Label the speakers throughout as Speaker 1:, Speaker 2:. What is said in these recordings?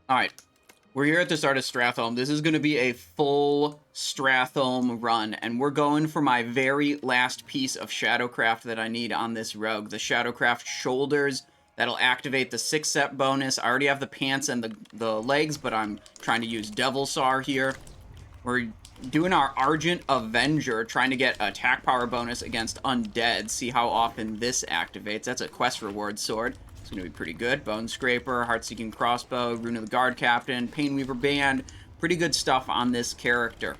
Speaker 1: All right. We're here at the start of Stratholme. This is going to be a full Stratholme run, and we're going for my very last piece of Shadowcraft that I need on this rogue. The Shadowcraft shoulders that'll activate the 6-step bonus. I already have the pants and the legs, but I'm trying to use Devil Saw here. We're doing our Argent Avenger, trying to get attack power bonus against undead. See how often this activates. That's a quest reward sword. It's going to be pretty good. Bone Scraper, Heart-Seeking Crossbow, Rune of the Guard Captain, Painweaver Band. Pretty good stuff on this character.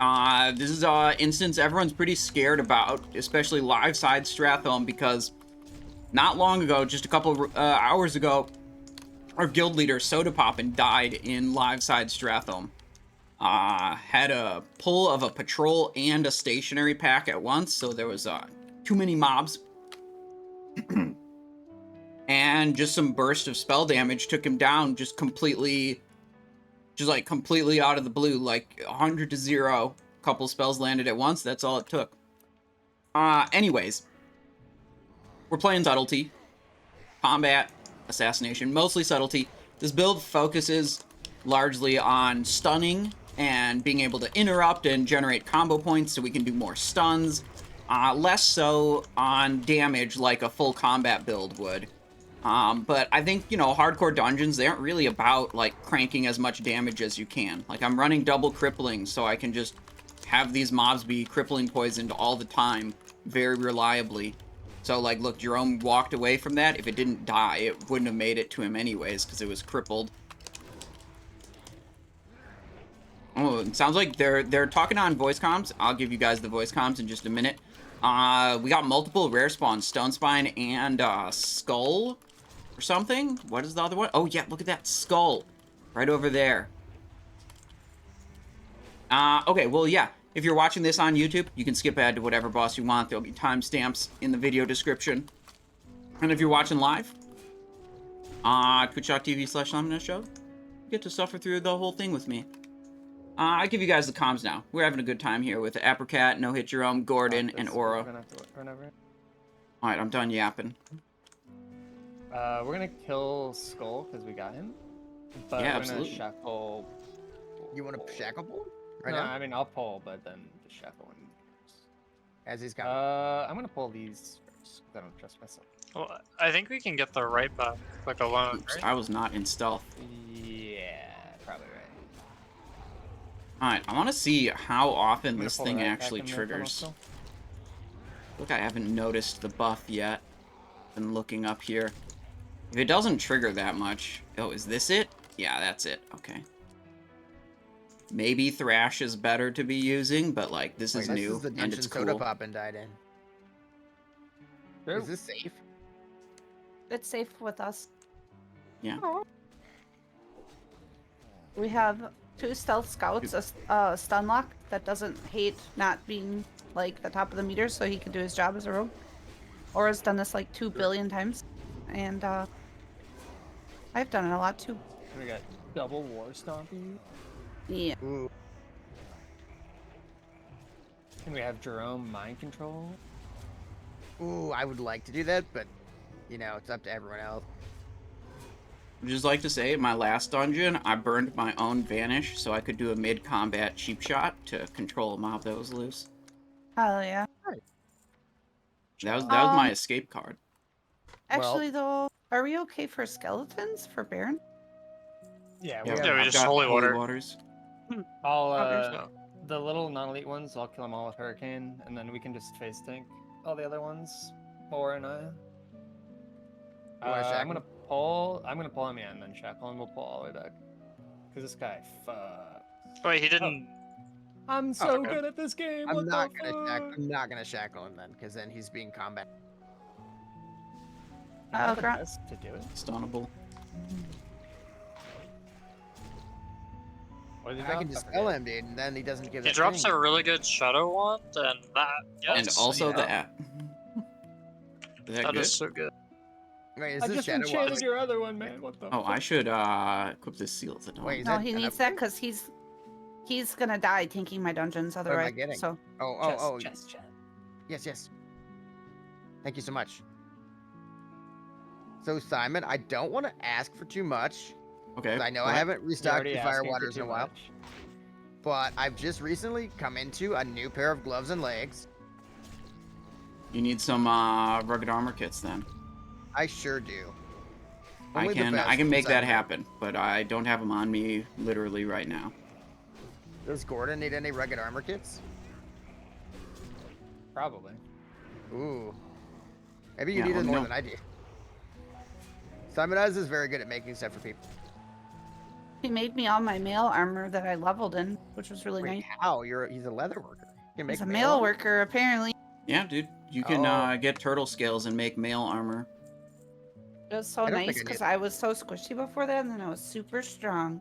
Speaker 1: This is an instance everyone's pretty scared about, especially live side Stratholme, because not long ago, just a couple hours ago, our guild leader, Soda Poppin, died in live side Stratholme. Had a pull of a patrol and a stationary pack at once, so there was too many mobs. And just some burst of spell damage took him down completely out of the blue, like 100 to 0. Couple spells landed at once, that's all it took. Anyways, we're playing subtlety, combat, assassination, mostly subtlety. This build focuses largely on stunning and being able to interrupt and generate combo points so we can do more stuns. Less so on damage like a full combat build would. But I think, you know, hardcore dungeons, they aren't really about, like, cranking as much damage as you can. Like, I'm running double crippling, so I can just have these mobs be crippling poisoned all the time, very reliably. So, like, look, Jerome walked away from that. If it didn't die, it wouldn't have made it to him anyways, because it was crippled. Oh, it sounds like they're talking on voice comms. I'll give you guys the voice comms in just a minute. We got multiple rare spawns, Stone Spine and Skul or something. What is the other one? Oh yeah, look at that Skul right over there. Okay, well yeah, if you're watching this on YouTube, you can skip ahead to whatever boss you want. There'll be timestamps in the video description. And if you're watching live, twitch.tv/LemonShow, you get to suffer through the whole thing with me. I'll give you guys the comms now. We're having a good time here with Apricot, No Hit Jerome, Gordon, and Aura. Alright, I'm done yapping.
Speaker 2: We're gonna kill Skul because we got him. But
Speaker 1: yeah,
Speaker 2: we're
Speaker 1: absolutely.
Speaker 2: Gonna shackle.
Speaker 3: You want to shackle pull? Right
Speaker 2: No,
Speaker 3: now?
Speaker 2: I mean I'll pull, but then just shackle him.
Speaker 3: As he's coming.
Speaker 2: I'm gonna pull these first because I don't trust myself.
Speaker 4: Well, I think we can get the right buff, like alone,
Speaker 1: Oops,
Speaker 4: right?
Speaker 1: I was not in stealth.
Speaker 2: Yeah, probably right.
Speaker 1: Alright, I want to see how often this
Speaker 2: pull
Speaker 1: thing
Speaker 2: the right
Speaker 1: actually
Speaker 2: back in there
Speaker 1: triggers.
Speaker 2: also.
Speaker 1: Look, I haven't noticed the buff yet. Been looking up here. If it doesn't trigger that much... Oh, is this it? Yeah, that's it. Okay. Maybe Thrash is better to be using, but, like, this is new,
Speaker 3: This is the
Speaker 1: and
Speaker 3: dungeon
Speaker 1: it's
Speaker 3: Soda
Speaker 1: cool.
Speaker 3: Poppin died in.
Speaker 2: True.
Speaker 3: Is this safe?
Speaker 5: It's safe with us.
Speaker 1: Yeah.
Speaker 5: We have 2 stealth scouts, a stun lock that doesn't hate not being like the top of the meter, so he can do his job as a rogue. Aura's done this like 2 billion times, and I've done it a lot too.
Speaker 2: We got double war stomping.
Speaker 5: Yeah.
Speaker 3: Ooh.
Speaker 2: And we have Jerome mind control.
Speaker 3: Ooh, I would like to do that, but, you know, it's up to everyone else.
Speaker 1: I'd just like to say, in my last dungeon, I burned my own Vanish so I could do a mid-combat cheap shot to control a mob that was loose.
Speaker 5: Hell yeah.
Speaker 1: That was my escape card.
Speaker 5: Actually, though, are we okay for skeletons for Baron?
Speaker 2: Yeah,
Speaker 1: Yeah,
Speaker 4: we
Speaker 1: I've
Speaker 4: just
Speaker 1: got
Speaker 4: holy water.
Speaker 1: waters.
Speaker 2: I'll the little non-elite ones, I'll kill them all with Hurricane, and then we can just face tank all the other ones. Or and I. I'm gonna pull him, yeah, and then shackle him. We'll pull all the way back. Cause this guy, fuck.
Speaker 4: Wait, he didn't.
Speaker 2: I'm so good at this game.
Speaker 3: I'm not gonna shackle him then, because then he's being combat.
Speaker 5: Oh,
Speaker 2: the best to do it.
Speaker 1: Stunnable.
Speaker 2: What did he
Speaker 3: I
Speaker 2: drop?
Speaker 3: can dispel him, dude, and then he doesn't give
Speaker 4: He
Speaker 3: that
Speaker 4: drops
Speaker 3: thing.
Speaker 4: a really good shadow wand, and that. Yes,
Speaker 1: And also
Speaker 4: yeah,
Speaker 1: that. Is that
Speaker 4: That
Speaker 1: good?
Speaker 4: is so good.
Speaker 3: Wait, is
Speaker 2: I
Speaker 3: this
Speaker 2: just
Speaker 3: shadow
Speaker 2: enchanted
Speaker 3: wand?
Speaker 2: your other one, man. What the?
Speaker 1: Oh, I
Speaker 2: fuck?
Speaker 1: should equip this seal at the dawn.
Speaker 3: Wait, is
Speaker 5: No,
Speaker 3: that
Speaker 5: he
Speaker 3: an
Speaker 5: needs that
Speaker 3: upgrade?
Speaker 5: because he's gonna die tanking my dungeons
Speaker 3: am I
Speaker 5: otherwise.
Speaker 3: getting?
Speaker 5: So
Speaker 3: Oh,
Speaker 2: Chest.
Speaker 3: yes. Thank you so much. So, Simon, I don't want to ask for too much,
Speaker 1: Okay.
Speaker 3: 'Cause I know
Speaker 1: what?
Speaker 3: I haven't
Speaker 2: You're
Speaker 3: restocked
Speaker 2: already
Speaker 3: the
Speaker 2: asking for
Speaker 3: Firewaters in
Speaker 2: too
Speaker 3: a while,
Speaker 2: much.
Speaker 3: but I've just recently come into a new pair of gloves and legs.
Speaker 1: You need some rugged armor kits then.
Speaker 3: I sure do.
Speaker 1: I
Speaker 3: Only the
Speaker 1: can
Speaker 3: best
Speaker 1: make that
Speaker 3: inside
Speaker 1: happen, but I don't have them on me literally right now.
Speaker 3: Does Gordon need any rugged armor kits?
Speaker 2: Probably.
Speaker 3: Ooh. Maybe you
Speaker 1: Yeah,
Speaker 3: need
Speaker 1: let
Speaker 3: it
Speaker 1: me
Speaker 3: more
Speaker 1: know.
Speaker 3: than I do. Simonize is very good at making stuff for people.
Speaker 5: He made me all my mail armor that I leveled in, which was really
Speaker 3: Wait,
Speaker 5: nice.
Speaker 3: how? He's a leather worker. You can make
Speaker 5: He's a
Speaker 3: mail
Speaker 5: mail
Speaker 3: armor?
Speaker 5: worker, apparently.
Speaker 1: Yeah, dude. You can
Speaker 3: Oh.
Speaker 1: get turtle scales and make mail armor.
Speaker 5: It was so
Speaker 3: I don't think
Speaker 5: nice
Speaker 3: I need
Speaker 5: because
Speaker 3: it.
Speaker 5: I was so squishy before that, and then I was super strong.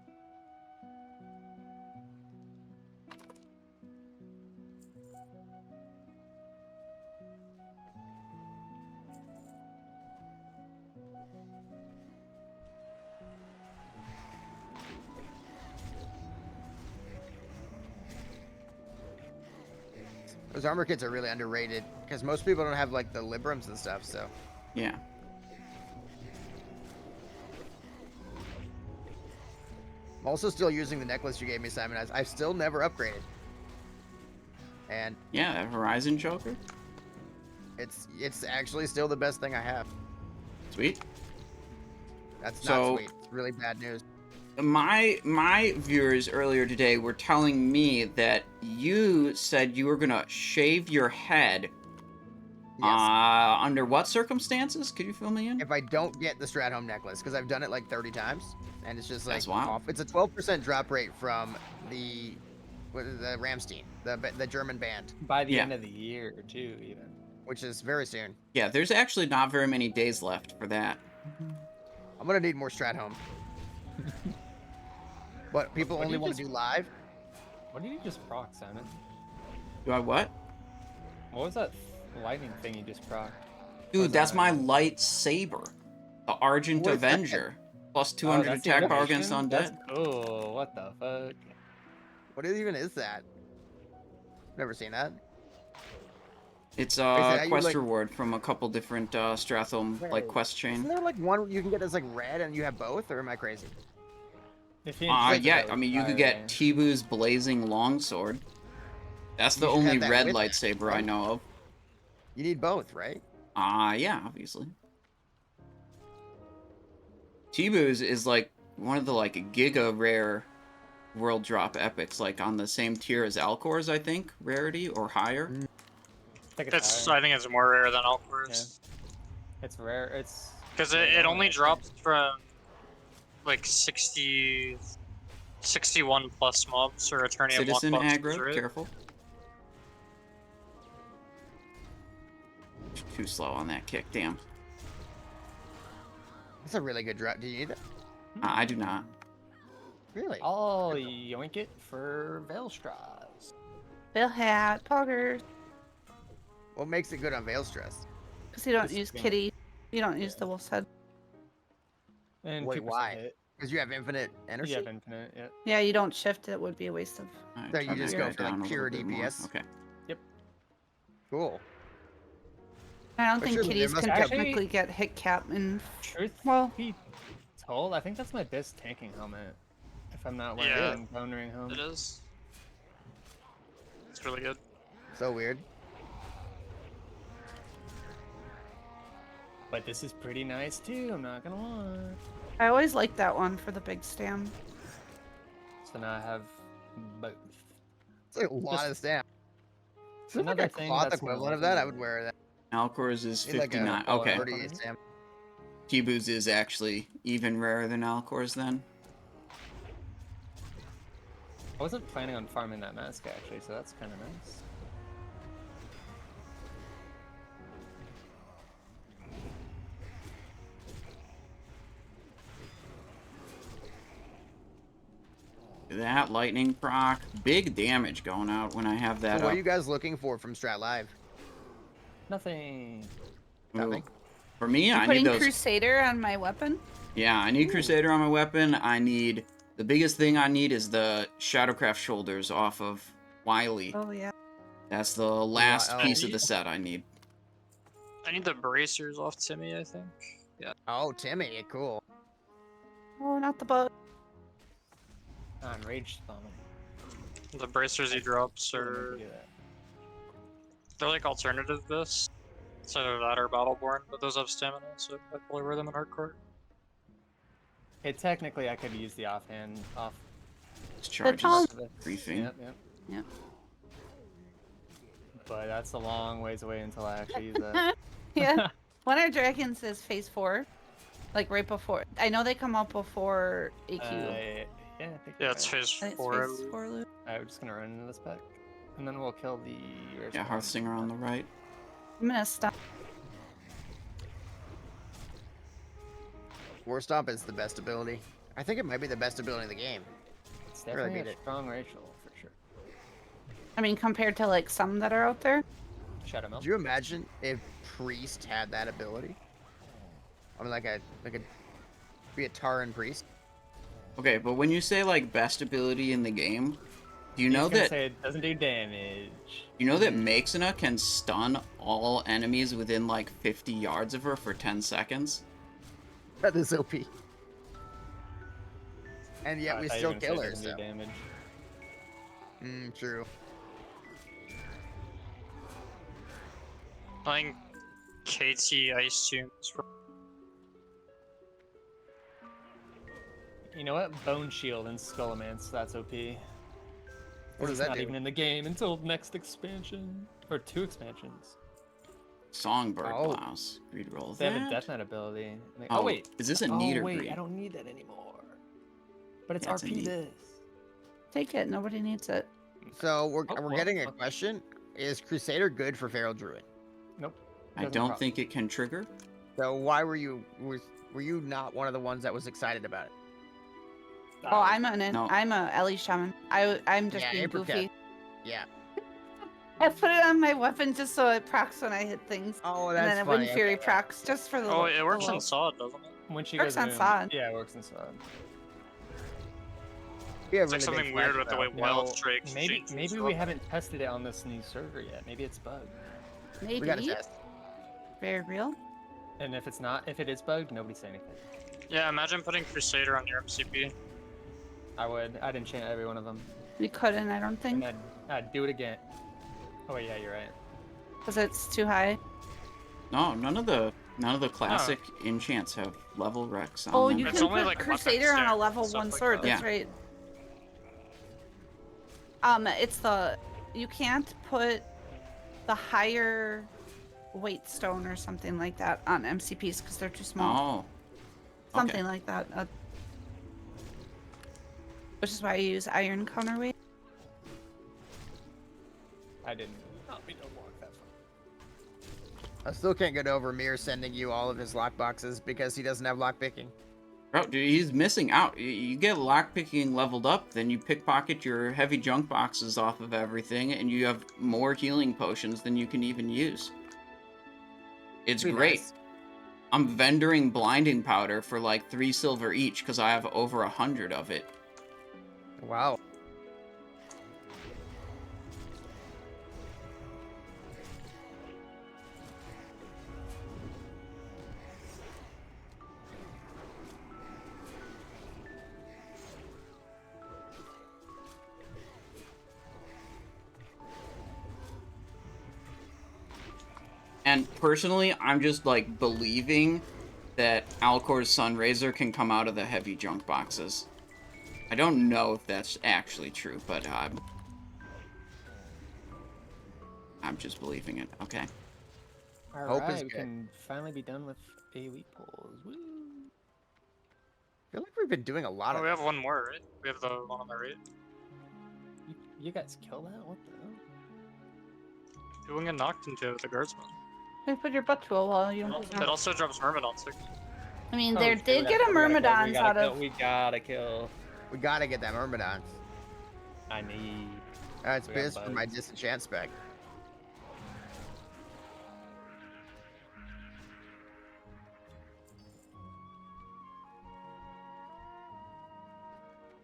Speaker 3: Those armor kits are really underrated because most people don't have like the Librams and stuff. So
Speaker 1: Yeah.
Speaker 3: I'm also still using the necklace you gave me, Simonize. I've still never upgraded, and
Speaker 1: Yeah, that Horizon Joker.
Speaker 3: it's actually still the best thing I have.
Speaker 1: Sweet.
Speaker 3: That's
Speaker 1: So-
Speaker 3: not sweet. It's really bad news.
Speaker 1: My viewers earlier today were telling me that you said you were gonna shave your head.
Speaker 3: Yes.
Speaker 1: Under what circumstances? Could you fill me in?
Speaker 3: If I don't get the Stratholme necklace, because I've done it like 30 times, and it's just like
Speaker 1: That's wild.
Speaker 3: off. It's a 12% drop rate from the Ramstein, the German band,
Speaker 2: By the
Speaker 1: Yeah.
Speaker 2: end of the year, too, even.
Speaker 3: which is very soon.
Speaker 1: Yeah, there's actually not very many days left for that.
Speaker 3: I'm gonna need more Stratholme. But people
Speaker 2: What do
Speaker 3: only
Speaker 2: you
Speaker 3: want to
Speaker 2: just-
Speaker 3: do live.
Speaker 2: What did you just proc, Simon?
Speaker 1: Do I what?
Speaker 2: What was that lightning thing you just proc?
Speaker 1: Dude,
Speaker 2: Was
Speaker 1: that's
Speaker 2: that-
Speaker 1: my lightsaber. The Argent
Speaker 3: What is that?
Speaker 1: Avenger. Plus 200
Speaker 2: that's the
Speaker 1: attack power against
Speaker 2: animation?
Speaker 1: undead.
Speaker 2: That's cool. What the fuck?
Speaker 3: What even is that? Never seen that.
Speaker 1: It's
Speaker 3: Wait, so
Speaker 1: a
Speaker 3: how you,
Speaker 1: quest
Speaker 3: like-
Speaker 1: reward from a couple different Stratholme like
Speaker 3: Wait,
Speaker 1: quest
Speaker 3: Isn't
Speaker 1: chain.
Speaker 3: there like one you can get that's like red and you have both, or am I crazy?
Speaker 2: If you
Speaker 1: Yeah,
Speaker 2: inflicted
Speaker 1: I mean you could
Speaker 2: fire,
Speaker 1: get Tibu's blazing longsword. That's the
Speaker 3: You should
Speaker 1: only
Speaker 3: have that
Speaker 1: red
Speaker 3: with it,
Speaker 1: lightsaber I
Speaker 3: right?
Speaker 1: know of.
Speaker 3: You need both, right?
Speaker 1: Yeah, obviously. Tibu's is like one of the like giga rare world drop epics, like on the same tier as Alcor's, I think, rarity or higher.
Speaker 3: Mm.
Speaker 2: I think it's
Speaker 4: I think it's more rare than Alcor's.
Speaker 2: Yeah. It's rare. It's
Speaker 4: Because
Speaker 2: rare
Speaker 4: it
Speaker 2: down,
Speaker 4: only
Speaker 2: I think.
Speaker 4: drops from like 61 plus mobs or Eternium
Speaker 1: Citizen
Speaker 4: lockboxes,
Speaker 1: aggro,
Speaker 4: right?
Speaker 1: careful. Too slow on that kick, damn.
Speaker 3: That's a really good drop. Do you need it?
Speaker 1: I do not.
Speaker 3: Really?
Speaker 2: I'll yoink it for Veilstraws.
Speaker 5: Bill hat, poggers.
Speaker 3: What makes it good on Veil Stress?
Speaker 5: Because you don't
Speaker 2: Just
Speaker 5: use
Speaker 2: being-
Speaker 5: kitty. You don't use the wolf's head.
Speaker 2: And
Speaker 3: Wait,
Speaker 2: 2%
Speaker 3: why?
Speaker 2: hit.
Speaker 3: Because you have infinite energy.
Speaker 2: You have infinite, yeah.
Speaker 5: Yeah, you don't shift. It would be a waste of.
Speaker 1: Alright,
Speaker 3: So you
Speaker 1: turn
Speaker 3: just
Speaker 1: that
Speaker 3: go
Speaker 1: guy
Speaker 3: for, like,
Speaker 1: down a little
Speaker 3: pure
Speaker 1: bit more.
Speaker 3: DPS?
Speaker 1: Okay.
Speaker 3: Cool.
Speaker 5: I don't
Speaker 3: But
Speaker 5: think
Speaker 3: surely there
Speaker 5: kitties
Speaker 3: must
Speaker 5: can
Speaker 2: be- Actually-
Speaker 5: technically get hit cap in.
Speaker 2: Truth
Speaker 5: Well,
Speaker 2: be told, I think that's my best tanking helmet. If I'm not
Speaker 4: Yeah.
Speaker 2: wearing Bone Ring helmet.
Speaker 4: It is. It's really good.
Speaker 3: So weird.
Speaker 2: But this is pretty nice too, I'm not gonna lie.
Speaker 5: I always liked that one for the big stem.
Speaker 2: So now I have both.
Speaker 3: It's like a lot
Speaker 2: Just
Speaker 3: of stamp. Is there like
Speaker 2: another
Speaker 3: a
Speaker 2: thing
Speaker 3: cloth
Speaker 2: that's
Speaker 3: equivalent
Speaker 2: more
Speaker 3: of that? I
Speaker 2: like-
Speaker 3: would wear that.
Speaker 1: Alcor's is
Speaker 3: Need like a
Speaker 1: 59.
Speaker 2: Oh,
Speaker 1: Okay.
Speaker 3: 38 stamp.
Speaker 1: Tibu's is actually even rarer than Alcor's then.
Speaker 2: I wasn't planning on farming that mask actually, so that's kind of nice.
Speaker 1: That lightning proc, big damage going out when I have that
Speaker 3: So what
Speaker 1: up.
Speaker 3: are you guys looking for from Strat Live?
Speaker 2: Nothing.
Speaker 1: Ooh.
Speaker 3: Nothing?
Speaker 1: For me,
Speaker 5: I'm
Speaker 1: I need
Speaker 5: putting
Speaker 1: those.
Speaker 5: Crusader on my weapon.
Speaker 1: Yeah, I need Crusader on my weapon. I need the biggest thing I need is the Shadowcraft shoulders off of Willey.
Speaker 5: Oh yeah.
Speaker 1: That's the last
Speaker 3: oh.
Speaker 1: piece of the set I need.
Speaker 4: I need the bracers off Timmy, I think. Yeah.
Speaker 3: Oh, Timmy, cool.
Speaker 5: Oh, not the bug.
Speaker 2: On rage spawn.
Speaker 4: The bracers he drops are they're like alternative to this. It's either that or Battleborn, but those have stamina, so I probably wear them in hardcore.
Speaker 2: Hey, technically, I could use the offhand off.
Speaker 1: Charges
Speaker 5: Tom.
Speaker 1: briefing.
Speaker 5: Yep.
Speaker 2: But that's a long ways away until I actually use that.
Speaker 5: Yeah. One of our dragons is phase 4. Like right before. I know they come out before AQ.
Speaker 2: Yeah, I think
Speaker 4: Yeah, it's phase
Speaker 5: I think it's
Speaker 4: 4.
Speaker 5: phase 4 loop.
Speaker 2: Alright, we're just gonna run into this pack. And then we'll kill the...
Speaker 1: Yeah, Hearthsinger on the right.
Speaker 5: I'm gonna stop.
Speaker 3: War Stomp is the best ability. I think it might be the best ability in the game.
Speaker 2: It's
Speaker 3: Really
Speaker 2: definitely
Speaker 3: beat
Speaker 2: a
Speaker 3: it.
Speaker 2: strong racial, for sure.
Speaker 5: I mean, compared to like some that are out there.
Speaker 2: Shadow Melt.
Speaker 3: Could you imagine if Priest had that ability? I mean, like a be a Tauren Priest.
Speaker 1: Okay, but when you say like best ability in the game, do you
Speaker 2: He's
Speaker 1: know
Speaker 2: gonna
Speaker 1: that
Speaker 2: say it doesn't do damage.
Speaker 1: you know that Maxina can stun all enemies within like 50 yards of her for 10 seconds?
Speaker 3: That is OP. And yet
Speaker 2: I
Speaker 3: we
Speaker 2: thought you
Speaker 3: still
Speaker 2: were gonna say
Speaker 3: kill
Speaker 2: it
Speaker 3: her.
Speaker 2: doesn't
Speaker 3: So.
Speaker 2: do damage.
Speaker 3: True.
Speaker 4: I think KT Ice Tunes.
Speaker 2: You know what? Bone Shield and Skullomance, that's OP.
Speaker 3: What does
Speaker 2: It's
Speaker 3: that
Speaker 2: not
Speaker 3: do?
Speaker 2: even in the game until next expansion. Or 2 expansions.
Speaker 1: Songbird
Speaker 3: Oh.
Speaker 1: Blouse. Read roll
Speaker 2: They have a
Speaker 1: that.
Speaker 2: Death Knight ability.
Speaker 1: Oh,
Speaker 2: wait.
Speaker 1: is this a
Speaker 2: Oh,
Speaker 1: need or
Speaker 2: wait,
Speaker 1: greed?
Speaker 2: I don't need that anymore. But it's
Speaker 1: Yeah, it's a
Speaker 2: RP
Speaker 1: need.
Speaker 2: this.
Speaker 5: Take it. Nobody needs it.
Speaker 3: So we're
Speaker 2: Oh, well,
Speaker 3: getting a
Speaker 2: okay.
Speaker 3: question. Is Crusader good for Feral Druid?
Speaker 2: Nope.
Speaker 1: I
Speaker 2: Doesn't
Speaker 1: don't
Speaker 2: proc.
Speaker 1: think it can trigger.
Speaker 3: So why were you not one of the ones that was excited about it?
Speaker 5: Oh, I'm
Speaker 1: No.
Speaker 5: a Ellie shaman. I'm just
Speaker 3: Yeah,
Speaker 5: being
Speaker 3: apricot.
Speaker 5: goofy.
Speaker 3: Yeah.
Speaker 5: I put it on my weapon just so it procs when I hit things.
Speaker 3: Oh,
Speaker 5: And
Speaker 3: that's
Speaker 5: then a
Speaker 3: funny.
Speaker 5: Wind Fury
Speaker 3: Okay.
Speaker 5: procs just for the
Speaker 4: Oh, it works
Speaker 5: the
Speaker 4: in Sod, doesn't it?
Speaker 2: When she
Speaker 5: Works
Speaker 2: goes
Speaker 5: on
Speaker 2: in,
Speaker 5: Sod.
Speaker 2: yeah, it works on Sod.
Speaker 3: We have
Speaker 4: It's like
Speaker 3: really big
Speaker 4: something weird
Speaker 3: flags,
Speaker 4: with the
Speaker 3: though.
Speaker 4: way Wild
Speaker 2: No,
Speaker 4: Strike
Speaker 2: maybe
Speaker 4: changes
Speaker 2: maybe
Speaker 4: your
Speaker 2: we
Speaker 4: weapon.
Speaker 2: haven't tested it on this new server yet. Maybe it's bugged.
Speaker 5: Maybe.
Speaker 3: We gotta test.
Speaker 5: Very real.
Speaker 2: And if it is bugged, nobody say anything.
Speaker 4: Yeah, imagine putting Crusader on your MCP.
Speaker 2: I'd enchant every one of them.
Speaker 5: We couldn't, I don't
Speaker 2: And
Speaker 5: think,
Speaker 2: I'd do it again. Oh wait, yeah, you're right.
Speaker 5: because it's too high.
Speaker 1: No, none of the classic enchants have level recs on
Speaker 5: Oh,
Speaker 1: them.
Speaker 5: you
Speaker 4: It's
Speaker 5: can
Speaker 4: only,
Speaker 5: put
Speaker 4: like, weapon
Speaker 5: Crusader on a
Speaker 4: stack
Speaker 5: level
Speaker 4: and stuff
Speaker 5: 1
Speaker 4: like
Speaker 5: sword.
Speaker 4: that.
Speaker 5: That's
Speaker 1: Yeah.
Speaker 5: right. It's you can't put the higher weight stone or something like that on MCPs because they're too small.
Speaker 1: Oh,
Speaker 5: Something like that. Which is why I use iron counterweight.
Speaker 2: I didn't. Oh, we don't walk that far.
Speaker 3: I still can't get over Mir sending you all of his lockboxes because he doesn't have lockpicking.
Speaker 1: bro, dude, he's missing out. You get lockpicking leveled up, then you pickpocket your heavy junk boxes off of everything, and you have more healing potions than you can even use. It's
Speaker 3: Be
Speaker 1: great.
Speaker 3: nice.
Speaker 1: I'm vendoring blinding powder for like 3 silver each because I have over 100 of it.
Speaker 3: Wow.
Speaker 1: And personally, I'm just like believing that Alcor's Sunraiser can come out of the heavy junk boxes. I don't know if that's actually true, but I'm just believing it. Okay.
Speaker 3: Hope is
Speaker 2: Alright, we
Speaker 3: good.
Speaker 2: can finally be done with elite polls. Woo!
Speaker 3: I feel like we've been doing a lot
Speaker 4: Oh,
Speaker 3: of
Speaker 4: we have one more, right? We have the one on the right.
Speaker 2: You guys kill that? What the hell?
Speaker 4: You won't get knocked into the guardsman.
Speaker 5: You put your butt to a wall. You don't.
Speaker 4: It also drops Myrmidon too.
Speaker 5: I mean,
Speaker 2: Oh,
Speaker 5: there
Speaker 2: shit,
Speaker 5: did
Speaker 2: we
Speaker 5: get
Speaker 2: gotta
Speaker 5: a
Speaker 2: kill, we gotta kill,
Speaker 5: Myrmidons out of.
Speaker 2: We gotta kill.
Speaker 3: We gotta get that Myrmidons.
Speaker 2: I need.
Speaker 3: It's
Speaker 2: We got
Speaker 3: biz for my
Speaker 2: bugs.
Speaker 3: disenchant spec.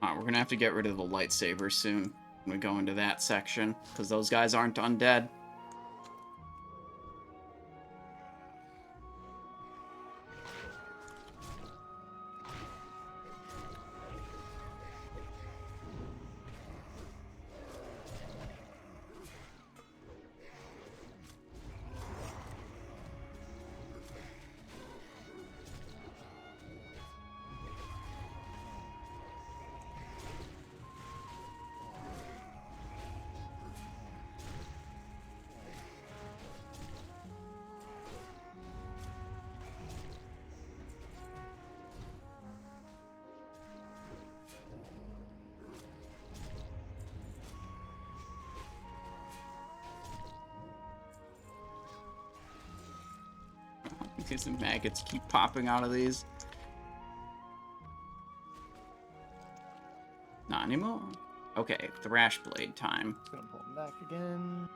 Speaker 1: We're gonna have to get rid of the lightsabers soon when we go into that section, because those guys aren't undead. These maggots keep popping out of these. Not anymore. Okay, Thrash Blade time.
Speaker 2: Just gonna pull him back again.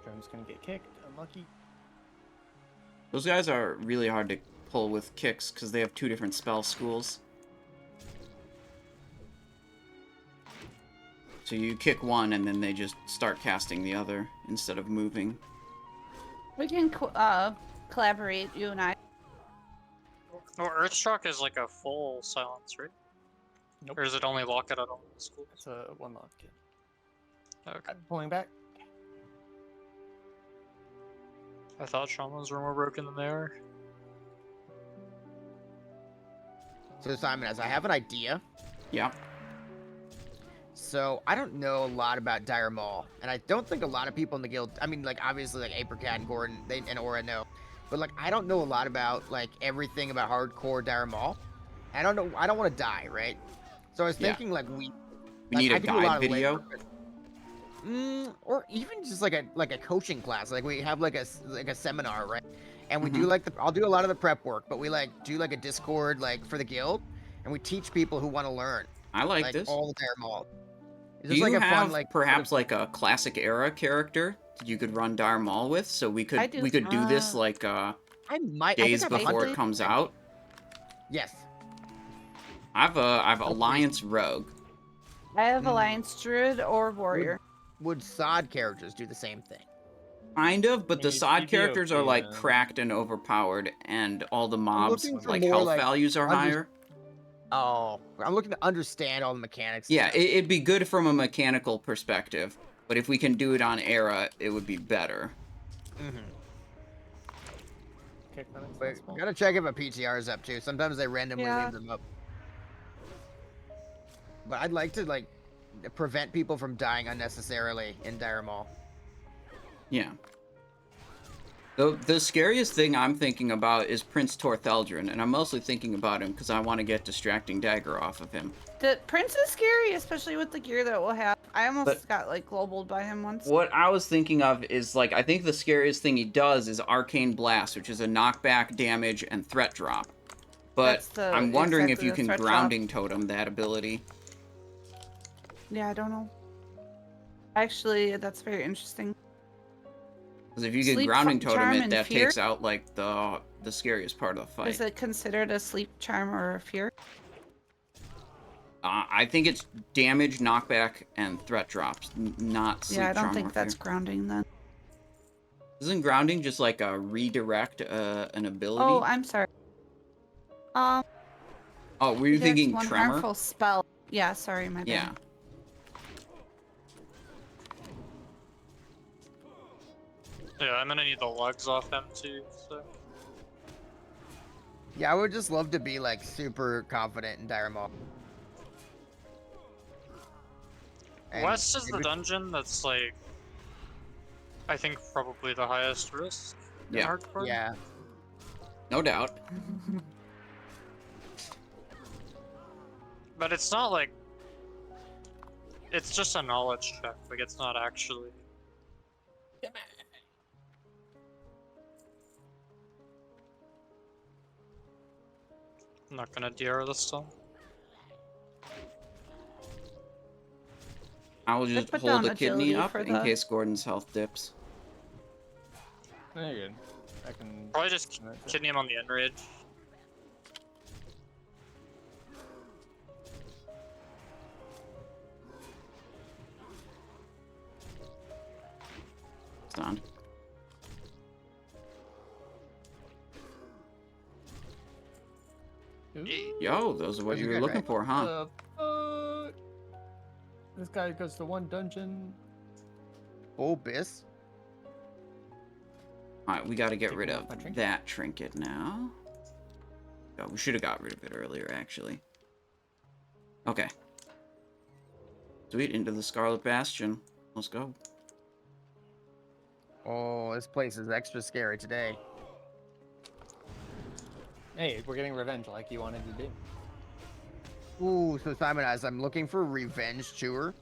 Speaker 2: Drum's gonna get kicked. Unlucky.
Speaker 1: Those guys are really hard to pull with kicks because they have 2 different spell schools. So you kick one and then they just start casting the other instead of moving.
Speaker 5: We can collaborate, you and I.
Speaker 4: Well, Earthshock is like a full silence, right?
Speaker 2: Nope.
Speaker 4: Or is it only lock it at all schools?
Speaker 2: It's a 1 lock.
Speaker 4: Okay.
Speaker 2: I'm pulling back.
Speaker 4: I thought shamans were more broken than they are.
Speaker 3: So Simon, as I have an idea.
Speaker 1: Yeah.
Speaker 3: So I don't know a lot about Dire Maul, and I don't think a lot of people in the guild. I mean, like obviously like Apricot and Gordon, and Aura know, but like I don't know a lot about like everything about hardcore Dire Maul. I don't know. I don't want to die, right? So I was thinking like we
Speaker 1: need a
Speaker 3: I could do lot
Speaker 1: guide
Speaker 3: of
Speaker 1: video.
Speaker 3: Or even just like a coaching class. Like we have like a seminar, right? And we do like I'll do a lot of the prep work, but we like do like a Discord like for the guild, and we teach people who want to learn.
Speaker 1: I like this.
Speaker 3: All the Dire Maul. It's
Speaker 1: Do
Speaker 3: just
Speaker 1: you
Speaker 3: like a
Speaker 1: have
Speaker 3: fun, like
Speaker 1: perhaps like a classic era character that you could run Dire Maul with, so we could
Speaker 5: do.
Speaker 1: do this like
Speaker 3: I might
Speaker 1: days
Speaker 3: I think
Speaker 1: before
Speaker 3: I
Speaker 1: it comes out?
Speaker 3: Yes.
Speaker 1: I've Alliance Rogue.
Speaker 5: I have Alliance Druid or Warrior.
Speaker 3: Would Sod characters do the same thing?
Speaker 1: Kind of, but the
Speaker 2: Maybe
Speaker 1: side characters are like
Speaker 2: PvP,
Speaker 1: cracked and overpowered, and all the mobs
Speaker 3: looking for
Speaker 1: like
Speaker 3: more,
Speaker 1: health
Speaker 3: like,
Speaker 1: values are higher.
Speaker 3: Oh, I'm looking to understand all the mechanics.
Speaker 1: Yeah, it'd be good from a mechanical perspective, but if we can do it on era, it would be better.
Speaker 2: Kick that next
Speaker 3: Wait,
Speaker 2: spell.
Speaker 3: gotta check if a PTR is up too. Sometimes they randomly
Speaker 5: Yeah.
Speaker 3: leave them up. But I'd like to like prevent people from dying unnecessarily in Dire Maul.
Speaker 1: Yeah. The scariest thing I'm thinking about is Prince Tortheldrin, and I'm mostly thinking about him because I want to get Distracting Dagger off of him.
Speaker 5: The Prince is scary, especially with the gear that we'll have. I almost
Speaker 1: But-
Speaker 5: got like globaled by him once.
Speaker 1: What I was thinking of is, like, I think the scariest thing he does is Arcane Blast, which is a knockback, damage, and threat drop. But
Speaker 5: That's the-
Speaker 1: I'm wondering if
Speaker 5: exactly
Speaker 1: you
Speaker 5: the
Speaker 1: can
Speaker 5: threat drop.
Speaker 1: Grounding Totem that ability.
Speaker 5: Yeah, I don't know. Actually, that's very interesting.
Speaker 1: Because if you can
Speaker 5: Sleep
Speaker 1: Grounding
Speaker 5: Charm
Speaker 1: Totem it,
Speaker 5: and
Speaker 1: that
Speaker 5: Fear?
Speaker 1: takes out, like, the scariest part of the fight.
Speaker 5: Is it considered a sleep charm or a fear?
Speaker 1: I think it's damage, knockback, and threat drops, not sleep
Speaker 5: Yeah, I don't
Speaker 1: charm
Speaker 5: think
Speaker 1: or
Speaker 5: that's
Speaker 1: fear.
Speaker 5: grounding then.
Speaker 1: Isn't grounding just like a redirect an ability?
Speaker 5: Oh, I'm sorry.
Speaker 1: Oh, were you
Speaker 5: There's
Speaker 1: thinking
Speaker 5: one
Speaker 1: tremor?
Speaker 5: harmful spell. Yeah, sorry, my bad.
Speaker 1: Yeah.
Speaker 4: Yeah, I'm gonna need the lugs off him too, so.
Speaker 3: Yeah, I would just love to be like super confident in Dire Maul. And
Speaker 4: West is the
Speaker 3: maybe-
Speaker 4: dungeon that's like, I think probably the highest risk. in
Speaker 1: Yeah.
Speaker 4: hardcore.
Speaker 3: Yeah.
Speaker 1: No doubt.
Speaker 4: But it's not like, it's just a knowledge check. Like it's not actually. I'm not gonna DR this time.
Speaker 1: I will just
Speaker 5: put
Speaker 1: hold
Speaker 5: down
Speaker 1: a kidney
Speaker 5: agility
Speaker 1: up
Speaker 5: for
Speaker 1: in
Speaker 5: the-
Speaker 1: case Gordon's health dips.
Speaker 2: No, you're good. I can.
Speaker 4: Probably just kidney him on the enrage.
Speaker 1: Stunned. Yo, those are what
Speaker 3: Those
Speaker 1: you
Speaker 3: are
Speaker 1: were
Speaker 3: good,
Speaker 1: looking
Speaker 3: right?
Speaker 1: for, huh?
Speaker 2: This guy goes to one dungeon.
Speaker 3: Full BIS.
Speaker 1: Alright, we gotta get
Speaker 2: Take
Speaker 1: rid
Speaker 2: him
Speaker 1: of
Speaker 2: off my trinket.
Speaker 1: that trinket now. Oh, we should have got rid of it earlier, actually. Okay. Sweet, into the Scarlet Bastion. Let's go.
Speaker 3: Oh, this place is extra scary today.
Speaker 2: Hey, we're getting revenge like you wanted to do.
Speaker 3: Ooh, so Simon, as I'm looking for Revenge Chewer.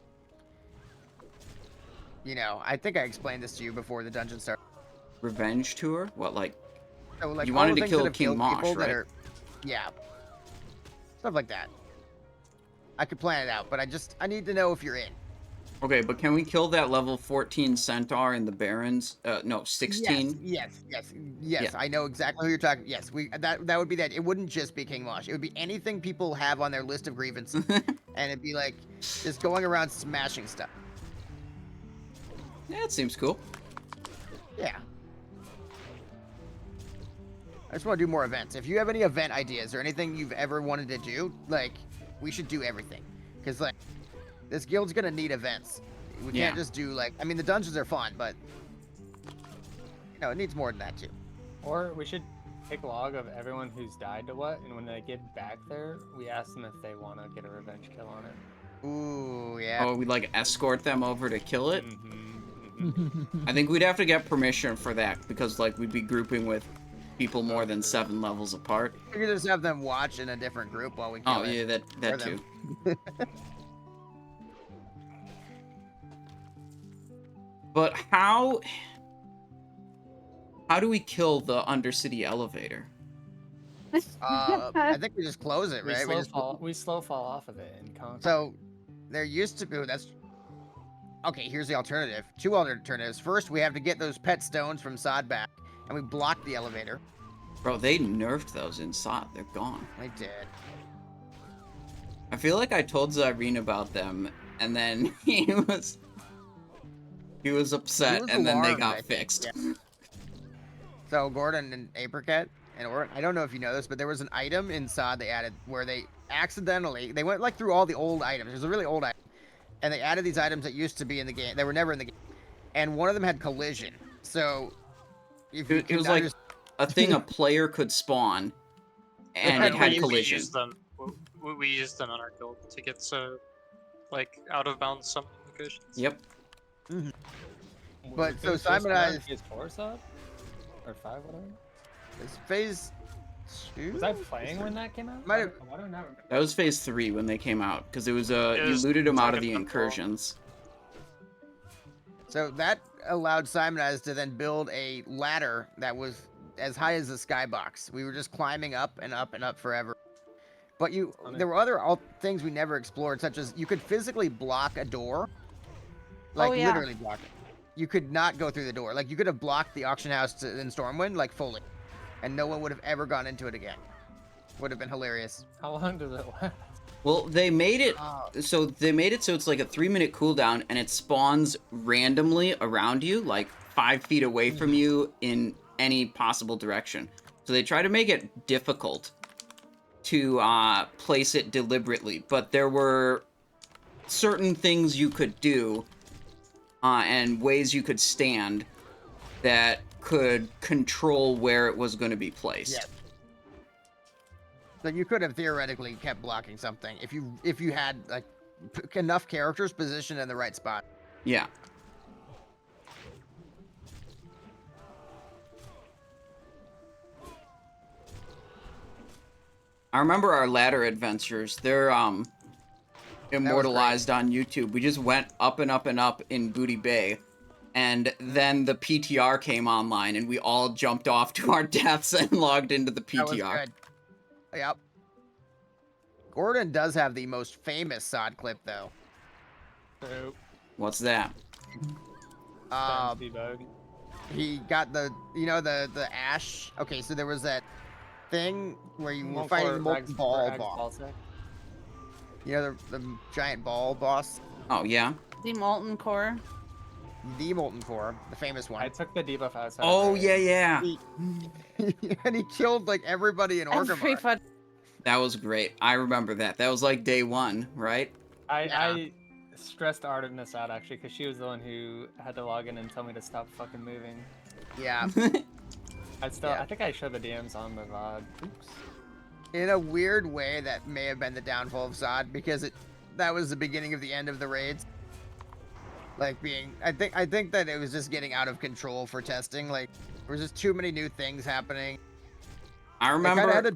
Speaker 3: You know, I think I explained this to you before the dungeon started.
Speaker 1: Revenge tour? What, like...
Speaker 3: So, like,
Speaker 1: You
Speaker 3: all
Speaker 1: wanted
Speaker 3: the
Speaker 1: to
Speaker 3: things
Speaker 1: kill
Speaker 3: that have
Speaker 1: King
Speaker 3: killed
Speaker 1: Mosh,
Speaker 3: people that
Speaker 1: right?
Speaker 3: are- Yeah. Stuff like that. I could plan it out, but I need to know if you're in.
Speaker 1: Okay, but can we kill that level 14 centaur in the Barrens? No, 16?
Speaker 3: Yes.
Speaker 1: Yeah.
Speaker 3: I know exactly who you're talking. Yes, that would be that. It wouldn't just be King Mosh. It would be anything people have on their list of grievances, and it'd be like just going around smashing stuff.
Speaker 1: Yeah, it seems cool.
Speaker 3: Yeah. I just want to do more events. If you have any event ideas or anything you've ever wanted to do, like, we should do everything. Because, like, this guild's gonna need events. We can't just do, like, I mean, the dungeons are fun, but, you know, it needs more than that, too.
Speaker 2: Or we should take log of everyone who's died to what, and when they get back there, we ask them if they want to get a revenge kill on it.
Speaker 3: Ooh, yeah.
Speaker 1: Oh, we'd, like, escort them over to kill it?
Speaker 2: Mm-hmm.
Speaker 1: I think we'd have to get permission for that, because, like, we'd be grouping with people more than 7 levels apart.
Speaker 3: We could just have them watch in a different group while we kill
Speaker 1: Oh,
Speaker 3: it.
Speaker 1: yeah, that
Speaker 3: For
Speaker 1: too.
Speaker 3: them.
Speaker 1: But how do we kill the Undercity elevator?
Speaker 3: I think we just close it,
Speaker 2: We
Speaker 3: right?
Speaker 2: slow fall off of it and conquer.
Speaker 3: So, there used to be, okay, here's the alternative. 2 alternatives. First, we have to get those pet stones from Sod back, and we block the elevator.
Speaker 1: Bro, they nerfed those in Sot. They're gone.
Speaker 3: They did.
Speaker 1: I feel like I told Zyrene about them, and then he was upset, and then they
Speaker 3: alarmed,
Speaker 1: got
Speaker 3: I think,
Speaker 1: fixed.
Speaker 3: yeah. So, Gordon and Apricot, and Orin, I don't know if you know this, but there was an item in Sod they added where they they went like through all the old items. It was a really old item. And they added these items that used to be in the game. They were never in the game. And one of them had collision. So, if you
Speaker 1: It was like a thing a player could spawn, and it had collision.
Speaker 4: We used them in our guild to get like, out of bounds some locations.
Speaker 1: Yep.
Speaker 3: But, so Simon
Speaker 2: Phase 4 sub? Or 5, whatever?
Speaker 3: It's phase 2?
Speaker 2: Was I playing when that came out?
Speaker 3: Might have-
Speaker 2: I don't remember.
Speaker 1: That was phase 3 when they came out, because it was you
Speaker 4: was
Speaker 1: looted them out of the
Speaker 4: second control.
Speaker 1: incursions.
Speaker 3: So that allowed Simonize to then build a ladder that was as high as the skybox. We were just climbing up and up and up forever. But there were other things we never explored, such as you could physically block a door. Like, literally block it. You could not go through the door. Like, you could have blocked the auction house in Stormwind, like, fully. And no one would have ever gone into it again. Would have been hilarious.
Speaker 2: How long does it last?
Speaker 1: Well, they made it so it's like a 3-minute cooldown, and it spawns randomly around you, like 5 feet away from you in any possible direction. So they try to make it difficult to place it deliberately, but there were certain things you could do and ways you could stand that could control where it was going to be placed.
Speaker 3: Yeah. So you could have theoretically kept blocking something if you had like enough characters positioned in the right spot.
Speaker 1: Yeah. I remember our ladder adventures. They're immortalized on YouTube. We just went up and up and up in Booty Bay, and then the PTR came online, and we all jumped off to our deaths and logged into the PTR.
Speaker 3: That was good. Yep. Gordon does have the most famous sod clip, though.
Speaker 1: What's that?
Speaker 3: He got the ash. Okay, so there was that thing where you were fighting the molten ball. You know, the giant ball boss?
Speaker 1: Oh, yeah?
Speaker 5: The Molten Core.
Speaker 3: The Molten Core, the famous one.
Speaker 2: I took the debuff outside.
Speaker 1: Oh, yeah.
Speaker 3: And he killed, like, everybody in Orgrimmar.
Speaker 5: Everybody.
Speaker 1: That was great. I remember that. That was like day 1, right?
Speaker 2: I stressed Artemis out, actually, because she was the one who had to log in and tell me to stop fucking moving.
Speaker 3: Yeah.
Speaker 2: I think I showed the DMs on the VOD. Oops.
Speaker 3: In a weird way, that may have been the downfall of Zod, because that was the beginning of the end of the raids. Like, I think that it was just getting out of control for testing. Like, there was just too many new things happening.
Speaker 1: I remember.
Speaker 3: They had to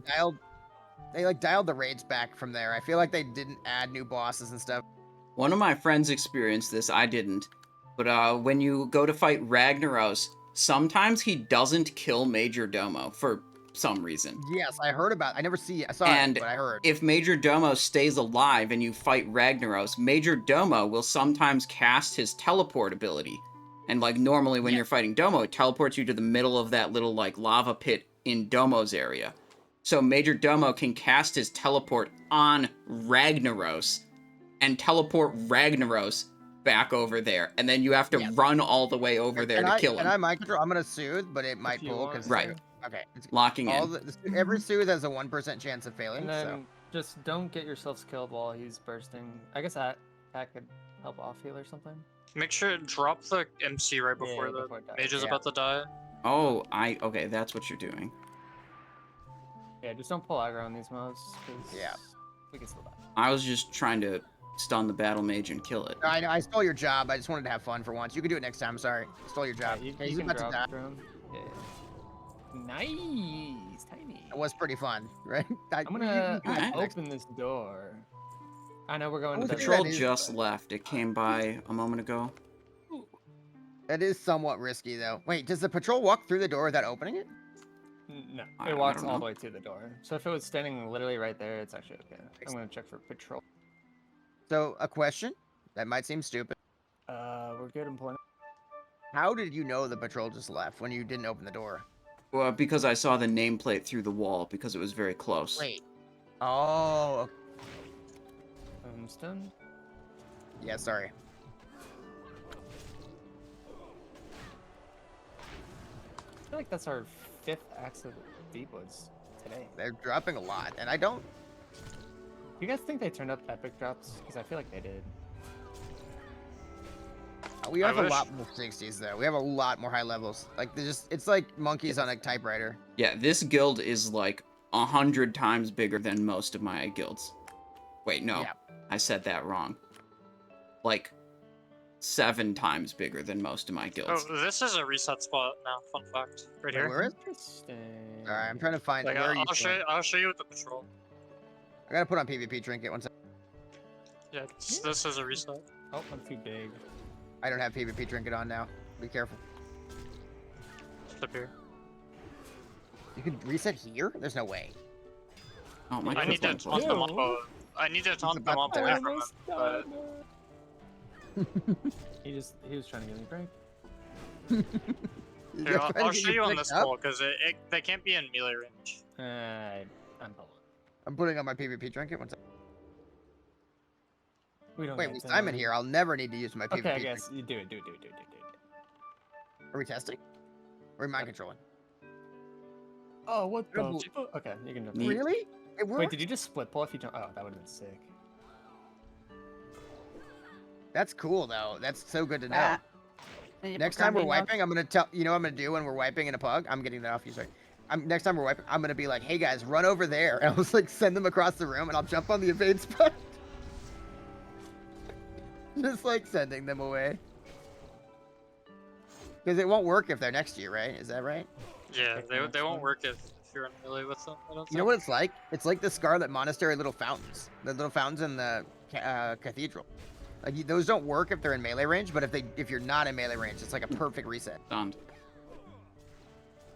Speaker 3: dialed the raids back from there. I feel like they didn't add new bosses and stuff.
Speaker 1: One of my friends experienced this. I didn't. But when you go to fight Ragnaros, sometimes he doesn't kill Major Domo for some reason.
Speaker 3: Yes, I heard about. I never see. I saw
Speaker 1: And
Speaker 3: it, but I heard.
Speaker 1: if Major Domo stays alive and you fight Ragnaros, Major Domo will sometimes cast his teleport ability. And like normally when you're fighting Domo, it teleports you to the middle of that little like lava pit in Domo's area. So Major Domo can cast his teleport on Ragnaros and teleport Ragnaros back over there. And then you have to run all the way over there to kill him.
Speaker 3: And I mind control. I'm gonna soothe, but it might pull because
Speaker 1: Right.
Speaker 3: Okay.
Speaker 1: Locking in.
Speaker 3: Every soothe has a 1% chance of failing.
Speaker 2: And then
Speaker 3: So
Speaker 2: just don't get yourselves killed while he's bursting. I guess that could help off heal or something.
Speaker 4: Make sure to drop the MC right before the mage is about to die.
Speaker 1: Oh, okay, that's what you're doing.
Speaker 2: Yeah, just don't pull aggro on these mobs. We can still die.
Speaker 1: I was just trying to stun the battle mage and kill it.
Speaker 3: I stole your job. I just wanted to have fun for once. You can do it next time. Sorry, I stole your job.
Speaker 2: Yeah,
Speaker 3: Okay, he's
Speaker 2: can
Speaker 3: about to die.
Speaker 2: drone. Yeah. Nice, Timmy.
Speaker 3: It was pretty fun, right?
Speaker 2: I'm gonna
Speaker 3: next-
Speaker 2: open this door. I know we're going to
Speaker 1: Patrol
Speaker 3: that is-
Speaker 1: just left. It came by a moment ago.
Speaker 3: That is somewhat risky, though. Wait, does the patrol walk through the door without opening it?
Speaker 2: No,
Speaker 1: I
Speaker 2: it walks
Speaker 1: don't
Speaker 2: all
Speaker 1: know.
Speaker 2: the way to the door. So if it was standing literally right there, it's actually okay. I'm gonna check for patrol.
Speaker 3: So, a question that might seem stupid.
Speaker 2: We're good in point.
Speaker 3: How did you know the patrol just left when you didn't open the door?
Speaker 1: Well, because I saw the nameplate through the wall because it was very close.
Speaker 3: Wait. Oh.
Speaker 2: I'm stunned.
Speaker 3: Yeah, sorry.
Speaker 2: I feel like that's our 5th axe of Deep Woods today.
Speaker 3: They're dropping a lot, and I don't.
Speaker 2: You guys think they turned up epic drops? Because I feel like they did.
Speaker 3: We have a
Speaker 4: wish.
Speaker 3: lot more 60s, though. We have a lot more high levels. Like, it's like monkeys on a typewriter.
Speaker 1: Yeah, this guild is like 100 times bigger than most of my guilds. Wait, no.
Speaker 3: Yeah.
Speaker 1: I said that wrong. Like 7 times bigger than most of my guilds.
Speaker 4: Oh, this is a reset spot now. Fun fact, right
Speaker 3: Wait,
Speaker 4: here.
Speaker 3: where is?
Speaker 2: Interesting.
Speaker 3: All right, I'm trying to find.
Speaker 4: Like,
Speaker 3: Where are you?
Speaker 4: I'll show you with the patrol.
Speaker 3: I gotta put on PvP trinket one second.
Speaker 4: Yeah, this is a reset.
Speaker 2: Oh, I'm too big.
Speaker 3: I don't have PvP trinket on now. Be careful.
Speaker 4: Just up here.
Speaker 3: You can reset here? There's no way.
Speaker 1: Oh my
Speaker 4: I need to
Speaker 1: god.
Speaker 4: taunt them up. I need to taunt them up away from him. But
Speaker 2: He was trying to get me break.
Speaker 3: You're
Speaker 4: here,
Speaker 3: trying to
Speaker 4: I'll
Speaker 3: get
Speaker 4: show you on
Speaker 3: picked
Speaker 4: this
Speaker 3: up?
Speaker 4: wall because they can't be in melee range.
Speaker 2: I'm pulling.
Speaker 3: I'm putting on my PvP trinket one second.
Speaker 2: We don't
Speaker 3: Wait,
Speaker 2: got
Speaker 3: with
Speaker 2: to-
Speaker 3: Simon here, I'll never need to use my PvP
Speaker 2: Okay, I
Speaker 3: trinket.
Speaker 2: guess you do it.
Speaker 3: Are we testing? Or am I controlling?
Speaker 2: Oh, what
Speaker 3: the
Speaker 2: the?
Speaker 3: fu-
Speaker 2: Okay, you can jump.
Speaker 1: Neat.
Speaker 3: Really? It worked?
Speaker 2: Wait, did you just split pull if you jump? Oh, that would have been sick.
Speaker 3: That's cool, though. That's so good to know.
Speaker 5: That. And you
Speaker 3: Next
Speaker 5: put
Speaker 3: time we're
Speaker 5: grounding on.
Speaker 3: wiping, I'm gonna tell you know what I'm gonna do when we're wiping in a pug. I'm getting that off you, sorry. Next time we're wiping, I'm gonna be like, "Hey guys, run over there," and I'll just like send them across the room, and I'll jump on the evade spot, just like sending them away. Because it won't work if they're next to you, right? Is that right?
Speaker 4: Yeah, they won't work if you're in melee with them. I don't
Speaker 3: You know
Speaker 4: think.
Speaker 3: what it's like? It's like the Scarlet Monastery little fountains. The little fountains in the cathedral. Like those don't work if they're in melee range, but if you're not in melee range, it's like a perfect reset.
Speaker 1: Stunned.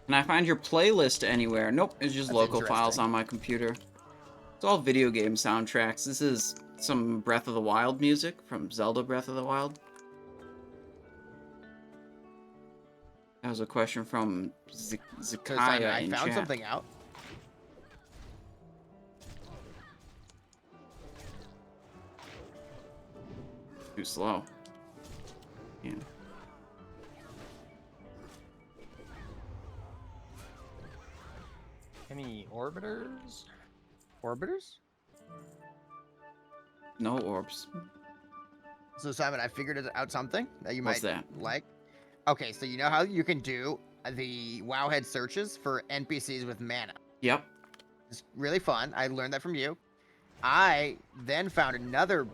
Speaker 1: Can I find your playlist anywhere? Nope, it's just
Speaker 3: That's
Speaker 1: local files
Speaker 3: interesting.
Speaker 1: on my computer. It's all video game soundtracks. This is some Breath of the Wild music from Zelda Breath of the Wild. That was a question from
Speaker 3: So
Speaker 1: Zakaya
Speaker 3: Simon, I
Speaker 1: in
Speaker 3: found
Speaker 1: chat.
Speaker 3: something out.
Speaker 1: Too slow. Yeah.
Speaker 2: Any orbiters?
Speaker 3: Orbiters?
Speaker 1: No orbs.
Speaker 3: So Simon, I figured out something that you
Speaker 1: What's
Speaker 3: might
Speaker 1: that?
Speaker 3: like. Okay, so you know how you can do the Wowhead searches for NPCs with mana.
Speaker 1: Yep.
Speaker 3: It's really fun. I learned that from you. I then found another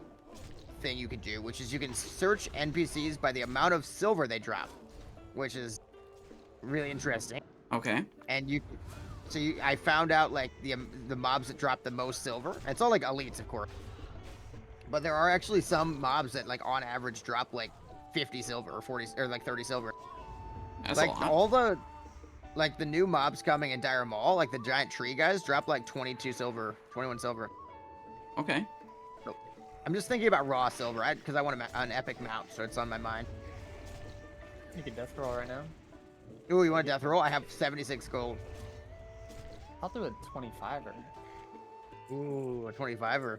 Speaker 3: thing you can do, which is you can search NPCs by the amount of silver they drop, which is really interesting.
Speaker 1: Okay.
Speaker 3: And I found out like the mobs that drop the most silver. It's all like elites, of course. But there are actually some mobs that like on average drop like 50 silver or 40 or like 30 silver.
Speaker 1: That's
Speaker 3: like
Speaker 1: a lot.
Speaker 3: all the like the new mobs coming in Dire Maul, like the giant tree guys, drop like 22 silver, 21 silver.
Speaker 1: Okay.
Speaker 3: I'm just thinking about raw silver, because I want an epic mount, so it's on my mind.
Speaker 2: You can death roll right now.
Speaker 3: Ooh, you want a death roll? I have 76 gold.
Speaker 2: I'll do a 25er.
Speaker 3: Ooh, a 25er.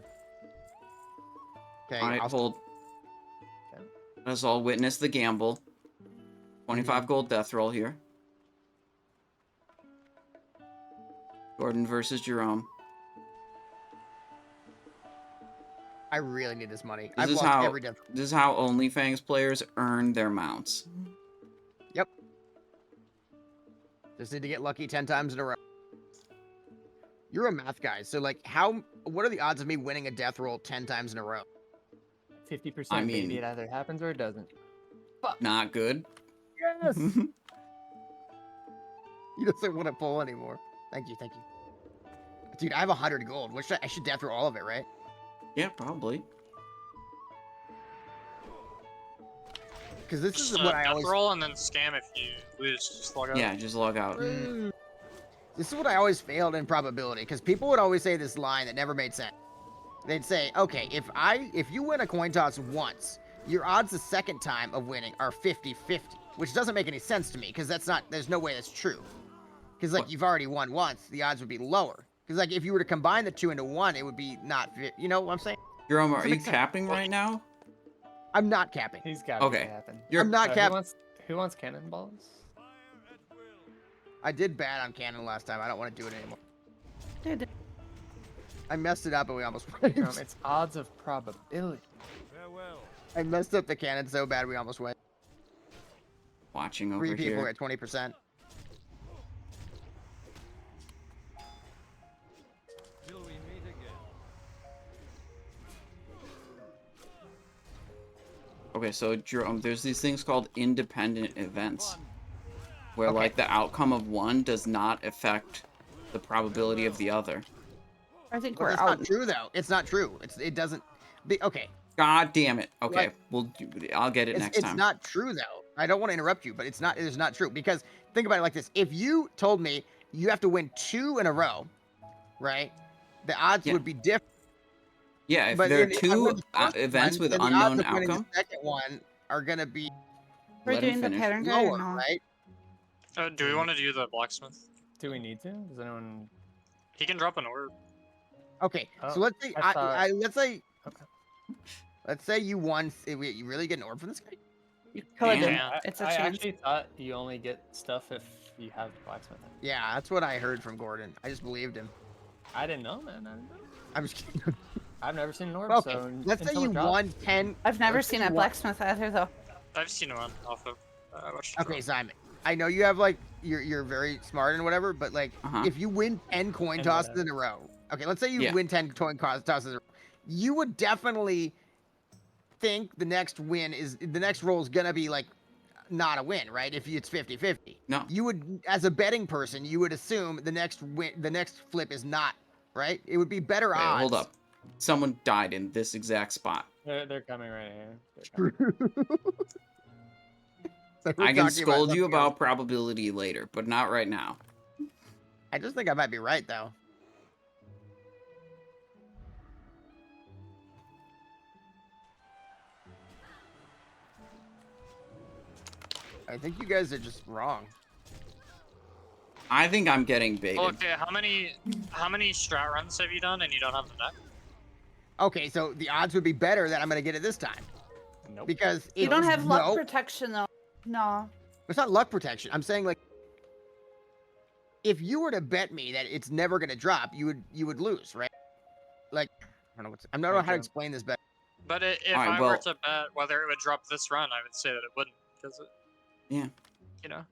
Speaker 3: Okay,
Speaker 1: All right,
Speaker 3: I'll
Speaker 1: hold.
Speaker 2: Okay.
Speaker 1: Let us all witness the gamble. 25 gold death roll here. Gordon versus Jerome.
Speaker 3: I really need this money.
Speaker 1: This
Speaker 3: I've
Speaker 1: is
Speaker 3: lost
Speaker 1: how
Speaker 3: every death roll.
Speaker 1: this is how OnlyFangs players earn their mounts.
Speaker 3: Yep. Just need to get lucky 10 times in a row. You're a math guy, so like, what are the odds of me winning a death roll 10 times in a row?
Speaker 2: 50%
Speaker 1: I mean-
Speaker 2: maybe it either happens or it doesn't.
Speaker 1: Not good.
Speaker 3: Yes. He doesn't want to pull anymore. Thank you. Dude, I have 100 gold. I should death roll all of it, right?
Speaker 1: Yeah, probably.
Speaker 3: Because this is
Speaker 4: Just
Speaker 3: what I
Speaker 4: death
Speaker 3: always
Speaker 4: roll and then scam if you lose. Just log out.
Speaker 1: Yeah, just log out.
Speaker 3: This is what I always failed in probability, because people would always say this line that never made sense. They'd say, okay, if you win a coin toss once, your odds the second time of winning are 50-50, which doesn't make any sense to me, because there's no way that's true. Because like
Speaker 1: What?
Speaker 3: you've already won once, the odds would be lower. Because like if you were to combine the two into one, it would be not, you know what I'm saying?
Speaker 1: Jerome, are
Speaker 3: Doesn't
Speaker 1: you
Speaker 3: make sense.
Speaker 1: capping right now?
Speaker 3: I'm not capping.
Speaker 2: He's got
Speaker 1: Okay.
Speaker 2: to happen.
Speaker 3: I'm not capping.
Speaker 2: Who wants cannonballs?
Speaker 3: I did bad on cannon last time. I don't want to do it anymore.
Speaker 5: Dude,
Speaker 3: I messed it up and we almost went.
Speaker 2: It's odds of probability.
Speaker 3: I messed up the cannon so bad we almost went.
Speaker 1: Watching over
Speaker 3: 3 people
Speaker 1: here.
Speaker 3: at 20%.
Speaker 1: Okay, so Jerome, there's these things called independent events, where
Speaker 3: Okay.
Speaker 1: like the outcome of one does not affect the probability of the other.
Speaker 5: I think
Speaker 3: But
Speaker 5: we're
Speaker 3: it's
Speaker 5: out.
Speaker 3: not true though. It's not true. It doesn't. Okay.
Speaker 1: God damn it. Okay,
Speaker 3: Like-
Speaker 1: I'll get it
Speaker 3: It's,
Speaker 1: next
Speaker 3: it's
Speaker 1: time.
Speaker 3: not true though. I don't want to interrupt you, but it's not true, because think about it like this: if you told me you have to win 2 in a row, right? The odds
Speaker 1: Yeah.
Speaker 3: would be different.
Speaker 1: Yeah, if
Speaker 3: But
Speaker 1: there are
Speaker 3: if I win
Speaker 1: two
Speaker 3: the first
Speaker 1: events
Speaker 3: one,
Speaker 1: with
Speaker 3: then the odds
Speaker 1: unknown
Speaker 3: of winning
Speaker 1: outcome,
Speaker 3: the second one are gonna be
Speaker 5: We're
Speaker 1: let him
Speaker 5: doing the
Speaker 1: finish.
Speaker 5: pattern guide or
Speaker 3: lower,
Speaker 5: no?
Speaker 3: right?
Speaker 4: Do we want to do the blacksmith?
Speaker 2: Do we need to? Does anyone?
Speaker 4: He can drop an orb.
Speaker 3: Okay,
Speaker 2: Oh,
Speaker 3: so let's say
Speaker 2: I thought- Okay.
Speaker 3: let's say you won. Wait, you really get an orb from this guy?
Speaker 5: You could.
Speaker 4: Yeah.
Speaker 5: It's a
Speaker 2: I
Speaker 5: chance.
Speaker 2: actually thought you only get stuff if you have blacksmith.
Speaker 3: Yeah, that's what I heard from Gordon. I just believed him.
Speaker 2: I didn't know, man. I didn't know.
Speaker 3: I'm just kidding.
Speaker 2: I've never seen an orb,
Speaker 3: Okay,
Speaker 2: so
Speaker 3: let's say
Speaker 2: until it
Speaker 3: you
Speaker 2: drops-
Speaker 3: won 10.
Speaker 5: I've never
Speaker 3: let's say
Speaker 5: seen
Speaker 3: you
Speaker 5: a
Speaker 3: won-
Speaker 5: blacksmith either, though.
Speaker 4: I've seen one off of. I watched it
Speaker 3: Okay,
Speaker 4: drop.
Speaker 3: Simon. I know you have like you're very smart and whatever, but like
Speaker 1: Uh-huh.
Speaker 3: if you win 10 coin
Speaker 2: And
Speaker 3: tosses
Speaker 2: whatever.
Speaker 3: in a row, okay, let's say you
Speaker 1: Yeah.
Speaker 3: win 10 coin tosses in a row, you would definitely think the next roll is gonna be like not a win, right? If it's 50-50.
Speaker 1: No.
Speaker 3: You would, as a betting person, you would assume the next flip is not, right? It would be better
Speaker 1: Wait,
Speaker 3: odds.
Speaker 1: hold up. Someone died in this exact spot.
Speaker 2: They're coming right here. They're coming.
Speaker 3: So we're
Speaker 1: I can
Speaker 3: talking about
Speaker 1: scold you
Speaker 3: something else.
Speaker 1: about probability later, but not right now.
Speaker 3: I just think I might be right though. I think you guys are just wrong.
Speaker 1: I think I'm getting baited.
Speaker 4: Okay, how many strat runs have you done and you don't have the deck?
Speaker 3: Okay, so the odds would be better that I'm gonna get it this time
Speaker 2: Nope.
Speaker 3: because
Speaker 5: You don't have luck
Speaker 3: no,
Speaker 5: protection, though. No.
Speaker 3: it's not luck protection. I'm saying like, if you were to bet me that it's never gonna drop, you would lose, right? Like, I don't know how to
Speaker 2: Okay.
Speaker 3: explain this better.
Speaker 4: But if
Speaker 1: Alright,
Speaker 4: I were
Speaker 1: well-
Speaker 4: to bet whether it would drop this run, I would say that it wouldn't, because it.
Speaker 1: Yeah.
Speaker 4: You know.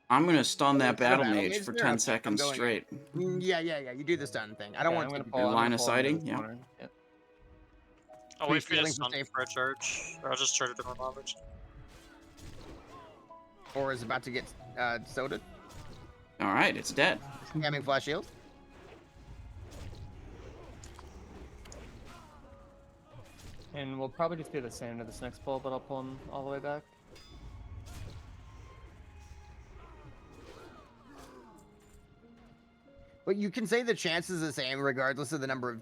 Speaker 1: I'm gonna stun that
Speaker 3: Is that a
Speaker 1: battle
Speaker 3: battle
Speaker 1: mage
Speaker 3: mage
Speaker 1: for
Speaker 3: there?
Speaker 1: 10
Speaker 3: Okay, I'm
Speaker 1: seconds
Speaker 3: going.
Speaker 1: straight.
Speaker 3: Yeah. You do the stun thing. I don't
Speaker 2: Okay,
Speaker 3: want
Speaker 2: I'm
Speaker 3: to.
Speaker 2: gonna pull. I'm
Speaker 1: line
Speaker 2: gonna
Speaker 1: of
Speaker 2: pull into
Speaker 1: sighting,
Speaker 2: this
Speaker 1: yeah.
Speaker 2: corner. Yep.
Speaker 4: I'll
Speaker 3: Free
Speaker 4: wait for you to
Speaker 3: stealing for
Speaker 4: stun
Speaker 3: safe.
Speaker 4: for a charge, or I'll just charge a different mob.
Speaker 3: Or is about to get soda.
Speaker 1: Alright, it's dead.
Speaker 3: Scamming flash shield.
Speaker 2: And we'll probably just do the same to this next pull, but I'll pull him all the way back.
Speaker 3: But you can say the chance is the same regardless of the number of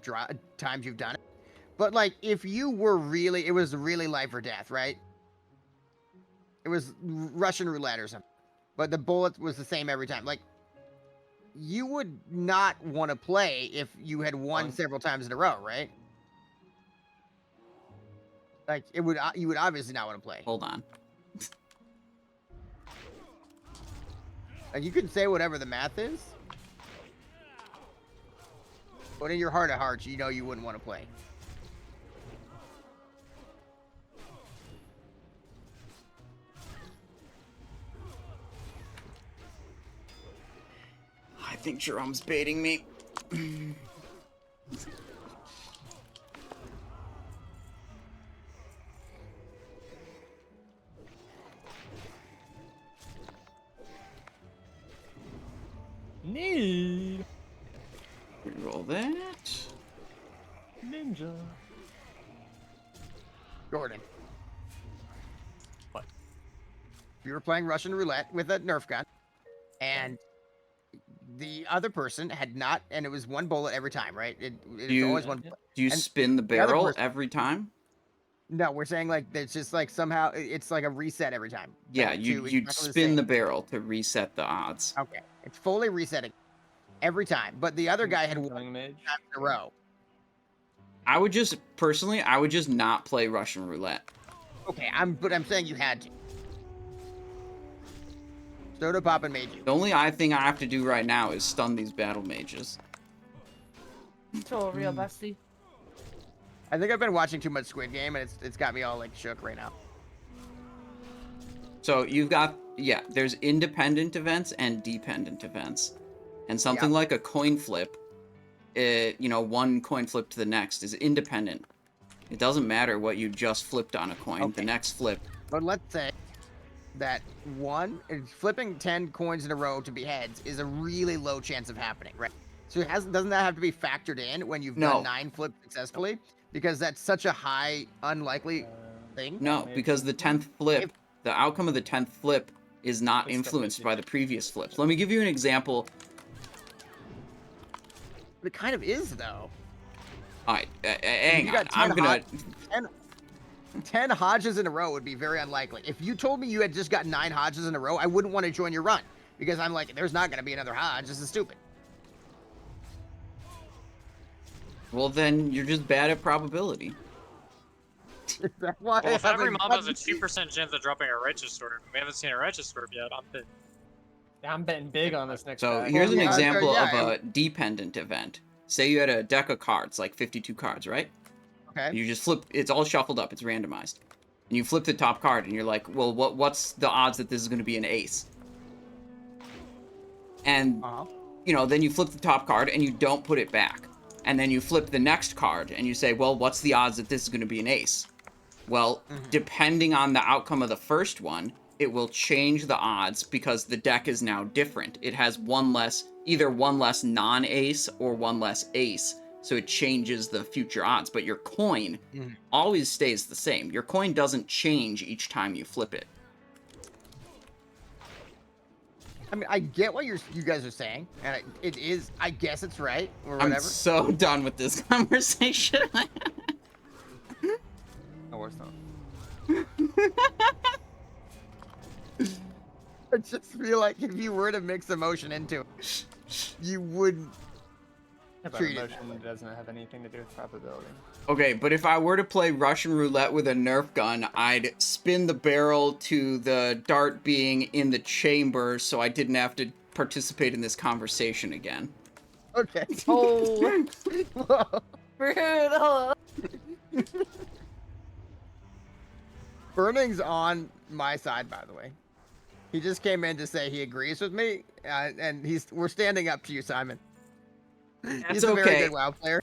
Speaker 3: times you've done it. But like, if you were really, it was really life or death, right? It was Russian roulette or something. But the bullet was the same every time. Like, you would not want to play if you had won several times in a row, right? Like, you would obviously not want to play.
Speaker 1: Hold on.
Speaker 3: Like, you can say whatever the math is. But in your heart of hearts, you know you wouldn't want to play.
Speaker 1: I think Jerome's baiting me.
Speaker 2: Need
Speaker 1: Roll that.
Speaker 2: ninja.
Speaker 3: Jordan.
Speaker 2: What?
Speaker 3: If you were playing Russian roulette with a Nerf gun, and the other person had not, and it was one bullet every time, right? It's always one.
Speaker 1: Do you
Speaker 3: and
Speaker 1: spin the
Speaker 3: the other
Speaker 1: barrel
Speaker 3: person-
Speaker 1: every time?
Speaker 3: No, we're saying like it's just like somehow it's like a reset every time.
Speaker 1: Yeah,
Speaker 3: Back to
Speaker 1: you'd
Speaker 3: exactly
Speaker 1: spin
Speaker 3: same.
Speaker 1: the barrel to reset the odds.
Speaker 3: Okay, it's fully resetting every time, but the other guy had won
Speaker 2: Killing mage.
Speaker 3: times in a row.
Speaker 1: I would just not play Russian roulette.
Speaker 3: Okay, but I'm saying you had to. Soda Pop and made you.
Speaker 1: The only thing I have to do right now is stun these battle mages.
Speaker 5: To a real bestie.
Speaker 3: I think I've been watching too much Squid Game, and it's got me all like shook right now.
Speaker 1: So you've got, there's independent events and dependent events. And something like a coin flip, one coin flip to the next is independent. It doesn't matter what you just flipped on a coin.
Speaker 3: Okay.
Speaker 1: The next flip.
Speaker 3: But let's say that flipping 10 coins in a row to be heads is a really low chance of happening, right? So doesn't that have to be factored in when you've done 9 flips successfully? Because that's such a high unlikely thing.
Speaker 1: No, because the 10th flip, the outcome of the 10th flip is not influenced by the previous flips. Let me give you an example.
Speaker 3: But it kind of is, though.
Speaker 1: All right, hang
Speaker 3: You
Speaker 1: on.
Speaker 3: got
Speaker 1: I'm gonna.
Speaker 3: 10 Hodges in a row would be very unlikely. If you told me you had just got 9 Hodges in a row, I wouldn't want to join your run. Because I'm like, there's not going to be another Hodge. This is stupid.
Speaker 1: Well, then you're just bad at probability.
Speaker 3: That's why
Speaker 4: Well, if
Speaker 3: I
Speaker 4: every
Speaker 3: haven't
Speaker 4: mob has a
Speaker 3: gotten-
Speaker 4: 2% chance of dropping a Righteous Sword, and we haven't seen a Righteous Sword yet, I'm pissed.
Speaker 2: Yeah, I'm betting big on this next
Speaker 1: So
Speaker 2: guy.
Speaker 1: here's an
Speaker 3: yeah,
Speaker 1: example
Speaker 3: yeah,
Speaker 1: of a dependent event. Say you had a deck of cards, like 52 cards, right?
Speaker 3: Okay.
Speaker 1: You just flip, it's all shuffled up, it's randomized. And you flip the top card and you're like, well, what's the odds that this is going to be an ace? And, then you flip the top card and you don't put it back. And then you flip the next card and you say, well, what's the odds that this is going to be an ace? Well, depending on the outcome of the first one, it will change the odds because the deck is now different. It has either one less non-ace or one less ace. So it changes the future odds, but your coin always stays the same. Your coin doesn't change each time you flip it.
Speaker 3: I mean, I get what you guys are saying, and it is. I guess it's right or whatever.
Speaker 1: I'm so done with this conversation.
Speaker 2: No worse not.
Speaker 3: I just feel like if you were to mix emotion into it, you wouldn't.
Speaker 2: Yeah, but
Speaker 3: treat it
Speaker 2: emotion doesn't have anything to do with probability.
Speaker 1: Okay, but if I were to play Russian roulette with a Nerf gun, I'd spin the barrel to the dart being in the chamber so I didn't have to participate in this conversation again.
Speaker 3: Okay.
Speaker 5: Oh,
Speaker 3: Whoa.
Speaker 5: brutal.
Speaker 3: Burning's on my side, by the way. He just came in to say he agrees with me, and we're standing up to you, Simon. He's a very
Speaker 1: okay.
Speaker 3: good WoW player.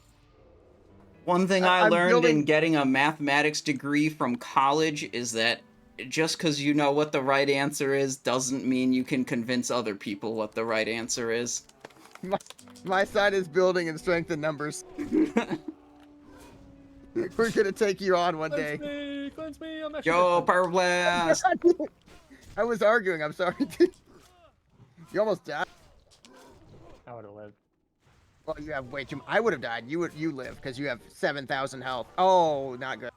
Speaker 1: One thing I
Speaker 3: I'm
Speaker 1: learned
Speaker 3: building-
Speaker 1: in getting a mathematics degree from college is that just because you know what the right answer is doesn't mean you can convince other people what the right answer is.
Speaker 3: My side is building in strength and numbers. We're gonna take you on one day.
Speaker 2: Cleanse me, I'm actually
Speaker 1: Yo, Power Blast!
Speaker 3: I was arguing. I'm sorry. You almost died.
Speaker 2: I would have lived.
Speaker 3: Well, you have way too. I would have died. You live because you have 7,000 health. Oh, not good.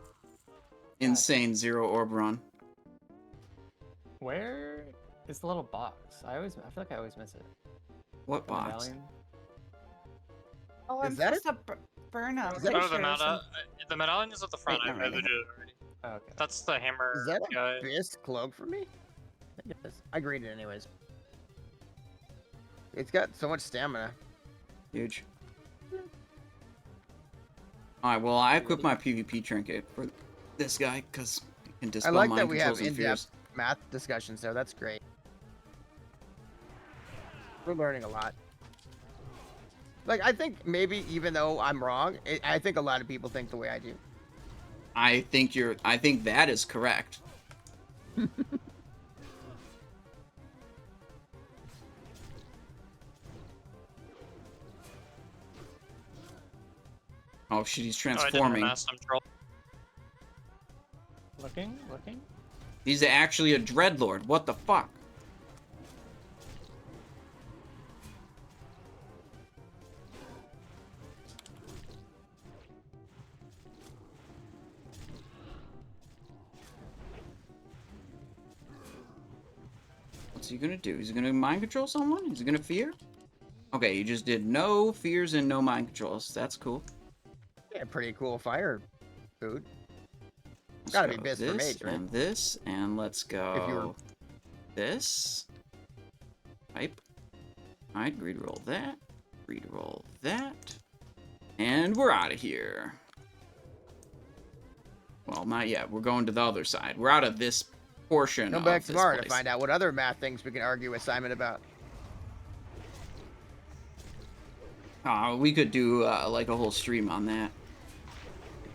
Speaker 1: Insane 0 orb run.
Speaker 2: Where is the little box? I feel like I always miss it.
Speaker 1: What
Speaker 2: The
Speaker 1: box?
Speaker 2: medallion?
Speaker 5: Oh,
Speaker 3: Is
Speaker 5: I'm
Speaker 3: that
Speaker 5: supposed to burn a
Speaker 3: Is that-
Speaker 4: Oh,
Speaker 5: picture
Speaker 4: the
Speaker 5: or something.
Speaker 4: the medallion is at the front.
Speaker 1: Wait,
Speaker 4: I
Speaker 1: never mind.
Speaker 4: did it already.
Speaker 2: Oh, okay.
Speaker 4: That's the hammer
Speaker 3: Is that a
Speaker 4: guy.
Speaker 3: BIS cloak for me? I think it is. I grade it anyways. It's got so much stamina.
Speaker 1: Huge. Alright, well, I equipped my PvP trinket for this guy, because he can
Speaker 3: I
Speaker 1: dispel
Speaker 3: like
Speaker 1: mind
Speaker 3: that we have
Speaker 1: controls and fears.
Speaker 3: in-depth math discussions there. That's great. We're learning a lot. Like, I think maybe even though I'm wrong, I think a lot of people think the way I do.
Speaker 1: I think that is correct. Oh shit, he's
Speaker 4: Oh, I didn't
Speaker 1: transforming.
Speaker 4: mass him troll.
Speaker 2: Looking.
Speaker 1: He's actually a dreadlord. What the fuck? What's he gonna do? He's gonna mind control someone? He's gonna fear? Okay, he just did no fears and no mind controls. That's cool.
Speaker 3: Yeah, pretty cool fire food.
Speaker 1: Let's
Speaker 3: Gotta be
Speaker 1: go
Speaker 3: BIS for
Speaker 1: this
Speaker 3: mage, right?
Speaker 1: and this, and let's
Speaker 3: If you were-
Speaker 1: go this. Pipe. Alright, greed roll that. Greed roll that. And we're out of here. Well, not yet. We're going to the other side. We're out of this portion
Speaker 3: Come
Speaker 1: of
Speaker 3: back
Speaker 1: this
Speaker 3: tomorrow to
Speaker 1: place.
Speaker 3: find out what other math things we can argue with Simon about.
Speaker 1: We could do like a whole stream on that.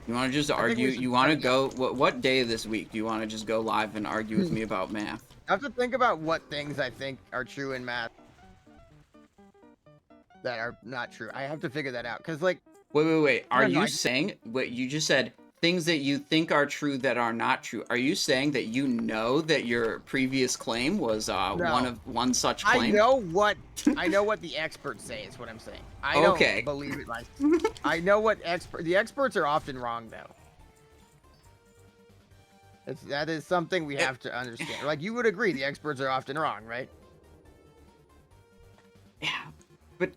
Speaker 1: You want to just
Speaker 3: think we
Speaker 1: argue?
Speaker 3: should
Speaker 1: You want to
Speaker 3: try-
Speaker 1: go? What day this week do you want to just go live and argue with me about math?
Speaker 3: I have to think about what things I think are true in math that are not true. I have to figure that out because, like,
Speaker 1: Wait. Are
Speaker 3: No, no,
Speaker 1: you
Speaker 3: I-
Speaker 1: saying what you just said? Things that you think are true that are not true. Are you saying that you know that your previous claim was one such
Speaker 3: I
Speaker 1: claim?
Speaker 3: know what the experts say is what I'm saying. I don't
Speaker 1: Okay.
Speaker 3: believe it myself. I know what the experts are often wrong though. That is something we have to understand. Like, you would agree the experts are often wrong, right?
Speaker 1: Yeah, but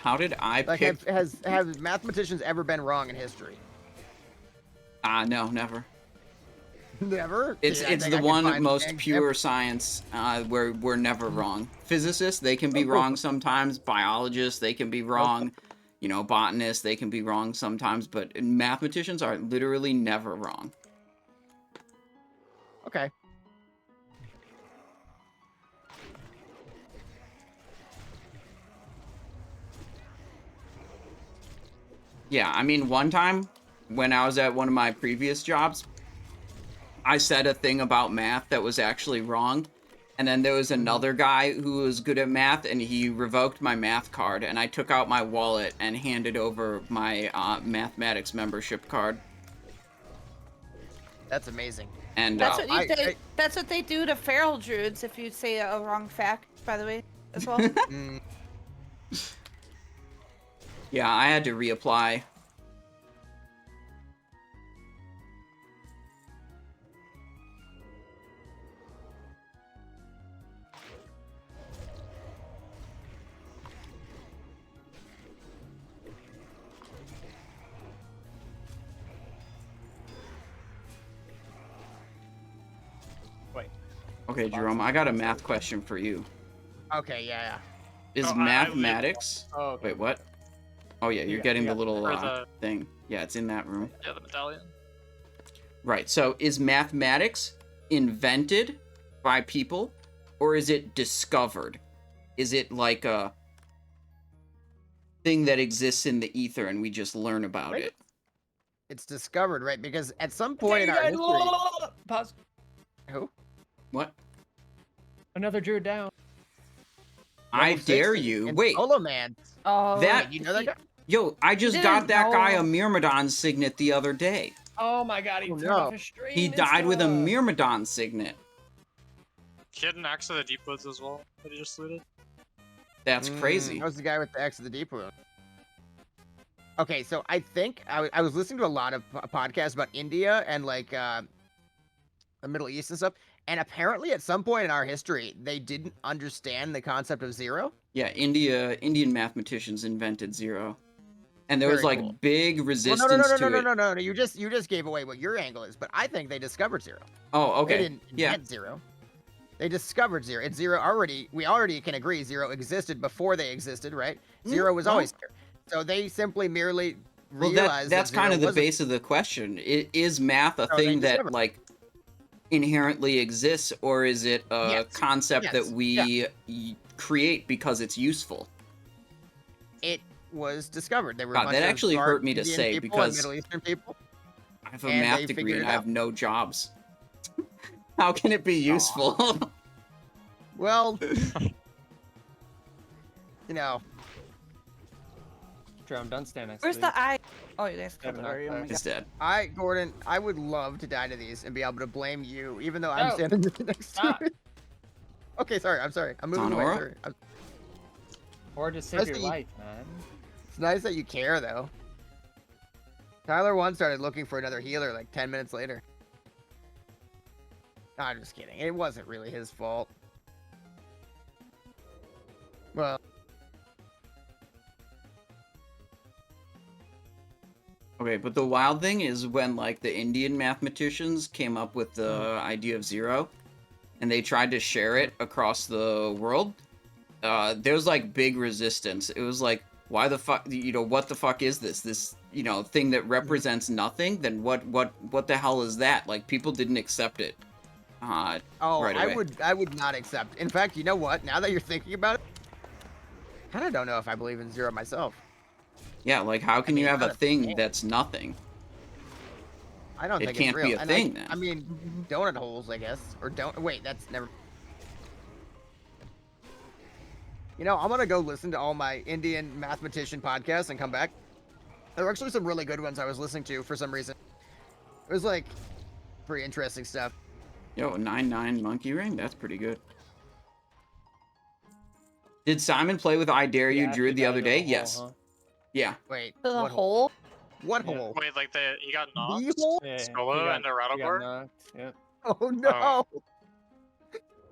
Speaker 1: how did I
Speaker 3: Like,
Speaker 1: pick?
Speaker 3: have mathematicians ever been wrong in history?
Speaker 1: No, never.
Speaker 3: Never.
Speaker 1: It's
Speaker 3: Dude, I
Speaker 1: it's
Speaker 3: think I
Speaker 1: the
Speaker 3: can
Speaker 1: one
Speaker 3: find
Speaker 1: most
Speaker 3: things
Speaker 1: pure science where we're never wrong. Physicists, they can be wrong sometimes. Biologists, they can be wrong. You know, botanists, they can be wrong sometimes. But mathematicians are literally never wrong.
Speaker 3: Okay.
Speaker 1: Yeah, I mean, one time when I was at one of my previous jobs, I said a thing about math that was actually wrong. And then there was another guy who was good at math, and he revoked my math card. And I took out my wallet and handed over my mathematics membership card.
Speaker 3: That's amazing.
Speaker 1: And
Speaker 5: That's what
Speaker 3: I-
Speaker 5: that's what they do to feral druids if you say a wrong fact, by the way, as well.
Speaker 3: Mm,
Speaker 1: yeah, I had to reapply.
Speaker 2: Wait.
Speaker 1: Okay, Jerome, I got a math question for you.
Speaker 3: okay, yeah.
Speaker 1: Is
Speaker 4: Oh, I
Speaker 1: mathematics...
Speaker 2: Oh, okay.
Speaker 1: Wait, what? Oh, yeah, you're
Speaker 2: Yeah,
Speaker 1: getting
Speaker 2: yeah.
Speaker 1: the little
Speaker 4: For the-
Speaker 1: thing. Yeah, it's in that room.
Speaker 4: Yeah, the medallion.
Speaker 1: Right, so is mathematics invented by people, or is it discovered? Is it like a thing that exists in the ether and we just learn about
Speaker 3: Right.
Speaker 1: it?
Speaker 3: It's discovered, right? Because at some point in our history,
Speaker 2: Pause.
Speaker 3: who?
Speaker 1: What?
Speaker 2: Another druid down.
Speaker 1: I
Speaker 3: Level
Speaker 1: dare
Speaker 3: 60
Speaker 1: you.
Speaker 3: in
Speaker 1: Wait,
Speaker 3: Solo Man.
Speaker 5: Oh,
Speaker 1: That-
Speaker 3: You know that guy?
Speaker 1: yo, I just
Speaker 5: You
Speaker 1: got
Speaker 5: didn't
Speaker 1: that guy a
Speaker 5: know.
Speaker 1: Myrmidon signet the other day.
Speaker 2: Oh my god, he
Speaker 3: Oh,
Speaker 2: turned
Speaker 3: no.
Speaker 2: off his stream.
Speaker 1: He died with a Myrmidon signet.
Speaker 4: He had an Axe of the Deep Woods as well that he just looted.
Speaker 1: That's crazy.
Speaker 3: That was the guy with the X of the Deep Wound. Okay, so I think I was listening to a lot of podcasts about India and like the Middle East and stuff, and apparently at some point in our history they didn't understand the concept of zero.
Speaker 1: Yeah, Indian mathematicians invented zero. And there was
Speaker 3: Very
Speaker 1: like
Speaker 3: cool.
Speaker 1: big
Speaker 3: Well,
Speaker 1: resistance to it.
Speaker 3: no. You just gave away what your angle is, but I think they discovered zero.
Speaker 1: Oh, okay.
Speaker 3: They didn't invent zero. They discovered zero. It's zero already. We already can agree zero existed before they existed, right? Zero was always there. So they simply merely
Speaker 1: Well,
Speaker 3: realized
Speaker 1: that's
Speaker 3: that
Speaker 1: kind of the
Speaker 3: wasn't-
Speaker 1: base of the question. Is math a
Speaker 3: No, they
Speaker 1: thing that
Speaker 3: discovered.
Speaker 1: like inherently exists, or is it a
Speaker 3: Yes.
Speaker 1: concept
Speaker 3: Yes.
Speaker 1: that we create because it's useful?
Speaker 3: It was discovered. There were
Speaker 1: God,
Speaker 3: a bunch
Speaker 1: that
Speaker 3: of
Speaker 1: actually
Speaker 3: smart
Speaker 1: hurt me to
Speaker 3: Indian
Speaker 1: say
Speaker 3: people and
Speaker 1: because
Speaker 3: Middle Eastern people.
Speaker 1: I have a
Speaker 3: And
Speaker 1: math
Speaker 3: they
Speaker 1: degree
Speaker 3: figured
Speaker 1: and
Speaker 3: it
Speaker 1: I have
Speaker 3: out.
Speaker 1: no jobs. How can it be useful?
Speaker 3: Well, you know,
Speaker 2: Drum, don't stand next
Speaker 5: Where's
Speaker 2: to
Speaker 5: the eye? Oh, you guys
Speaker 2: Yeah,
Speaker 5: killed it
Speaker 2: but
Speaker 5: already. Oh my
Speaker 1: It's
Speaker 5: god.
Speaker 1: dead.
Speaker 3: Gordon, I would love to die to these and be able to blame you, even though I'm
Speaker 2: No.
Speaker 3: standing next
Speaker 2: Stop.
Speaker 3: to it. Okay, sorry. I'm sorry. I'm moving
Speaker 1: on
Speaker 3: away.
Speaker 1: Aura?
Speaker 3: Sorry.
Speaker 2: Or just save your
Speaker 3: Honestly,
Speaker 2: life, man.
Speaker 3: It's nice that you care, though. Tyler 1 started looking for another healer like 10 minutes later. No, I'm just kidding. It wasn't really his fault. Well,
Speaker 1: Okay, but the wild thing is when like the Indian mathematicians came up with the idea of zero, and they tried to share it across the world. There's like big resistance. It was like, why the fuck? You know, what the fuck is this? This thing that represents nothing. Then what the hell is that? Like people didn't accept it. Right away.
Speaker 3: I would not accept. In fact, you know what? Now that you're thinking about it, I kind of don't know if I believe in zero myself.
Speaker 1: Yeah, like how can
Speaker 3: mean,
Speaker 1: you have
Speaker 3: not
Speaker 1: a
Speaker 3: a
Speaker 1: thing
Speaker 3: thing.
Speaker 1: that's nothing?
Speaker 3: I don't
Speaker 1: It
Speaker 3: think
Speaker 1: can't
Speaker 3: it's real.
Speaker 1: be a
Speaker 3: And
Speaker 1: thing, then.
Speaker 3: I mean, donut holes, I guess, or don't. Wait, that's never. You know, I'm gonna go listen to all my Indian mathematician podcasts and come back. There were actually some really good ones I was listening to for some reason. It was like pretty interesting stuff.
Speaker 1: Yo, 9-9 monkey ring. That's pretty good. Did Simon play with I Dare You
Speaker 2: Yeah,
Speaker 1: Druid the
Speaker 2: died
Speaker 1: other
Speaker 2: in a
Speaker 1: day?
Speaker 2: hole,
Speaker 1: Yes.
Speaker 2: huh?
Speaker 1: Yeah.
Speaker 3: Wait,
Speaker 5: The
Speaker 3: what
Speaker 5: hole?
Speaker 3: What
Speaker 2: Yeah.
Speaker 3: hole?
Speaker 4: Wait, like he got knocked?
Speaker 3: The hole?
Speaker 2: Yeah,
Speaker 4: Skolo and the
Speaker 2: he got
Speaker 4: Rattlegore?
Speaker 2: knocked. Yep.
Speaker 3: Oh no!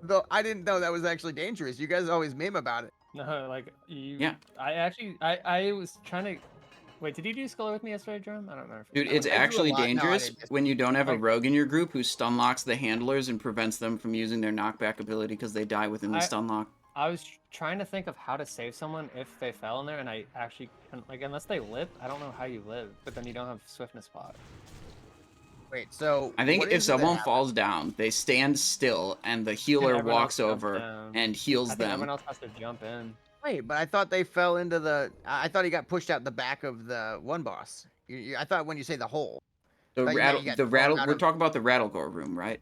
Speaker 3: Though I didn't know that was actually dangerous. You guys always meme about it.
Speaker 2: No, like you.
Speaker 1: Yeah.
Speaker 2: I was trying to. Wait, did you do Skull with me yesterday, Drum? I don't remember.
Speaker 1: Dude,
Speaker 2: I don't
Speaker 1: it's
Speaker 3: I do a
Speaker 1: actually
Speaker 3: lot. No, I
Speaker 1: dangerous
Speaker 3: didn't.
Speaker 1: when you don't have a
Speaker 2: Like-
Speaker 1: rogue in your group who stun locks the handlers and prevents them from using their knockback ability because they die within the
Speaker 2: I-
Speaker 1: stun lock.
Speaker 2: I was trying to think of how to save someone if they fell in there, and I actually couldn't, like, unless they live, I don't know how you live, but then you don't have swiftness pod.
Speaker 3: Wait, so
Speaker 1: I think
Speaker 3: what
Speaker 1: if
Speaker 3: is it that
Speaker 1: someone
Speaker 3: happens?
Speaker 1: falls down, they stand still and the healer
Speaker 2: everyone
Speaker 1: walks
Speaker 2: else jumps
Speaker 1: over
Speaker 2: down.
Speaker 1: and heals
Speaker 2: I think
Speaker 1: them.
Speaker 2: everyone else has to jump in.
Speaker 3: Wait, but I thought they fell into the. I thought he got pushed out the back of the one boss. I thought when you say the hole.
Speaker 1: The
Speaker 3: But yeah, you got thrown
Speaker 1: rattle.
Speaker 3: out
Speaker 1: We're
Speaker 3: of-
Speaker 1: talking about the Rattlegore room, right?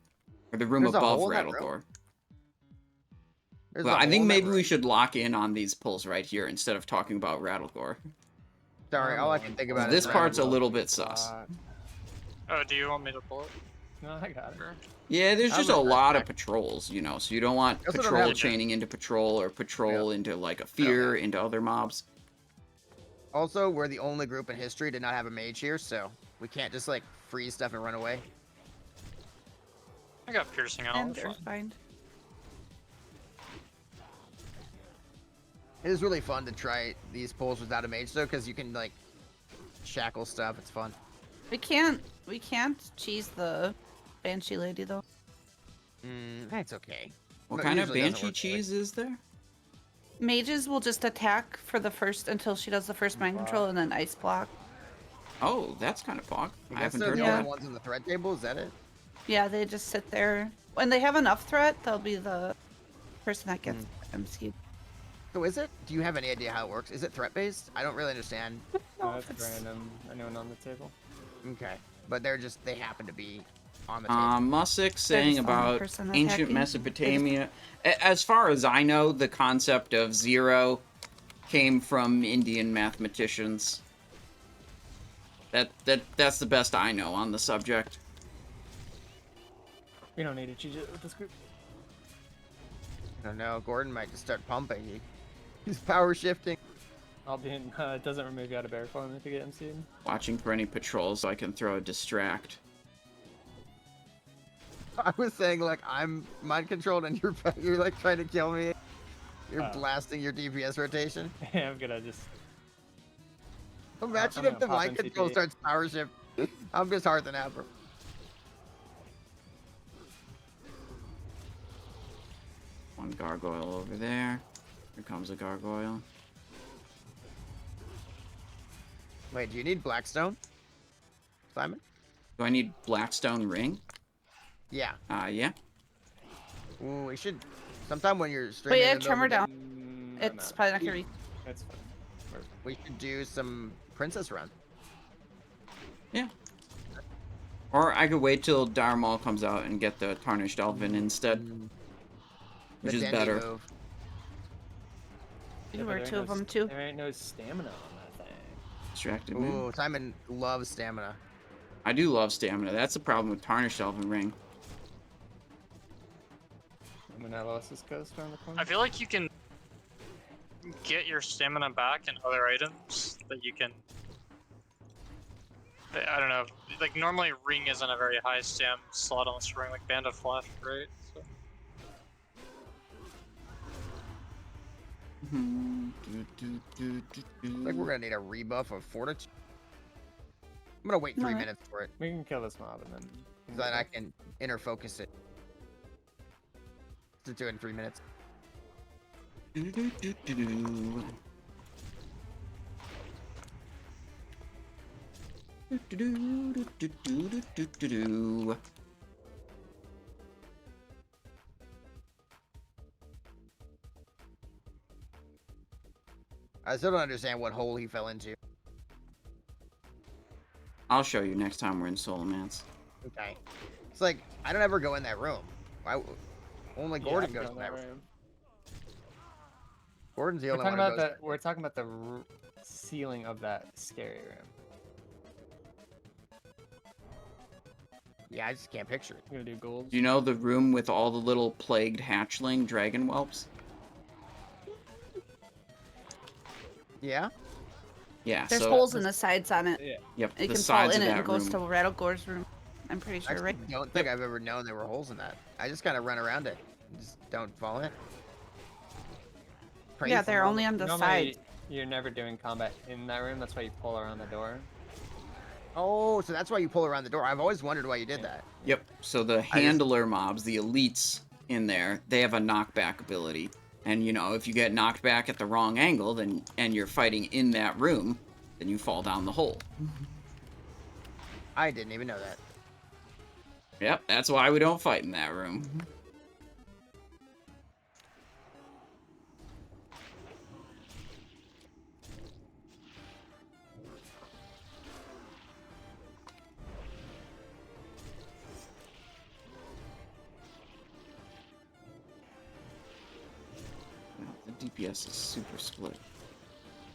Speaker 1: Or the room
Speaker 3: There's a
Speaker 1: above
Speaker 3: hole in that room?
Speaker 1: Rattlegore.
Speaker 3: There's
Speaker 1: Well,
Speaker 3: a
Speaker 1: I
Speaker 3: hole
Speaker 1: think
Speaker 3: in that
Speaker 1: maybe we
Speaker 3: room.
Speaker 1: should lock in on these pulls right here instead of talking about Rattlegore.
Speaker 3: Sorry, all I can think about
Speaker 1: This
Speaker 3: is
Speaker 1: part's a
Speaker 3: Rattlegore.
Speaker 1: little bit sus.
Speaker 4: Oh, do you want me to pull it?
Speaker 2: No, I got it.
Speaker 4: Sure.
Speaker 1: Yeah, there's
Speaker 3: I
Speaker 1: just
Speaker 3: would
Speaker 1: a lot of
Speaker 3: back.
Speaker 1: patrols, so you don't want
Speaker 3: I also don't
Speaker 1: patrol
Speaker 3: have a-
Speaker 1: chaining into patrol or patrol into like a fear into other mobs.
Speaker 3: Also, we're the only group in history to not have a mage here, so we can't just like freeze stuff and run away.
Speaker 4: I got piercing out.
Speaker 5: And
Speaker 4: Fine.
Speaker 5: Earthbind.
Speaker 3: It is really fun to try these pulls without a mage though, because you can like shackle stuff. It's fun.
Speaker 5: We can't cheese the Banshee lady though.
Speaker 3: That's okay.
Speaker 1: What
Speaker 3: But
Speaker 1: kind of
Speaker 3: usually doesn't
Speaker 1: banshee
Speaker 3: work that way.
Speaker 1: cheese is there?
Speaker 5: Mages will just attack for the first until she does the first mind control and then ice block.
Speaker 1: Oh, that's kind of pog. I
Speaker 3: I guess
Speaker 1: haven't
Speaker 3: they're
Speaker 1: heard
Speaker 3: the
Speaker 1: of
Speaker 5: Yeah.
Speaker 3: only
Speaker 1: that.
Speaker 3: ones in the threat table. Is that it?
Speaker 5: Yeah, they just sit there. When they have enough threat, they'll be the person that gets MC'd.
Speaker 3: So is it? Do you have any idea how it works? Is it threat based? I don't really understand.
Speaker 2: No, it's
Speaker 5: it's-
Speaker 2: random. Anyone on the table?
Speaker 3: Okay, but they happen to be on the table.
Speaker 1: Mussik saying
Speaker 5: just the only
Speaker 1: about
Speaker 5: person that's
Speaker 1: ancient
Speaker 5: hacking.
Speaker 1: Mesopotamia. As far as I know, the concept of zero came from Indian mathematicians. That's the best I know on the subject.
Speaker 2: We don't need to cheat it with this group.
Speaker 3: I don't know. Gordon might just start pumping. He's power shifting.
Speaker 2: I'll be in. It doesn't remove you out of bear form if you get MC'd.
Speaker 1: Watching for any patrols so I can throw a distract.
Speaker 3: I was saying, like, I'm mind controlled and you're like trying to kill me. You're blasting your DPS rotation.
Speaker 2: Yeah, I'm gonna just.
Speaker 3: Imagine
Speaker 2: I'm
Speaker 3: if the
Speaker 2: gonna pop
Speaker 3: mind control
Speaker 2: MCT.
Speaker 3: starts power shift. I'm just hard than ever.
Speaker 1: One gargoyle over there. Here comes a gargoyle.
Speaker 3: Wait, do you need Blackstone? Simon?
Speaker 1: Do I need Blackstone ring?
Speaker 3: Yeah.
Speaker 1: Yeah.
Speaker 3: Ooh, we should. Sometime when you're
Speaker 5: But
Speaker 3: streaming.
Speaker 5: yeah,
Speaker 3: in the middle of
Speaker 5: Tremor
Speaker 3: the day,
Speaker 5: down.
Speaker 2: I'm
Speaker 5: It's
Speaker 2: out.
Speaker 5: probably not gonna reach.
Speaker 2: That's fine.
Speaker 3: we should do some princess run.
Speaker 1: Yeah. Or I could wait till Darmal comes out and get the Tarnished Elven instead. Which
Speaker 3: The
Speaker 1: is
Speaker 3: Dendy
Speaker 1: better.
Speaker 3: move.
Speaker 5: You
Speaker 2: Yeah,
Speaker 5: can
Speaker 2: but
Speaker 5: wear
Speaker 2: there
Speaker 5: two
Speaker 2: ain't
Speaker 5: of
Speaker 2: no
Speaker 5: them too.
Speaker 2: There ain't no stamina on that thing.
Speaker 1: Distracted me.
Speaker 3: Ooh, Simon loves stamina.
Speaker 1: I do love stamina. That's the problem with Tarnished Elven ring.
Speaker 2: I'm gonna Alosis Ghost around the corner.
Speaker 4: I feel like you can get your stamina back in other items that you can. I don't know. Like normally, ring isn't a very high stam slot unless you're wearing like Band of Flesh, right? So.
Speaker 3: Like we're gonna need a rebuff of fortitude. I'm gonna wait 3
Speaker 5: Alright.
Speaker 3: minutes for it,
Speaker 2: We can kill this mob and then.
Speaker 3: so that I can inner focus it. To do it in 3 minutes. I still don't understand what hole he fell into.
Speaker 1: I'll show you next time we're in Solomance.
Speaker 3: Okay. It's like, I don't ever go in that room. Why? Only Gordon goes in that room. Gordon's the
Speaker 2: We're
Speaker 3: only
Speaker 2: talking
Speaker 3: one who
Speaker 2: about
Speaker 3: goes.
Speaker 2: the. We're talking about the ceiling of that scary room.
Speaker 3: Yeah, I just can't picture it.
Speaker 2: I'm gonna do gold.
Speaker 1: Do you know the room with all the little plagued hatchling dragon whelps?
Speaker 3: Yeah?
Speaker 1: Yeah,
Speaker 5: There's
Speaker 1: so...
Speaker 5: holes in the sides on it.
Speaker 2: Yeah.
Speaker 1: Yep,
Speaker 5: It
Speaker 1: the
Speaker 5: can fall
Speaker 1: sides
Speaker 5: in
Speaker 1: of
Speaker 5: it
Speaker 1: that
Speaker 5: and goes
Speaker 1: room.
Speaker 5: to Rattlegor's room. I'm pretty
Speaker 3: I
Speaker 5: sure, right?
Speaker 3: actually don't think I've ever known there were holes in that. I just kind of run around it. Just don't fall in. Pray
Speaker 5: Yeah,
Speaker 3: for
Speaker 5: they're
Speaker 3: me.
Speaker 5: only on the
Speaker 2: Normally,
Speaker 5: sides.
Speaker 2: you're never doing combat in that room. That's why you pull around the door.
Speaker 3: Oh, so that's why you pull around the door. I've always wondered why you did
Speaker 2: Yeah.
Speaker 3: that.
Speaker 1: Yep, so the handler mobs, the elites in there, they have a knockback ability. And, you know, if you get knocked back at the wrong angle, then and you're fighting in that room, then you fall down the hole.
Speaker 3: I didn't even know that.
Speaker 1: Yep, that's why we don't fight in that room. Well, the DPS is super split.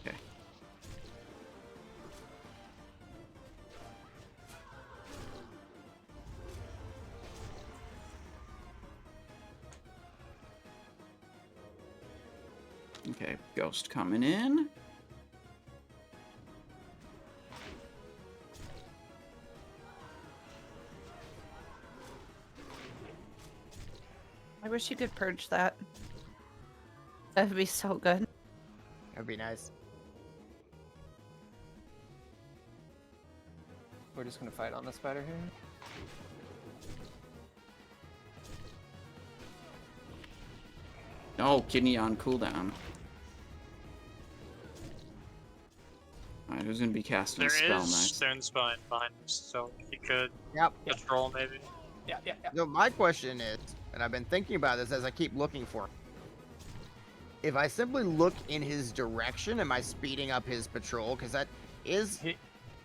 Speaker 1: Okay. Okay, ghost coming in.
Speaker 5: I wish you could purge that. That'd be so good.
Speaker 3: That'd be nice.
Speaker 2: We're just gonna fight on the spider here.
Speaker 1: Oh, kidney on cooldown. Alright, who's gonna be casting
Speaker 4: There
Speaker 1: a spell
Speaker 4: is
Speaker 1: next?
Speaker 4: Stone Spine behind us, so he could
Speaker 3: Yep.
Speaker 4: patrol maybe.
Speaker 2: Yeah, yeah, yeah.
Speaker 3: So my question is, and I've been thinking about this as I keep looking for him. If I simply look in his direction, am I speeding up his patrol? Because that is,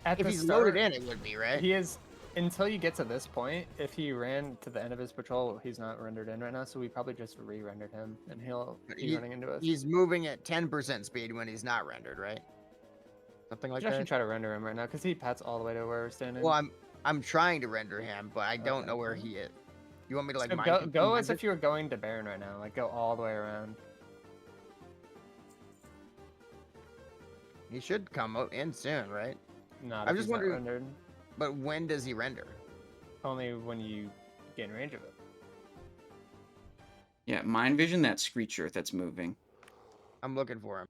Speaker 2: At
Speaker 3: if
Speaker 2: the
Speaker 3: he's
Speaker 2: start,
Speaker 3: loaded in, it would be, right?
Speaker 2: He is until you get to this point. If he ran to the end of his patrol, he's not rendered in right now, so we probably just re-rendered him, and he'll
Speaker 3: But
Speaker 2: be running into us.
Speaker 3: He's moving at 10% speed when he's not rendered, right? something
Speaker 2: We
Speaker 3: like
Speaker 2: should actually
Speaker 3: that.
Speaker 2: try to render him right now because he pats all the way to where we're standing.
Speaker 3: Well, I'm trying to render him, but I don't
Speaker 2: Okay.
Speaker 3: know where he is. You want me to like
Speaker 2: So
Speaker 3: mind
Speaker 2: go
Speaker 3: mind
Speaker 2: as
Speaker 3: it?
Speaker 2: if you were going to Baron right now. Like go all the way around.
Speaker 3: He should come in soon, right?
Speaker 2: Not
Speaker 3: I'm
Speaker 2: if
Speaker 3: just
Speaker 2: he's not
Speaker 3: wondering-
Speaker 2: rendered.
Speaker 3: But when does he render?
Speaker 2: Only when you get in range of it.
Speaker 1: Yeah, mind vision that Screecher that's moving.
Speaker 3: I'm looking for him.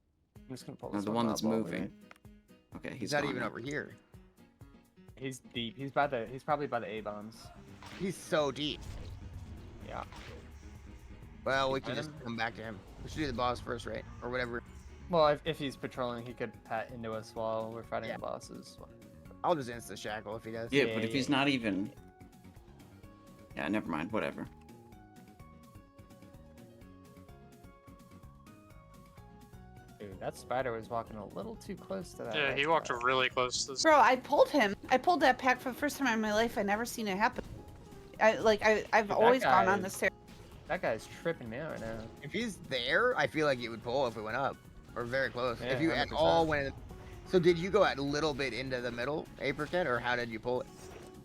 Speaker 2: I'm just gonna pull
Speaker 1: No,
Speaker 2: this
Speaker 1: the one that's
Speaker 2: up while we
Speaker 1: moving.
Speaker 2: wait.
Speaker 1: Okay,
Speaker 3: He's not
Speaker 1: gone
Speaker 3: even
Speaker 1: now.
Speaker 3: over here.
Speaker 2: He's deep. He's probably by the A bombs.
Speaker 3: He's so deep.
Speaker 2: Yeah.
Speaker 3: Well, we
Speaker 2: You
Speaker 3: can
Speaker 2: find
Speaker 3: just
Speaker 2: him?
Speaker 3: come back to him. We should do the boss first, right? Or whatever.
Speaker 2: Well, if he's patrolling, he could pat into us while we're fighting
Speaker 3: Yeah.
Speaker 2: the bosses.
Speaker 3: I'll just insta shackle if he does.
Speaker 1: Yeah,
Speaker 2: Yeah,
Speaker 1: but if
Speaker 2: yeah,
Speaker 1: he's
Speaker 2: yeah.
Speaker 1: not even... Yeah, never mind. Whatever.
Speaker 2: Dude, that spider was walking a little too close to that.
Speaker 4: Yeah,
Speaker 2: red
Speaker 4: he walked
Speaker 2: spot.
Speaker 4: really close to this.
Speaker 5: Bro, I pulled him. I pulled that pack for the first time in my life. I never seen it happen. I've
Speaker 2: Dude, that
Speaker 5: always gone on
Speaker 2: guy-
Speaker 5: this stair.
Speaker 2: That guy's tripping me out right now.
Speaker 3: If he's there, I feel like it would pull if we went up. Or very close.
Speaker 2: Yeah,
Speaker 3: if you at
Speaker 2: 100%.
Speaker 3: all went in. So did you go a little bit into the middle, Apricot, or how did you pull it?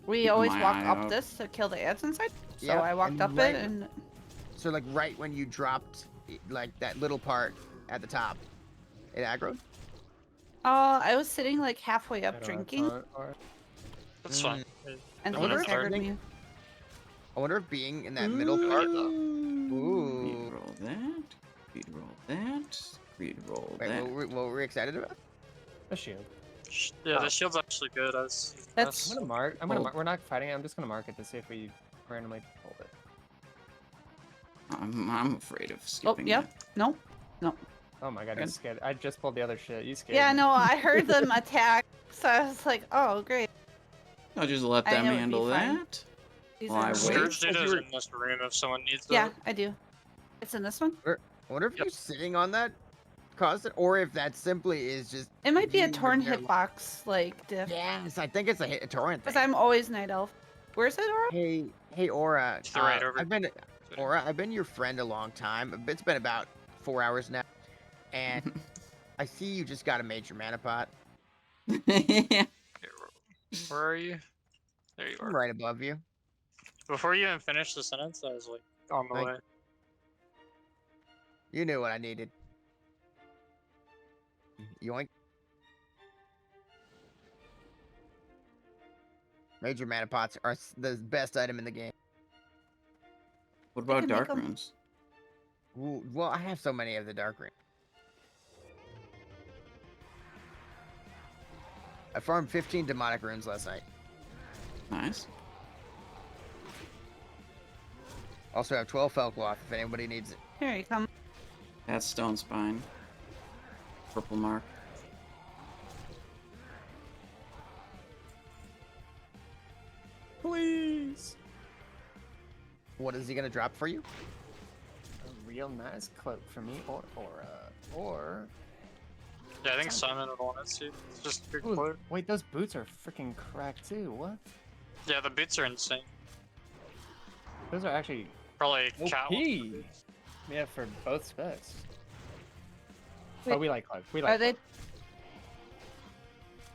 Speaker 5: We always
Speaker 1: My
Speaker 5: walk
Speaker 1: eye
Speaker 5: up
Speaker 1: out.
Speaker 5: this to kill the ads inside. So
Speaker 3: Yep,
Speaker 5: I walked
Speaker 3: and
Speaker 5: up
Speaker 3: right-
Speaker 5: it and
Speaker 3: So like right when you dropped like that little part at the top, it aggroed?
Speaker 5: I was sitting like halfway
Speaker 2: I
Speaker 5: up
Speaker 2: don't have
Speaker 5: drinking,
Speaker 2: time, or-
Speaker 4: That's fine.
Speaker 5: and
Speaker 3: I
Speaker 5: he
Speaker 3: wonder
Speaker 5: just
Speaker 3: if
Speaker 5: staggered
Speaker 3: everything-
Speaker 5: me.
Speaker 3: I wonder if being in that middle part.
Speaker 1: Speed
Speaker 3: Ooh.
Speaker 1: roll that. Speed roll that. Speed roll
Speaker 3: Wait,
Speaker 1: that.
Speaker 3: what were we excited about?
Speaker 2: The shield.
Speaker 4: Yeah,
Speaker 3: Oh.
Speaker 4: the shield's actually good. As
Speaker 5: That's-
Speaker 2: I'm gonna mark. I'm gonna.
Speaker 1: Oh.
Speaker 2: Mark, we're not fighting it. I'm just gonna mark it to see if we randomly pulled it.
Speaker 1: I'm afraid of
Speaker 5: Oh,
Speaker 1: skipping
Speaker 5: yep.
Speaker 1: that.
Speaker 5: No.
Speaker 2: Oh my god, you
Speaker 5: Good.
Speaker 2: scared. I just pulled the other shit. You scared.
Speaker 5: Yeah,
Speaker 2: me.
Speaker 5: no, I heard them attack, so I was like, oh, great.
Speaker 1: I'll just let
Speaker 5: I
Speaker 1: them
Speaker 5: know it'd be
Speaker 1: handle
Speaker 5: fine.
Speaker 1: that.
Speaker 5: These
Speaker 1: Well,
Speaker 5: are
Speaker 1: I
Speaker 5: the
Speaker 1: wait.
Speaker 5: waves.
Speaker 4: Scourge data is in this room if someone needs
Speaker 5: Yeah,
Speaker 4: it.
Speaker 5: I do. It's in this one.
Speaker 3: I wonder if
Speaker 4: Yep.
Speaker 3: you sitting on that caused it, or if that simply is just.
Speaker 5: It might be a
Speaker 3: you
Speaker 5: torn
Speaker 3: with no-
Speaker 5: hitbox, like, diff.
Speaker 3: Yes, I think it's a torrent
Speaker 5: Because
Speaker 3: thing.
Speaker 5: I'm always night elf. Where's it, Aura?
Speaker 3: Hey, Aura.
Speaker 4: To the right over.
Speaker 3: I've been your friend a long time. It's been about 4 hours now, and I see you just got a major mana pot.
Speaker 4: Here, where are you? There you
Speaker 3: I'm
Speaker 4: are.
Speaker 3: right above you.
Speaker 4: Before you even finished the sentence, I was like on the
Speaker 3: Thank
Speaker 4: way.
Speaker 3: You knew what I needed. Yoink. Major mana pots are the best item in the game.
Speaker 1: What about
Speaker 5: can make
Speaker 1: dark
Speaker 5: 'em.
Speaker 1: runes?
Speaker 3: Ooh, well, I have so many of the dark ring. I farmed 15 demonic runes last night.
Speaker 1: Nice.
Speaker 3: Also have 12 Felcloth if anybody needs it.
Speaker 5: Here you come.
Speaker 1: That's stone spine. Purple mark.
Speaker 2: Please.
Speaker 3: What is he gonna drop for you?
Speaker 2: A real nice cloak for me, or.
Speaker 4: Yeah, I think Simon would want it too. It's just good
Speaker 2: Ooh,
Speaker 4: quote.
Speaker 2: wait, those boots are freaking cracked too. What?
Speaker 4: Yeah, the boots are insane.
Speaker 2: Those are actually
Speaker 4: Probably cat.
Speaker 2: OP. Yeah, for both specs.
Speaker 5: Wait,
Speaker 2: Oh, we like cloak. We like.
Speaker 5: Are they?
Speaker 2: cloak. Oh,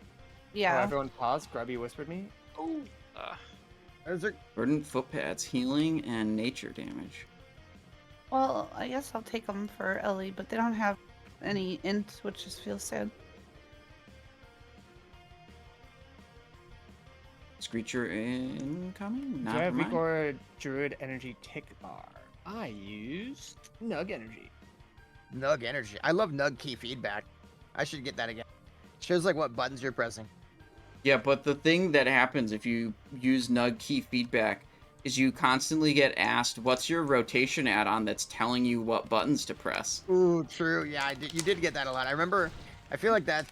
Speaker 5: Yeah.
Speaker 2: everyone pause. Grubby whispered me. Oh.
Speaker 3: Is there...
Speaker 1: Verdant foot pads, healing, and nature damage.
Speaker 5: Well, I guess I'll take them for Ellie, but they don't have any int, which just feels sad.
Speaker 1: Screecher incoming?
Speaker 2: Do
Speaker 1: Not
Speaker 2: I have
Speaker 1: mine.
Speaker 2: Vigor Druid Energy Tick Bar? I use Nug Energy.
Speaker 3: Nug energy. I love Nug key feedback. I should get that again. Shows like what buttons you're pressing.
Speaker 1: Yeah, but the thing that happens if you use Nug key feedback is you constantly get asked, what's your rotation add-on that's telling you what buttons to press?
Speaker 3: Ooh, true. Yeah, you did get that a lot. I remember. I feel like that's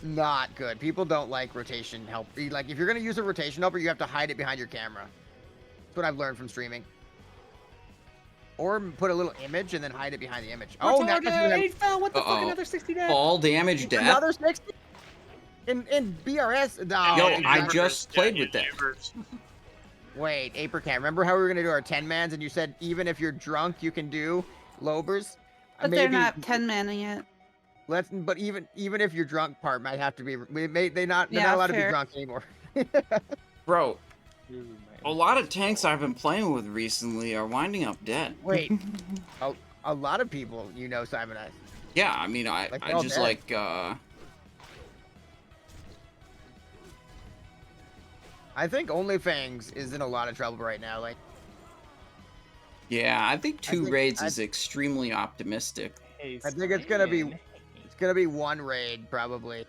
Speaker 3: not good. People don't like rotation help. Like if you're gonna use a rotation helper, you have to hide it behind your camera. That's what I've learned from streaming. Or put a little image and then hide it behind the image. Oh, now
Speaker 2: he fell. What the fuck?
Speaker 1: Uh-oh.
Speaker 2: Another 60 death.
Speaker 1: Fall damage death?
Speaker 3: another 60 in BRS. No,
Speaker 1: Yo,
Speaker 3: exactly.
Speaker 1: I just played with that.
Speaker 3: Wait, Apricot, remember how we were gonna do our 10 mans and you said even if you're drunk you can do Lobers?
Speaker 5: But they're not 10 mana yet.
Speaker 3: But even if you're drunk, part might have to be. They're not
Speaker 5: Yeah,
Speaker 3: allowed to be
Speaker 5: fair.
Speaker 3: drunk anymore.
Speaker 1: Bro,
Speaker 2: Ooh,
Speaker 1: a lot of tanks I've been playing with recently are winding up dead.
Speaker 3: Wait, a lot of people, Simon Ice.
Speaker 1: Yeah, I mean, I
Speaker 3: they're all
Speaker 1: just
Speaker 3: dead.
Speaker 1: like,
Speaker 3: I think OnlyFangs is in a lot of trouble right now. Like,
Speaker 1: yeah, I think two
Speaker 3: think-
Speaker 1: raids
Speaker 3: I-
Speaker 1: is extremely optimistic.
Speaker 2: Hey,
Speaker 3: I think it's gonna be
Speaker 2: Stan.
Speaker 3: one raid probably.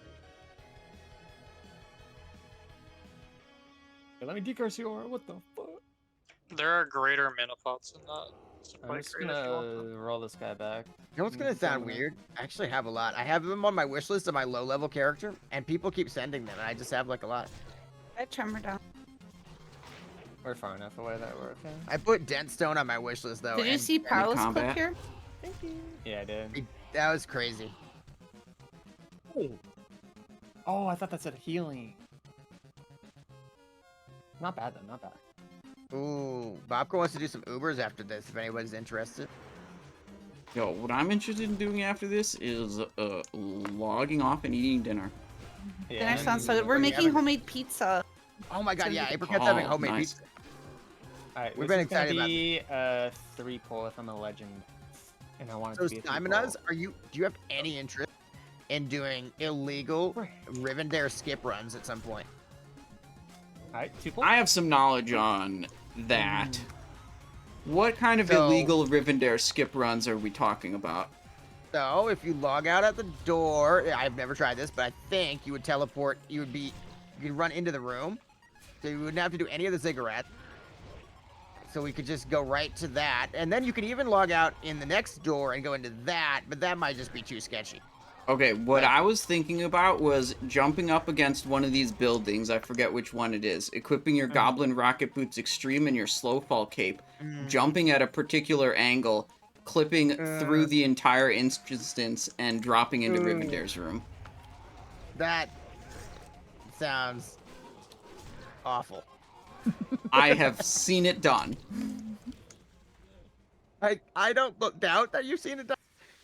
Speaker 2: Hey, let me decurse you, or what the fuck?
Speaker 4: There are greater mana pots in that. So
Speaker 2: I'm
Speaker 4: probably
Speaker 2: just
Speaker 4: great if you want
Speaker 2: gonna
Speaker 4: them.
Speaker 2: roll this guy back.
Speaker 3: You know what's gonna sound weird? I actually have a lot. I have them on my wish list of my low level character, and people keep sending them, and I just have like a lot.
Speaker 5: I tremor down.
Speaker 2: We're far enough away that we're okay.
Speaker 3: I put Dentstone on my wish list though.
Speaker 5: Did you
Speaker 3: and
Speaker 5: see Paolo's clip
Speaker 1: combat.
Speaker 5: here?
Speaker 2: Thank you. Yeah, I did.
Speaker 3: that was crazy.
Speaker 2: Oh, I thought that said healing. Not bad though, not bad.
Speaker 3: Ooh, Bobko wants to do some Ubers after this. If anybody's interested.
Speaker 1: Yo, what I'm interested in doing after this is logging off and eating dinner.
Speaker 2: Yeah,
Speaker 5: Dinner sounds so good.
Speaker 3: What
Speaker 5: We're
Speaker 3: do you
Speaker 5: making
Speaker 3: have?
Speaker 5: homemade pizza.
Speaker 3: Oh my god,
Speaker 5: So
Speaker 3: yeah,
Speaker 5: we-
Speaker 3: Apricot's having
Speaker 1: Oh,
Speaker 3: homemade
Speaker 1: nice.
Speaker 3: pizza.
Speaker 2: Alright,
Speaker 3: We've
Speaker 2: this
Speaker 3: been
Speaker 2: is gonna
Speaker 3: excited about
Speaker 2: be a 3-pull if I'm a legend. And I want it
Speaker 3: So
Speaker 2: to be a
Speaker 3: Simon
Speaker 2: 3-pull.
Speaker 3: does, do you have any interest in doing illegal Rivendare skip runs at some point?
Speaker 2: Alright, 2-pull.
Speaker 1: I have some knowledge on that. What kind of
Speaker 3: So-
Speaker 1: illegal Rivendare skip runs are we talking about?
Speaker 3: So if you log out at the door, I've never tried this, but I think you would teleport. You could run into the room, so you wouldn't have to do any of the cigarettes. So we could just go right to that, and then you could even log out in the next door and go into that, but that might just be too sketchy.
Speaker 1: Okay, what
Speaker 3: Right.
Speaker 1: I was thinking about was jumping up against one of these buildings, I forget which one it is, equipping your Goblin Rocket Boots Extreme and your Slowfall Cape, jumping at a particular angle, clipping through the entire instance, and dropping into Rivendare's room.
Speaker 3: That sounds awful.
Speaker 1: I have seen it done.
Speaker 3: I don't doubt that you've seen it done.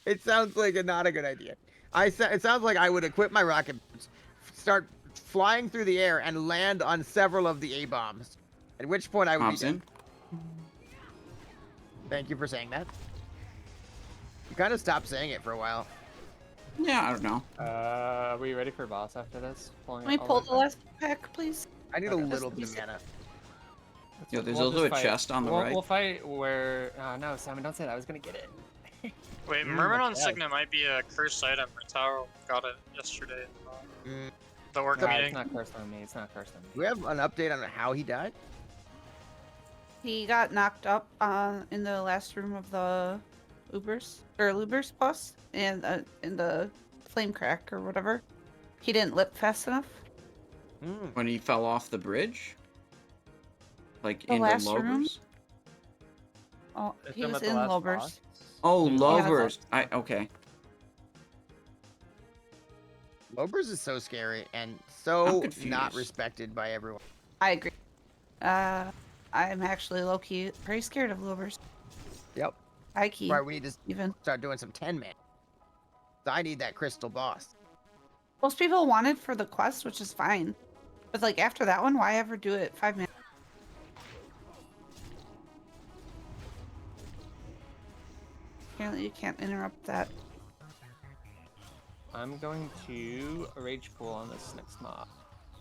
Speaker 3: It sounds like not a good idea. It sounds like I would equip my rocket boots, start flying through the air, and land on several of the A-bombs. At which point I would be dead.
Speaker 1: Thompson?
Speaker 3: Thank you for saying that. You kind of stopped saying it for a while.
Speaker 1: Yeah, I don't know.
Speaker 2: Are we ready for boss after this? Pulling
Speaker 5: Can we
Speaker 2: all
Speaker 5: pull
Speaker 2: this
Speaker 5: the
Speaker 2: out?
Speaker 5: last pack, please?
Speaker 3: I need
Speaker 2: Okay.
Speaker 3: a little bit of mana.
Speaker 1: Yo, there's
Speaker 2: We'll
Speaker 1: also
Speaker 2: just
Speaker 1: a chest on the right.
Speaker 2: We'll fight where... no, Simon, don't say that. I was gonna get it.
Speaker 4: Wait,
Speaker 2: Mm,
Speaker 4: Murmur on
Speaker 2: that's
Speaker 4: Signet might be a cursed item. Ritaro got it yesterday in
Speaker 3: Mm.
Speaker 4: the work
Speaker 2: Nah,
Speaker 4: meeting.
Speaker 2: it's not cursed on me. It's not cursed on me.
Speaker 3: Do we have an update on how he died?
Speaker 5: He got knocked up in the last room of the Lubers boss, and in the flame crack or whatever. He didn't lip fast enough.
Speaker 1: When he fell off the bridge? Like,
Speaker 5: The
Speaker 1: into
Speaker 5: last room?
Speaker 1: Lobers?
Speaker 5: Oh,
Speaker 2: Is
Speaker 5: he
Speaker 2: him
Speaker 5: was
Speaker 2: at the
Speaker 5: in
Speaker 2: last
Speaker 5: Lubers.
Speaker 2: boss?
Speaker 1: Oh,
Speaker 2: Yeah,
Speaker 1: Lobers. Okay.
Speaker 3: Lobers is so scary and
Speaker 1: I'm
Speaker 3: so not
Speaker 1: confused.
Speaker 3: respected by everyone.
Speaker 5: I agree. I'm actually low-key very scared of Lubers.
Speaker 3: Yep.
Speaker 5: High-key,
Speaker 3: Right, we need to
Speaker 5: even.
Speaker 3: start doing some 10-man. I need that crystal boss.
Speaker 5: Most people wanted for the quest, which is fine. But, like, after that one, why ever do it 5 minutes? Apparently you can't interrupt that.
Speaker 2: I'm going to rage pool on this next mob,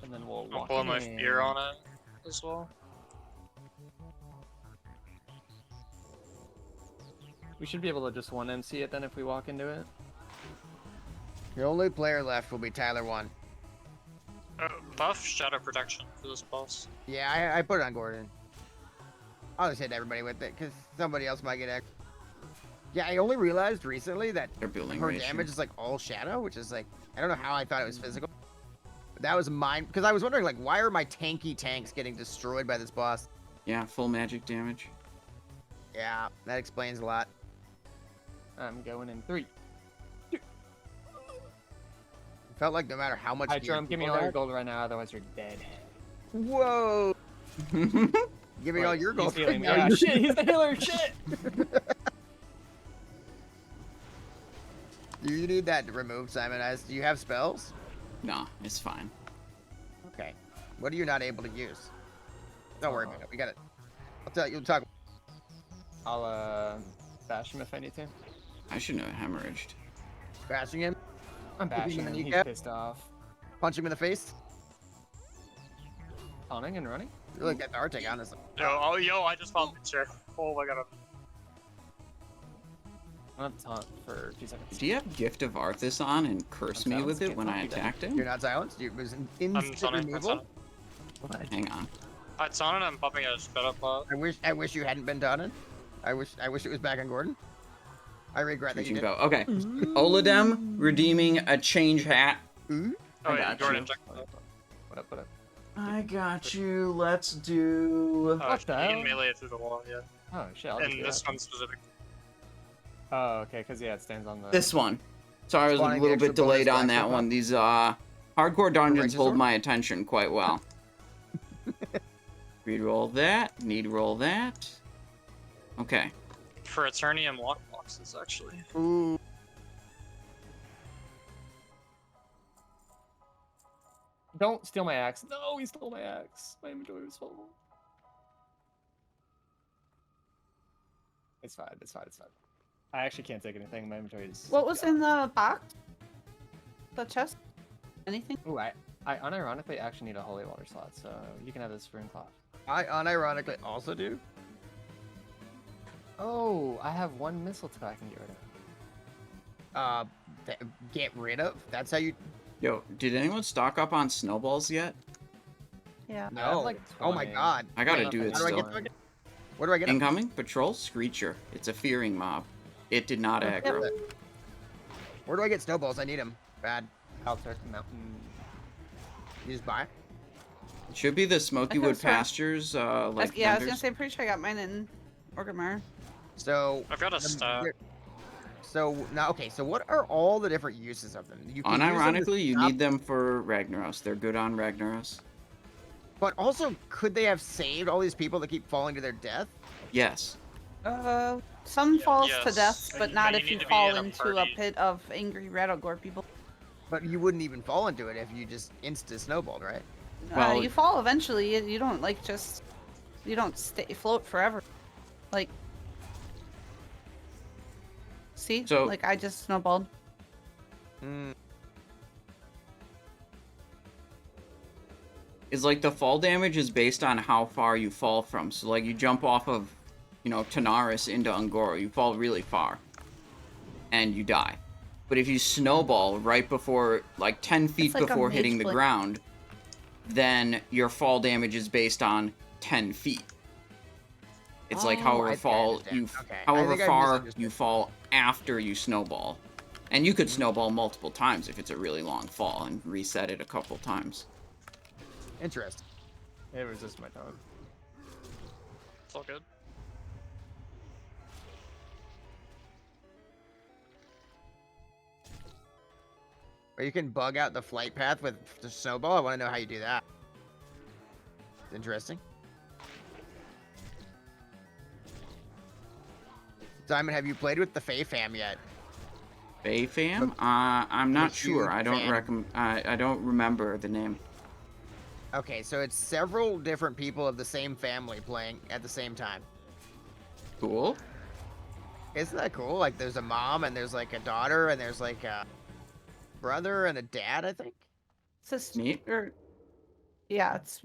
Speaker 2: and then we'll
Speaker 4: I'll
Speaker 2: walk
Speaker 4: blow my
Speaker 2: in.
Speaker 4: fear on it as well.
Speaker 2: We should be able to just one MC it then if we walk into it.
Speaker 3: The only player left will be Tyler 1.
Speaker 4: Buff Shadow Protection for this boss.
Speaker 3: Yeah, I put it on Gordon. I'll just hit everybody with it, because somebody else might get X. Yeah, I only realized recently that
Speaker 1: They're building
Speaker 3: her
Speaker 1: ratio.
Speaker 3: damage is like all shadow, which is like, I don't know how I thought it was physical. But that was mine, because I was wondering, like, why are my tanky tanks getting destroyed by this boss?
Speaker 1: Yeah, full magic damage.
Speaker 3: Yeah, that explains a lot.
Speaker 2: I'm going in 3.
Speaker 3: It felt like no matter how much
Speaker 2: Hi,
Speaker 3: gear
Speaker 2: Drum, give me
Speaker 3: people
Speaker 2: all your
Speaker 3: had-
Speaker 2: gold right now, otherwise you're dead.
Speaker 3: Whoa! Give me all
Speaker 2: Wait,
Speaker 3: your
Speaker 2: he's
Speaker 3: gold.
Speaker 2: healing me.
Speaker 3: Now
Speaker 2: Ah,
Speaker 3: you-
Speaker 2: shit, he's the healer, shit!
Speaker 3: You need that removed, Simon. Do you have spells?
Speaker 1: No, it's fine.
Speaker 3: Okay. What are you not able to use? Don't worry about it. We got it. I'll tell you. You'll talk.
Speaker 2: I'll bash him if I need to.
Speaker 1: I shouldn't have hemorrhaged.
Speaker 3: Bashing him.
Speaker 2: I'm bashing
Speaker 3: in the
Speaker 2: him. He's
Speaker 3: kneecap?
Speaker 2: pissed off.
Speaker 3: Punch him in the face.
Speaker 2: Taunting and running.
Speaker 3: You look cathartic, honestly.
Speaker 4: Yo, I just found the chair. Oh my god.
Speaker 2: I don't have to taunt for a few seconds.
Speaker 1: Do you have Gift of Arthas on and curse
Speaker 2: I'm
Speaker 1: me with
Speaker 2: silenced,
Speaker 1: it
Speaker 2: can't
Speaker 1: when
Speaker 2: talk
Speaker 1: I
Speaker 2: to you then.
Speaker 1: attacked
Speaker 3: You're
Speaker 1: him?
Speaker 3: not silenced. It was an
Speaker 4: I'm
Speaker 3: instant
Speaker 4: sounding.
Speaker 3: removal.
Speaker 1: Hang on.
Speaker 4: I sounded and popping a spit up bot.
Speaker 3: I wish you hadn't been done. I wish it was back on Gordon. I regret that you did.
Speaker 1: Go. Okay. Oladem redeeming a change hat.
Speaker 3: Ooh.
Speaker 4: Oh
Speaker 1: I
Speaker 4: yeah,
Speaker 1: got
Speaker 4: Gordon
Speaker 1: you.
Speaker 4: check.
Speaker 2: What up?
Speaker 1: I got you. Let's do.
Speaker 2: What the
Speaker 4: You
Speaker 2: hell?
Speaker 4: can melee it through the wall, yeah.
Speaker 2: Oh shit! I'll just
Speaker 4: And
Speaker 2: do
Speaker 4: this
Speaker 2: that.
Speaker 4: one specific.
Speaker 2: Oh, okay, because yeah, it stands on the.
Speaker 1: This one. Sorry, I was a
Speaker 3: Spawning the
Speaker 1: little
Speaker 3: extra
Speaker 1: bit delayed
Speaker 3: bonus
Speaker 1: on
Speaker 3: black
Speaker 1: that
Speaker 3: sword
Speaker 1: one.
Speaker 3: pop.
Speaker 1: These hardcore dungeons hold
Speaker 3: sword?
Speaker 1: my attention quite well. Reroll that. Need roll that. Okay.
Speaker 4: For Eternium lockboxes, actually.
Speaker 3: Ooh.
Speaker 2: Don't steal my axe. No, he stole my axe. My inventory was full. It's fine. I actually can't take anything. My inventory is.
Speaker 5: What was in the box? The chest? Anything?
Speaker 2: Ooh, I unironically actually need a holy water slot, so you can have this rune cloth.
Speaker 3: I unironically also do.
Speaker 2: Oh, I have one mistletoe I can get rid of.
Speaker 3: Get rid of. That's how you.
Speaker 1: Yo, did anyone stock up on snowballs yet?
Speaker 5: Yeah.
Speaker 2: I have,
Speaker 3: No.
Speaker 2: like,
Speaker 3: Oh my
Speaker 2: 20.
Speaker 3: god.
Speaker 1: I gotta
Speaker 2: Wait,
Speaker 1: do it
Speaker 3: How do I
Speaker 1: still.
Speaker 3: get? Where do I get? 'em?
Speaker 1: Incoming patrol Screecher. It's a fearing mob. It did not aggro.
Speaker 3: Where do I get snowballs? I need them. Bad.
Speaker 2: Altar Mountain.
Speaker 3: You just buy.
Speaker 1: It should be the Smoky
Speaker 5: I
Speaker 1: Wood
Speaker 5: could've sworn-
Speaker 1: Pastures.
Speaker 5: Yeah, I was gonna
Speaker 1: vendors.
Speaker 5: say, I'm pretty sure I got mine in Orgrimmar.
Speaker 3: So.
Speaker 4: I've got a stat.
Speaker 3: So now, okay. So what are all the different uses of them? You can use them to
Speaker 1: Unironically, you
Speaker 3: stop-
Speaker 1: need them for Ragnaros. They're good on Ragnaros.
Speaker 3: But also, could they have saved all these people that keep falling to their death?
Speaker 1: Yes.
Speaker 5: Some falls to
Speaker 4: yes.
Speaker 5: death, but
Speaker 4: But
Speaker 5: not
Speaker 4: you
Speaker 5: if
Speaker 4: need
Speaker 5: you
Speaker 4: to be
Speaker 5: fall
Speaker 4: in a
Speaker 5: into a
Speaker 4: party.
Speaker 5: pit of angry Rattlegore people.
Speaker 3: But you wouldn't even fall into it if you just insta-snowballed, right?
Speaker 1: Well-
Speaker 5: You fall eventually. You don't you don't float forever. Like, see,
Speaker 1: So-
Speaker 5: like I just snowballed.
Speaker 3: Hmm.
Speaker 1: Is like the fall damage is based on how far you fall from. So like you jump off of, Tanaris into Ungoro, you fall really far, and you die. But if you snowball right before, like 10 feet
Speaker 5: It's like a
Speaker 1: before
Speaker 5: mage
Speaker 1: hitting the
Speaker 5: blade.
Speaker 1: ground, then your fall damage is based on 10 feet. It's like
Speaker 3: Oh,
Speaker 1: however
Speaker 3: I
Speaker 1: far
Speaker 3: understand.
Speaker 1: you,
Speaker 3: Okay. I
Speaker 1: however
Speaker 3: think I
Speaker 1: far
Speaker 3: misunderstood.
Speaker 1: you fall after you snowball, and you could snowball multiple times if it's a really long fall and reset it a couple times.
Speaker 3: Interesting.
Speaker 2: It resists my taunt.
Speaker 4: It's all good.
Speaker 3: Or you can bug out the flight path with the snowball. I want to know how you do that. It's interesting. Simon, have you played with the Fey Fam yet?
Speaker 1: Bay Fam? I'm not
Speaker 3: a
Speaker 1: sure.
Speaker 3: huge
Speaker 1: I don't
Speaker 3: fan.
Speaker 1: I don't remember the name.
Speaker 3: Okay, so it's several different people of the same family playing at the same time.
Speaker 1: Cool.
Speaker 3: Isn't that cool? Like, there's a mom, and there's like a daughter, and there's like a brother and a dad, I think.
Speaker 5: Sister,
Speaker 1: Neat.
Speaker 5: yeah, it's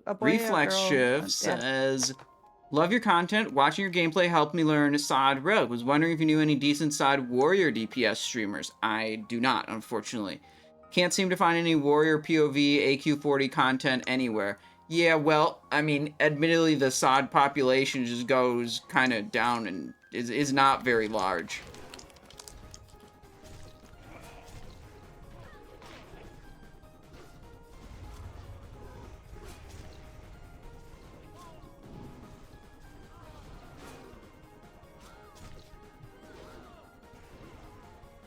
Speaker 5: a boy,
Speaker 1: Reflex
Speaker 5: a girl,
Speaker 1: Shift
Speaker 5: yeah.
Speaker 1: says, "Love your content. Watching your gameplay helped me learn Sod Rogue. Was wondering if you knew any decent Sod Warrior DPS streamers. I do not, unfortunately. Can't seem to find any Warrior POV AQ40 content anywhere. Yeah, well, I mean, admittedly, the Sod population just goes kind of down and is not very large."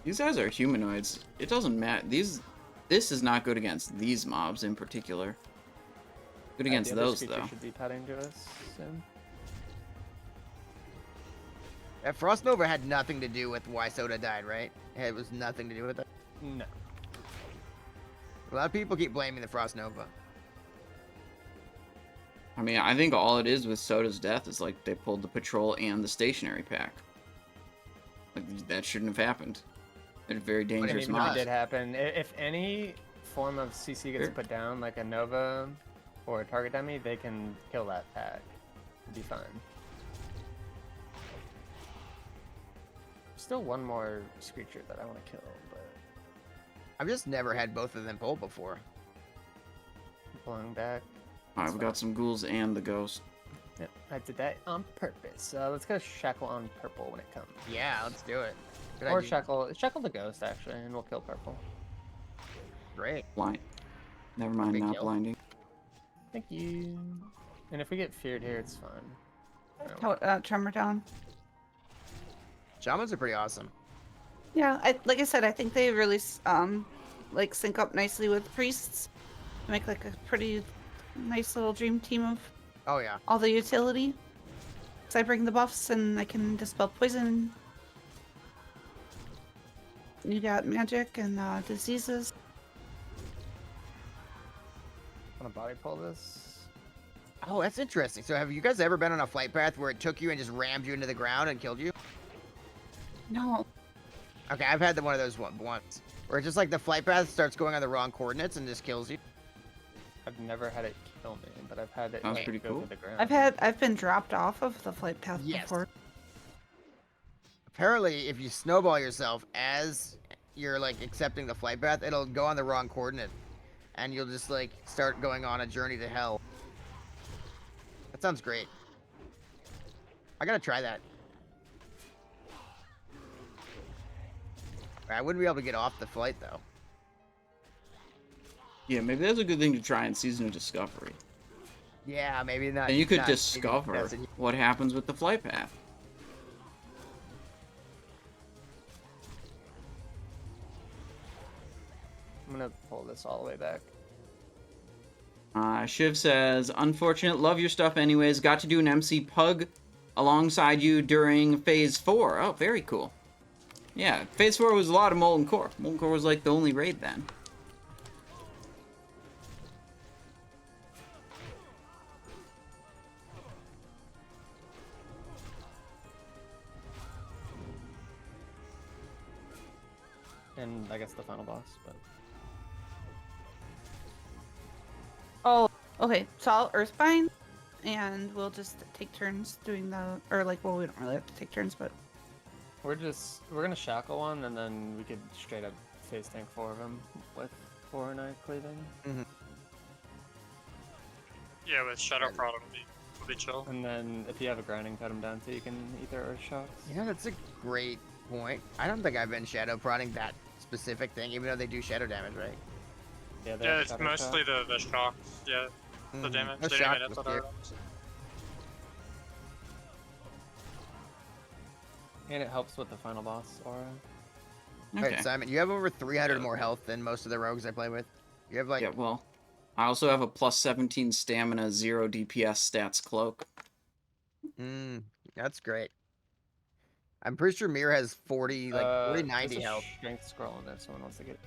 Speaker 1: These guys are humanoids. It doesn't matter. This is not good against these mobs in particular. Good
Speaker 2: The
Speaker 1: against
Speaker 2: other
Speaker 1: those,
Speaker 2: creature
Speaker 1: though.
Speaker 2: should be padding to us soon.
Speaker 3: Frost Nova had nothing to do with why Soda died, right? It was nothing to do with it.
Speaker 2: No.
Speaker 3: A lot of people keep blaming the Frost Nova.
Speaker 1: I mean, I think all it is with Soda's death is like they pulled the patrol and the stationary pack. Like that shouldn't have happened. They're very dangerous
Speaker 2: Maybe
Speaker 1: mobs.
Speaker 2: it did happen. If any form of CC gets
Speaker 1: Sure.
Speaker 2: put down, like a Nova or a target dummy, they can kill that pack. It'd be fine. Still one more Screecher that I want to kill, but
Speaker 3: I've just never had both of them pulled before.
Speaker 2: pulling back.
Speaker 1: Alright, we got some ghouls and the ghost.
Speaker 2: Yep, I did that on purpose. Let's go Shackle on purple when it comes.
Speaker 3: Yeah, let's do it. Good
Speaker 2: Or
Speaker 3: idea.
Speaker 2: Shackle the ghost, actually, and we'll kill purple.
Speaker 3: Great.
Speaker 1: Blind. Never mind,
Speaker 3: Big
Speaker 1: not
Speaker 3: kill.
Speaker 1: blinding.
Speaker 2: Thank you. And if we get feared here, it's fine.
Speaker 5: Tremor down.
Speaker 3: Shamans are pretty awesome.
Speaker 5: Yeah, like I said, I think they really like sync up nicely with priests. Make like a pretty nice little dream team of
Speaker 3: Oh yeah.
Speaker 5: all the utility. Cause I bring the buffs and I can dispel poison. You got magic and diseases.
Speaker 2: Want to body pull this?
Speaker 3: Oh, that's interesting. So have you guys ever been on a flight path where it took you and just rammed you into the ground and killed you?
Speaker 5: No.
Speaker 3: Okay, I've had one of those once. Where it's just like the flight path starts going on the wrong coordinates and just kills you.
Speaker 2: I've never had it kill me, but I've had it
Speaker 1: Sounds
Speaker 2: like,
Speaker 1: pretty
Speaker 2: go
Speaker 1: cool.
Speaker 2: to the ground.
Speaker 5: I've been dropped off of the flight path
Speaker 3: Yes.
Speaker 5: before.
Speaker 3: Apparently, if you snowball yourself as you're like accepting the flight path, it'll go on the wrong coordinate. And you'll just like start going on a journey to hell. That sounds great. I gotta try that. I wouldn't be able to get off the flight though.
Speaker 1: Yeah, maybe that's a good thing to try in Season of Discovery.
Speaker 3: Yeah, maybe not.
Speaker 1: And you could
Speaker 3: not-
Speaker 1: discover
Speaker 3: maybe that's it.
Speaker 1: what happens with the flight path.
Speaker 2: I'm gonna pull this all the way back.
Speaker 1: Shiv says, unfortunate, love your stuff anyways. Got to do an MC Pug alongside you during Phase 4. Oh, very cool. Yeah, Phase 4 was a lot of Molten Core. Molten Core was like the only raid then.
Speaker 2: And I guess the final boss, but
Speaker 5: Oh, okay. So I'll Earthbind, and we'll just take turns doing the, or like, well, we don't really have to take turns, but
Speaker 2: we're gonna shackle one, and then we could straight up face tank 4 of them with 4 and I cleaving.
Speaker 4: Yeah, with Shadow Prod will be chill.
Speaker 2: And then if you have a grinding totem down too, you can eat their earth shocks.
Speaker 3: Yeah, that's a great point. I don't think I've been shadow prodding that specific thing, even though they do shadow damage, right?
Speaker 2: Yeah, they
Speaker 4: Yeah,
Speaker 2: have
Speaker 4: it's
Speaker 2: shadow
Speaker 4: mostly
Speaker 2: shock.
Speaker 4: the shocks. Yeah, the damage.
Speaker 3: The
Speaker 4: They
Speaker 3: shock
Speaker 4: didn't
Speaker 3: was
Speaker 4: hit
Speaker 3: cute.
Speaker 4: items.
Speaker 2: And it helps with the final boss aura.
Speaker 1: Okay.
Speaker 3: Alright, Simon, you have over 300 more health than most of the rogues I play with. You have like,
Speaker 1: Yeah, well, I also have a plus 17 stamina, 0 DPS stats cloak.
Speaker 3: that's great. I'm pretty sure Mir has 40, like 40, 90
Speaker 2: there's a
Speaker 3: health.
Speaker 2: strength scroll in there if someone wants to get it.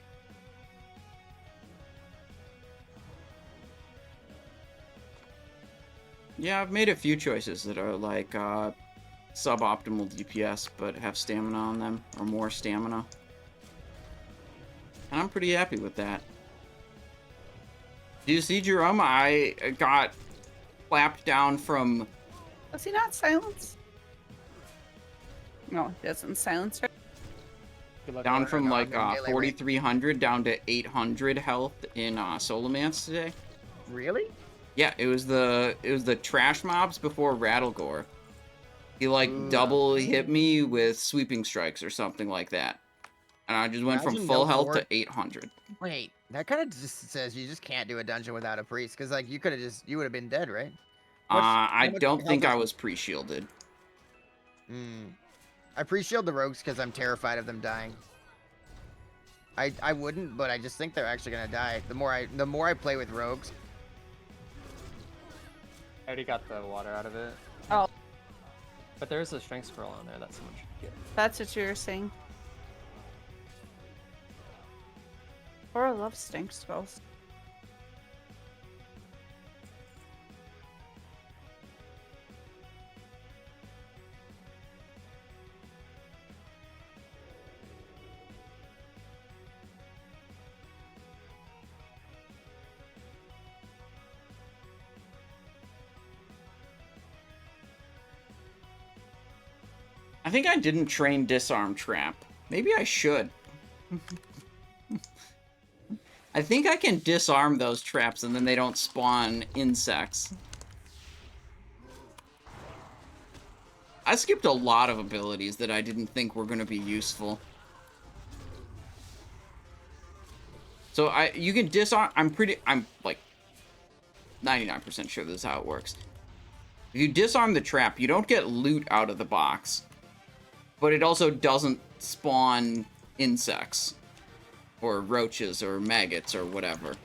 Speaker 1: Yeah, I've made a few choices that are like suboptimal DPS, but have stamina on them, or more stamina. And I'm pretty happy with that. Do you see, Jerome? I got clapped down from...
Speaker 5: was he not silenced? No, he doesn't silence her.
Speaker 2: Good luck.
Speaker 1: Down
Speaker 2: with
Speaker 1: from
Speaker 3: no,
Speaker 1: like
Speaker 3: I'm gonna melee
Speaker 1: 4,300 down to 800 health in Solomance today.
Speaker 3: Really?
Speaker 1: Yeah, it was the trash mobs before Rattlegore. He like
Speaker 3: Ooh.
Speaker 1: double hit me with sweeping strikes or something like that. And I just went from
Speaker 3: Imagine
Speaker 1: full
Speaker 3: no
Speaker 1: health
Speaker 3: more-
Speaker 1: to 800.
Speaker 3: Wait, that kind of just says you just can't do a dungeon without a priest, because like you could have just, you would have been dead, right?
Speaker 1: I
Speaker 3: much
Speaker 1: don't
Speaker 3: health
Speaker 1: think
Speaker 3: is-
Speaker 1: I was pre-shielded.
Speaker 3: I pre-shield the rogues because I'm terrified of them dying. I wouldn't, but I just think they're actually gonna die. The more I play with rogues.
Speaker 2: I already got the water out of it.
Speaker 5: Oh.
Speaker 2: But there is a strength scroll on there that someone should get.
Speaker 5: That's what you were saying. Or I love stink scrolls.
Speaker 1: I think I didn't train disarm trap. Maybe I should. I think I can disarm those traps and then they don't spawn insects. I skipped a lot of abilities that I didn't think were going to be useful. So you can disarm, I'm like 99% sure this is how it works. If you disarm the trap, you don't get loot out of the box, but it also doesn't spawn insects or roaches or maggots or whatever.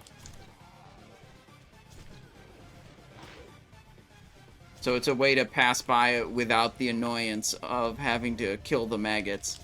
Speaker 1: So it's a way to pass by it without the annoyance of having to kill the maggots.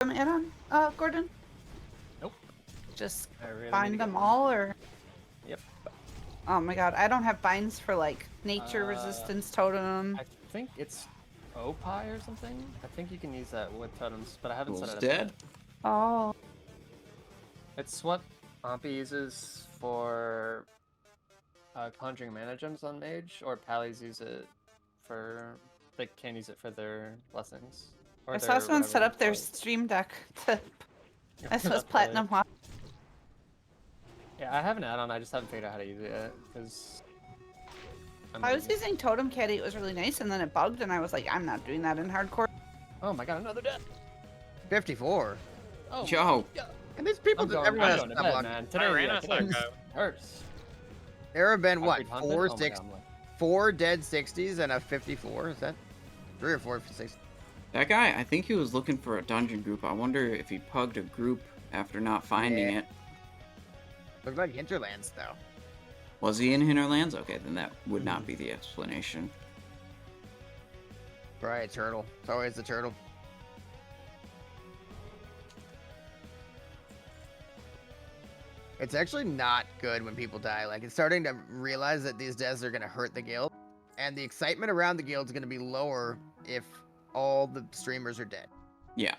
Speaker 5: Add-on, Gordon?
Speaker 2: Nope.
Speaker 5: Just
Speaker 2: I really need to
Speaker 5: bind
Speaker 2: get
Speaker 5: them
Speaker 2: one.
Speaker 5: all, or?
Speaker 2: Yep.
Speaker 5: Oh my god, I don't have binds for like nature resistance totem.
Speaker 2: I think it's Opie or something. I think you can use that with totems, but I haven't set
Speaker 1: Fool's
Speaker 2: it up
Speaker 1: dead.
Speaker 2: yet.
Speaker 5: Oh.
Speaker 2: It's what Pompey uses for conjuring mana gems on mage, or Pallies use it for. They can use it for their blessings. Or
Speaker 5: I saw someone set up their
Speaker 2: their
Speaker 5: stream deck to this was
Speaker 2: That's
Speaker 5: platinum one.
Speaker 2: Yeah, I have an add-on. I just haven't figured out how to use it yet because
Speaker 5: I was using Totem Caddy, it was really nice, and then it bugged, and I was like, I'm not doing that in hardcore.
Speaker 2: Oh my god, another death.
Speaker 3: 54.
Speaker 2: Oh,
Speaker 1: Yo.
Speaker 3: And these people, everyone has
Speaker 2: I'm going to
Speaker 3: stuff
Speaker 2: bed,
Speaker 3: on.
Speaker 2: man. Today,
Speaker 4: I ran
Speaker 2: yeah,
Speaker 4: with
Speaker 2: today
Speaker 4: that guy.
Speaker 2: hurts.
Speaker 3: There have been what,
Speaker 2: Concrete Hunted?
Speaker 3: four,
Speaker 2: Oh my
Speaker 3: six,
Speaker 2: God, I'm like-
Speaker 3: 4 dead 60s and a 54? Is that 3 or 4 for 60?
Speaker 1: That guy, I think he was looking for a dungeon group. I wonder if he pugged a group after not finding
Speaker 3: Yeah.
Speaker 1: it.
Speaker 3: Looked like Hinterlands though.
Speaker 1: Was he in Hinterlands? Okay, then that would not be the explanation.
Speaker 3: Right, turtle. It's always the turtle. It's actually not good when people die. Like, it's starting to realize that these deaths are going to hurt the guild. And the excitement around the guild is going to be lower if all the streamers are dead.
Speaker 1: Yeah.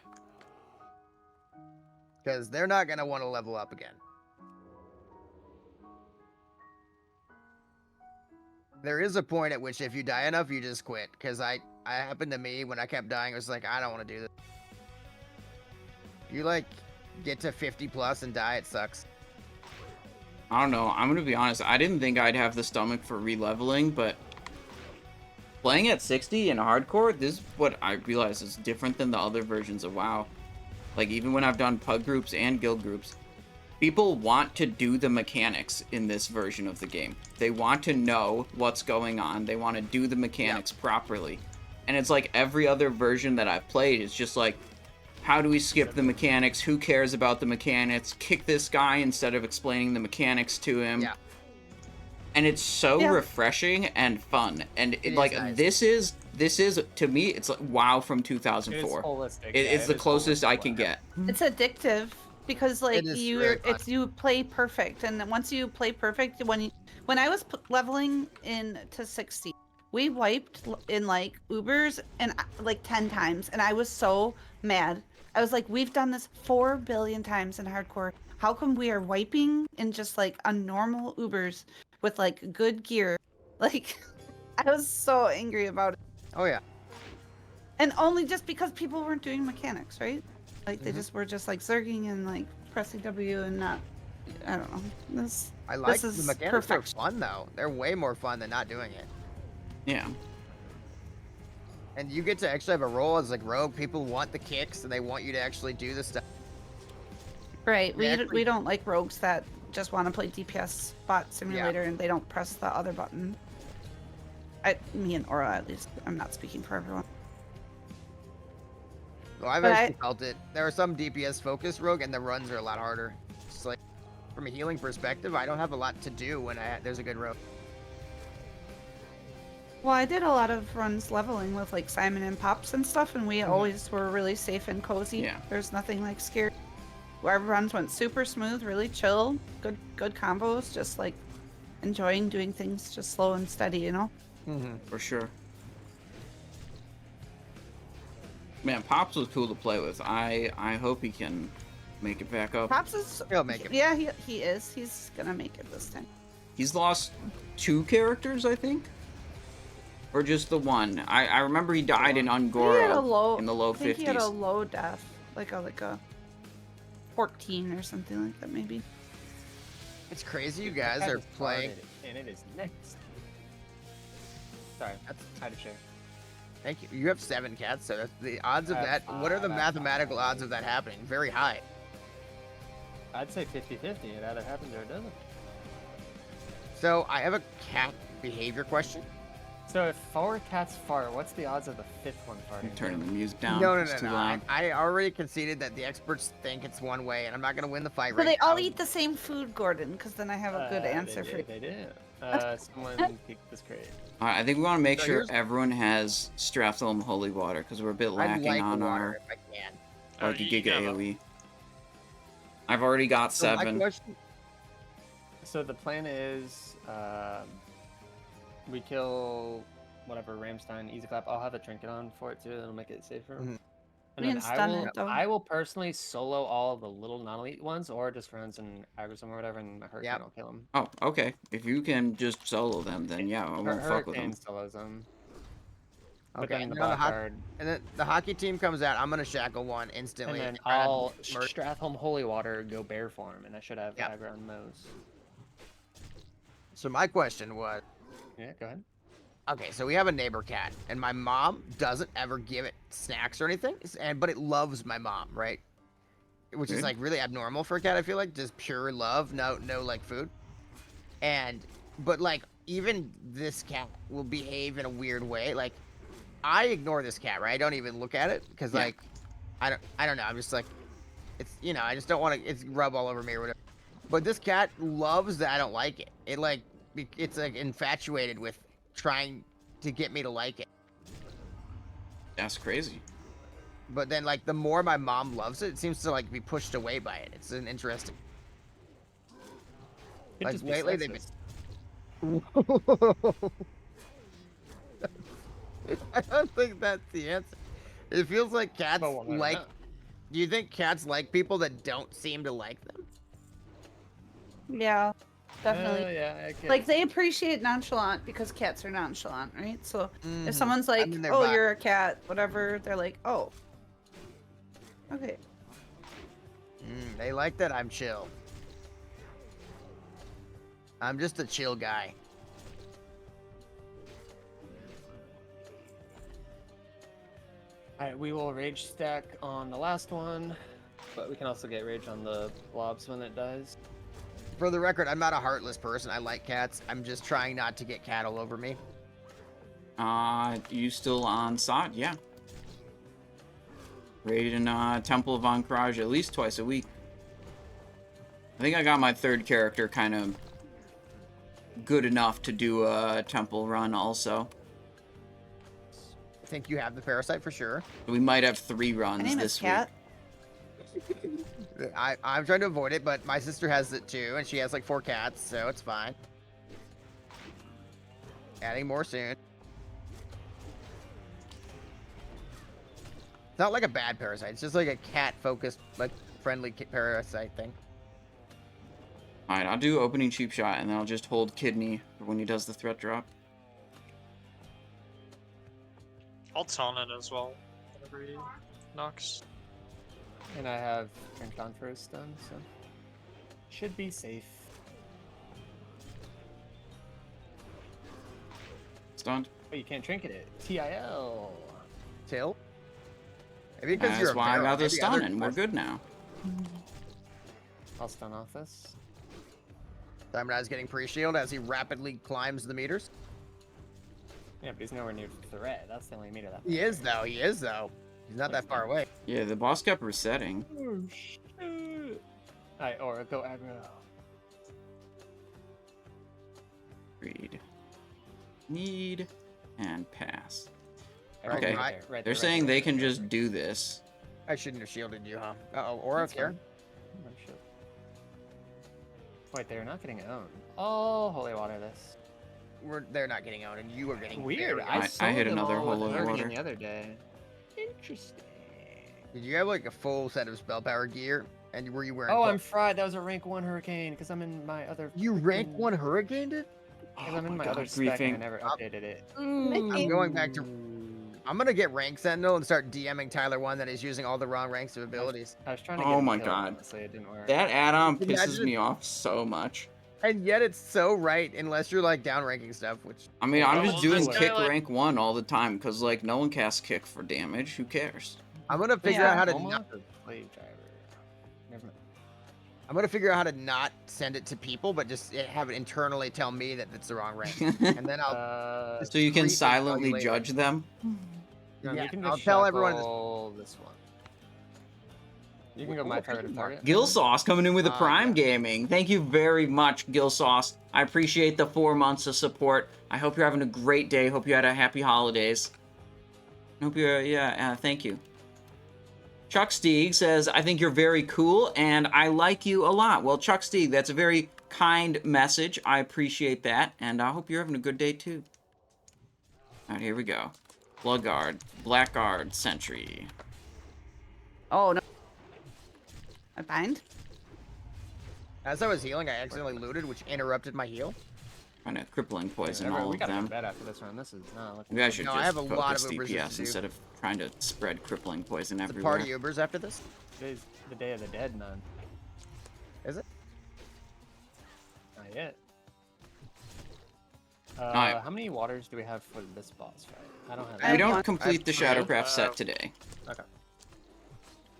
Speaker 3: Because they're not going to want to level up again. There is a point at which if you die enough, you just quit. Because I happened to me when I kept dying. I was like, I don't want to do this. If you, like, get to 50 plus and die, it sucks.
Speaker 1: I don't know. I'm going to be honest. I didn't think I'd have the stomach for re-leveling, but playing at 60 in hardcore, this is what I realize is different than the other versions of WoW. Like, even when I've done pug groups and guild groups, people want to do the mechanics in this version of the game. They want to know what's going on. They want to do the mechanics properly. And it's like every other version that I've played is just like, how do we skip the mechanics? Who cares about the mechanics? Kick this guy instead of explaining the mechanics to him.
Speaker 3: Yeah.
Speaker 1: And it's so
Speaker 5: Yeah.
Speaker 1: refreshing and fun. And
Speaker 3: It is
Speaker 1: like
Speaker 3: nice.
Speaker 1: this is to me, it's like WoW from 2004.
Speaker 2: It is holistic.
Speaker 1: It's the closest I can get.
Speaker 5: It's addictive because like
Speaker 3: It is
Speaker 5: you
Speaker 3: really fun.
Speaker 5: it's you play perfect, and then once you play perfect, when I was leveling in to 60, we wiped in like Ubers and like 10 times, and I was so mad. I was like, we've done this 4 billion times in hardcore. How come we are wiping in just like a normal Ubers with like good gear? Like, I was so angry about it.
Speaker 3: Oh yeah.
Speaker 5: And only just because people weren't doing mechanics, right? Like they
Speaker 3: Mhm.
Speaker 5: just were just like zerging and like pressing W and not. I don't know. This
Speaker 3: I like
Speaker 5: is
Speaker 3: the mechanics are
Speaker 5: perfect.
Speaker 3: fun though. They're way more fun than not doing it.
Speaker 1: Yeah.
Speaker 3: And you get to actually have a role as like rogue. People want the kicks and they want you to actually do the stuff.
Speaker 5: Right. We
Speaker 3: actually-
Speaker 5: we don't like rogues that just want to play DPS bot simulator and they don't press the other button. Me and Aura at least. I'm not speaking for everyone.
Speaker 3: Well, I've
Speaker 5: But
Speaker 3: actually felt it. There are some DPS focused rogue and the runs are a lot harder. Just like from a healing perspective, I don't have a lot to do when there's a good rogue.
Speaker 5: Well, I did a lot of runs leveling with like Simon and Pops and stuff, and we always were really safe and cozy.
Speaker 1: Yeah.
Speaker 5: There's nothing like scary. Our runs went super smooth, really chill, good combos, just like enjoying doing things just slow and steady, you know?
Speaker 3: Mm-hmm.
Speaker 1: For sure. Man, Pops was cool to play with. I hope he can make it back up.
Speaker 5: Pops is
Speaker 3: He'll make it.
Speaker 5: Yeah, he is. He's gonna make it this time.
Speaker 1: He's lost 2 characters, I think? Or just the one? I remember he died in
Speaker 5: He had a
Speaker 1: Ungora
Speaker 5: low,
Speaker 1: in the low
Speaker 5: I think he had a
Speaker 1: 50s.
Speaker 5: low death, like a 14 or something like that, maybe.
Speaker 3: It's crazy you guys are playing.
Speaker 2: And it is next. Sorry, I had to share.
Speaker 3: Thank you. You have 7 cats, so the odds of
Speaker 2: I
Speaker 3: that.
Speaker 2: have
Speaker 3: What are the
Speaker 2: 5.
Speaker 3: mathematical odds of that happening? Very high.
Speaker 2: I'd say 50-50. It either happens or it doesn't.
Speaker 3: So I have a cat behavior question.
Speaker 2: So if 4 cats fart, what's the odds of the 5th one
Speaker 1: I'm
Speaker 2: farting?
Speaker 1: turning the music down.
Speaker 3: No.
Speaker 1: It's too
Speaker 3: I,
Speaker 1: loud.
Speaker 3: I already conceded that the experts think it's one way, and I'm not gonna win the fight
Speaker 5: So
Speaker 3: right
Speaker 5: they all
Speaker 3: now.
Speaker 5: eat the same food, Gordon, because then I have a good answer for you.
Speaker 2: They do. Someone peeked this crate.
Speaker 1: Alright, I think we want to make
Speaker 3: So
Speaker 1: sure
Speaker 3: here's-
Speaker 1: everyone has Stratholme Holy Water, because we're a bit
Speaker 3: I'd
Speaker 1: lacking
Speaker 3: like
Speaker 1: on
Speaker 3: water
Speaker 1: our
Speaker 3: if I can.
Speaker 1: like a
Speaker 4: you
Speaker 1: Giga
Speaker 4: got it.
Speaker 1: AoE. I've already got
Speaker 3: So my
Speaker 1: 7.
Speaker 3: question,
Speaker 2: So the plan is, we kill whatever Ramstein easy clap. I'll have a trinket on for it too. That'll make it safer.
Speaker 3: Mhm.
Speaker 2: And
Speaker 5: We
Speaker 2: then
Speaker 5: can stun it, though.
Speaker 2: I will personally solo all the little non-elite ones, or just runs and aggro them or whatever, and Hurricane
Speaker 3: Yep.
Speaker 2: will kill them.
Speaker 1: Oh, okay. If you can just solo them, then yeah, I won't fuck with them.
Speaker 2: Hurricane solos them. But
Speaker 3: okay,
Speaker 2: then
Speaker 3: and
Speaker 2: the
Speaker 3: then, the
Speaker 2: bodyguard,
Speaker 3: and then the hockey team comes out. I'm gonna shackle one
Speaker 2: and
Speaker 3: instantly.
Speaker 2: then
Speaker 3: try to
Speaker 2: I'll
Speaker 3: murder-
Speaker 2: Stratholme Holy Water, go bear form, and I should have
Speaker 3: Yep.
Speaker 2: aggro on those.
Speaker 3: So my question was,
Speaker 2: Yeah, go ahead.
Speaker 3: okay, so we have a neighbor cat, and my mom doesn't ever give it snacks or anything, but it loves my mom, right? Which is
Speaker 1: Good.
Speaker 3: like really abnormal for a cat. I feel like just pure love, no like food. But like even this cat will behave in a weird way. Like I ignore this cat, right? I don't even look at it because
Speaker 1: Yeah.
Speaker 3: like I don't know. I'm just like it's I just don't want to it's rub all over me or whatever. But this cat loves that I don't like it. It's like infatuated with trying to get me to like it.
Speaker 1: That's crazy.
Speaker 3: But then like the more my mom loves it, it seems to like be pushed away by it. It's an interesting.
Speaker 2: Could
Speaker 3: Like,
Speaker 2: just be
Speaker 3: lately they've been-
Speaker 2: sexist.
Speaker 3: I don't think that's the answer. It feels like cats
Speaker 2: But we'll never
Speaker 3: like.
Speaker 2: know.
Speaker 3: Do you think cats like people that don't seem to like them?
Speaker 5: Yeah, definitely.
Speaker 2: Yeah, I
Speaker 5: Like they appreciate nonchalant because cats are nonchalant, right? So
Speaker 3: Mhm.
Speaker 5: if someone's
Speaker 3: I
Speaker 5: like,
Speaker 3: mean, they're
Speaker 5: "Oh,
Speaker 3: vi-
Speaker 5: you're a cat," whatever, they're like, "Oh, okay."
Speaker 3: They like that I'm chill. I'm just a chill guy.
Speaker 2: Alright, we will rage stack on the last one, but we can also get rage on the blobs when it dies.
Speaker 3: For the record, I'm not a heartless person. I like cats. I'm just trying not to get cat all over me.
Speaker 1: You still on Sod? Yeah. Raiding Temple of Ancrage at least twice a week. I think I got my third character kind of good enough to do a temple run also.
Speaker 3: I think you have the parasite for sure.
Speaker 1: We might have 3 runs
Speaker 5: My name
Speaker 1: this
Speaker 5: is Kat.
Speaker 1: week.
Speaker 3: I'm trying to avoid it, but my sister has it too, and she has like 4 cats, so it's fine. Adding more soon. It's not like a bad parasite. It's just like a cat-focused, like friendly parasite thing.
Speaker 1: Alright, I'll do opening cheap shot, and then I'll just hold kidney for when he does the threat drop.
Speaker 4: I'll tone it as well whenever he knocks.
Speaker 2: And I have Drink on for a stun, so should be safe.
Speaker 1: Stunned.
Speaker 2: Oh, you can't trinket it. TIL.
Speaker 3: Till? Maybe because you're
Speaker 1: That's
Speaker 3: a
Speaker 1: why I
Speaker 3: barrel.
Speaker 1: got the
Speaker 3: Maybe
Speaker 1: stun,
Speaker 3: other
Speaker 1: and we're
Speaker 3: questions.
Speaker 1: good now.
Speaker 2: I'll stun off this.
Speaker 3: Diamond getting pre-shield as he rapidly climbs the meters.
Speaker 2: Yeah, but he's nowhere near threat. That's the only meter that.
Speaker 3: He is though. He is though. He's not that far away.
Speaker 1: Yeah, the boss kept resetting.
Speaker 2: Oh shit! Alright, Aura, go aggro.
Speaker 1: Read. Need. And pass.
Speaker 3: Right,
Speaker 1: Okay.
Speaker 3: right.
Speaker 1: They're saying they can just do this.
Speaker 3: I shouldn't have shielded you, huh? Uh-oh, Aura's
Speaker 2: That's
Speaker 3: here.
Speaker 2: fine. Oh, shit. Wait, they're not getting owned. Oh, holy water this.
Speaker 3: They're not getting owned, and you are getting
Speaker 2: Weird.
Speaker 3: very
Speaker 1: I
Speaker 3: owned.
Speaker 2: saw
Speaker 1: hit
Speaker 2: them
Speaker 1: another
Speaker 2: all with
Speaker 1: holy
Speaker 2: Hurricane
Speaker 1: water.
Speaker 2: the other day. Interesting.
Speaker 3: Did you have like a full set of spell power gear? And were you wearing?
Speaker 2: Oh, I'm fried. That was a rank 1 Hurricane because I'm in my other.
Speaker 3: You rank
Speaker 2: freaking-
Speaker 3: 1 hurricane, dude?
Speaker 2: Because I'm in my
Speaker 1: God,
Speaker 2: other spec and I
Speaker 1: griefing.
Speaker 2: never updated it.
Speaker 3: I'm going back to. I'm gonna get rank sentinel and start DMing Tyler 1 that he's using all the wrong ranks of abilities.
Speaker 2: I was trying to
Speaker 1: Oh
Speaker 2: get him
Speaker 1: my
Speaker 2: killed,
Speaker 1: God.
Speaker 2: honestly, it didn't work.
Speaker 1: That add-on
Speaker 3: Imagine
Speaker 1: pisses
Speaker 3: if-
Speaker 1: me off so much.
Speaker 3: And yet it's so right unless you're like down ranking stuff, which
Speaker 1: I mean,
Speaker 2: Well,
Speaker 1: I'm
Speaker 2: well,
Speaker 1: just doing
Speaker 2: this
Speaker 4: guy,
Speaker 1: kick
Speaker 4: like-
Speaker 1: rank 1 all the time, because, like, no one casts kick for damage. Who cares?
Speaker 3: I'm gonna figure
Speaker 5: Yeah.
Speaker 3: out how to
Speaker 2: Almost
Speaker 3: not,
Speaker 2: a slave driver. Never mind.
Speaker 3: I'm gonna figure out how to not send it to people, but just have it internally tell me that it's the wrong rank, and then I'll.
Speaker 1: So you can
Speaker 3: Discreetly
Speaker 1: silently
Speaker 3: tell you
Speaker 1: judge them?
Speaker 2: No,
Speaker 3: Yeah,
Speaker 2: you can
Speaker 3: I'll
Speaker 2: just
Speaker 3: tell everyone
Speaker 2: shuffle this one. You can go my target target.
Speaker 1: Gill Sauce coming in with a Prime
Speaker 3: yeah.
Speaker 1: Gaming. Thank you very much, Gill Sauce. I appreciate the 4 months of support. I hope you're having a great day. Hope you had a happy holidays. Hope you're, thank you. Chuck Steeg says, I think you're very cool and I like you a lot. Well, Chuck Steeg, that's a very kind message. I appreciate that. And I hope you're having a good day too. All right, here we go. Bloodguard, Blackguard, Sentry.
Speaker 5: Oh no. I bind.
Speaker 3: As I was healing, I accidentally looted, which interrupted my heal.
Speaker 1: Kind of crippling poison
Speaker 2: Whatever,
Speaker 1: all
Speaker 2: we
Speaker 1: of
Speaker 2: gotta
Speaker 1: them.
Speaker 2: get bed after this run. This is not looking
Speaker 1: Maybe I should
Speaker 3: No,
Speaker 1: just
Speaker 3: I have a lot
Speaker 1: focus
Speaker 3: of Ubers to
Speaker 1: DPS
Speaker 3: do.
Speaker 1: instead of trying to spread crippling poison
Speaker 3: The
Speaker 1: everywhere.
Speaker 3: party Ubers after this?
Speaker 2: Today's the Day of the Dead, man.
Speaker 3: Is it?
Speaker 2: Not yet.
Speaker 1: Alright.
Speaker 2: How many waters do we have for this boss fight? I don't have.
Speaker 5: I
Speaker 1: We
Speaker 5: have
Speaker 1: don't
Speaker 5: one.
Speaker 1: complete the
Speaker 3: I have
Speaker 1: Shadowcraft
Speaker 4: three.
Speaker 1: set today.
Speaker 2: Okay.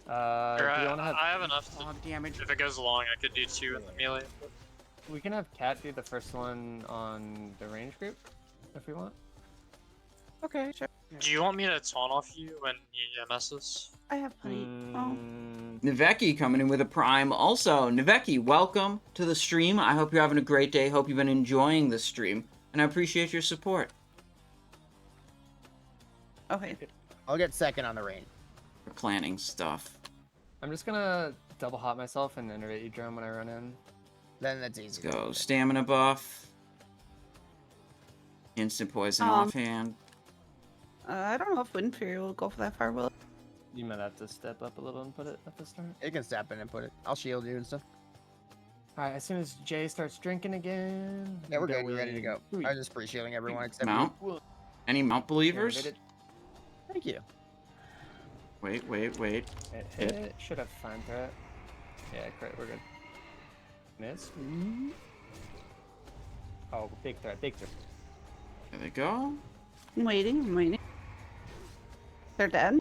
Speaker 4: Or
Speaker 2: Do you want to have?
Speaker 4: I have enough to,
Speaker 1: damage.
Speaker 4: if it goes long, I could do 2 in the melee. But
Speaker 2: We can have Kat do the first one on the range group, if we want.
Speaker 5: Okay, sure.
Speaker 4: do you want me to taunt off you when he MSs?
Speaker 5: I have plenty. Oh.
Speaker 1: Niveki coming in with a Prime. Also, Niveki, welcome to the stream. I hope you're having a great day. Hope you've been enjoying the stream. And I appreciate your support.
Speaker 5: Okay.
Speaker 3: I'll get second on the rain.
Speaker 1: For planning stuff.
Speaker 2: I'm just gonna double hop myself and innervate you drum when I run in.
Speaker 3: Then that's
Speaker 1: Let's
Speaker 3: easy.
Speaker 1: go. Stamina buff. Instant poison offhand.
Speaker 5: I don't know if Wind Fury will go for that far, will it?
Speaker 2: You might have to step up a little and put it at the start.
Speaker 3: It can step in and put it. I'll shield you and stuff.
Speaker 2: Alright, as soon as Jay starts drinking again.
Speaker 3: Yeah, we're good.
Speaker 2: going
Speaker 3: We're ready to go.
Speaker 2: three,
Speaker 3: I'm just pre-shielding everyone except
Speaker 1: Mount.
Speaker 3: you.
Speaker 1: Any Mount believers?
Speaker 2: Innervated.
Speaker 3: Thank you.
Speaker 1: Wait.
Speaker 2: It hit. Should have fine threat. Yeah, crit. We're good. Miss. Oh, big threat. Big threat.
Speaker 1: There they go.
Speaker 5: I'm waiting. They're dead.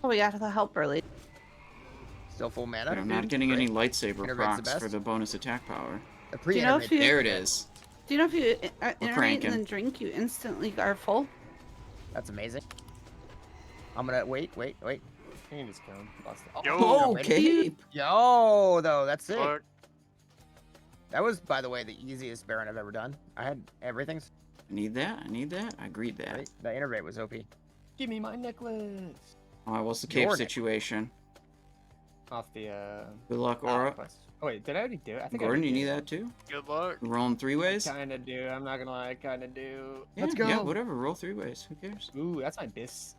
Speaker 5: Oh, we got the help early.
Speaker 3: Still full mana.
Speaker 1: But I'm not
Speaker 3: dude.
Speaker 1: getting any
Speaker 3: Great.
Speaker 1: lightsaber
Speaker 3: Innervate's the
Speaker 1: procs
Speaker 3: best.
Speaker 1: for the bonus attack power.
Speaker 3: A
Speaker 5: Do you know if
Speaker 3: pre-innervate.
Speaker 5: you-
Speaker 1: There it is.
Speaker 5: Do you know if you iterate
Speaker 1: cranking.
Speaker 5: and then drink, you instantly are full?
Speaker 3: That's amazing. I'm gonna wait.
Speaker 2: You can just kill him. Lost it.
Speaker 4: Yo.
Speaker 1: Oh,
Speaker 3: ready?
Speaker 1: Cape!
Speaker 3: Yo, though, that's sick.
Speaker 4: Fuck.
Speaker 3: That was, by the way, the easiest Baron I've ever done. I had everything.
Speaker 1: I need that. I need that. I agreed that.
Speaker 3: Right? The innervate was OP.
Speaker 2: Give me my necklace.
Speaker 1: Alright, what's the Cape
Speaker 3: Your
Speaker 1: situation?
Speaker 2: Off the
Speaker 1: Good luck, Aura.
Speaker 2: quest. Oh wait, did I already do it? I think
Speaker 1: Gordon,
Speaker 2: I
Speaker 1: you
Speaker 2: already
Speaker 1: need
Speaker 2: did
Speaker 1: that too?
Speaker 4: Good luck.
Speaker 1: Rolling three ways?
Speaker 2: Kinda do. I'm not gonna lie, I kinda do.
Speaker 1: Yeah,
Speaker 3: Let's go.
Speaker 1: Yeah, whatever. Roll three ways. Who cares?
Speaker 2: Ooh, that's my BIS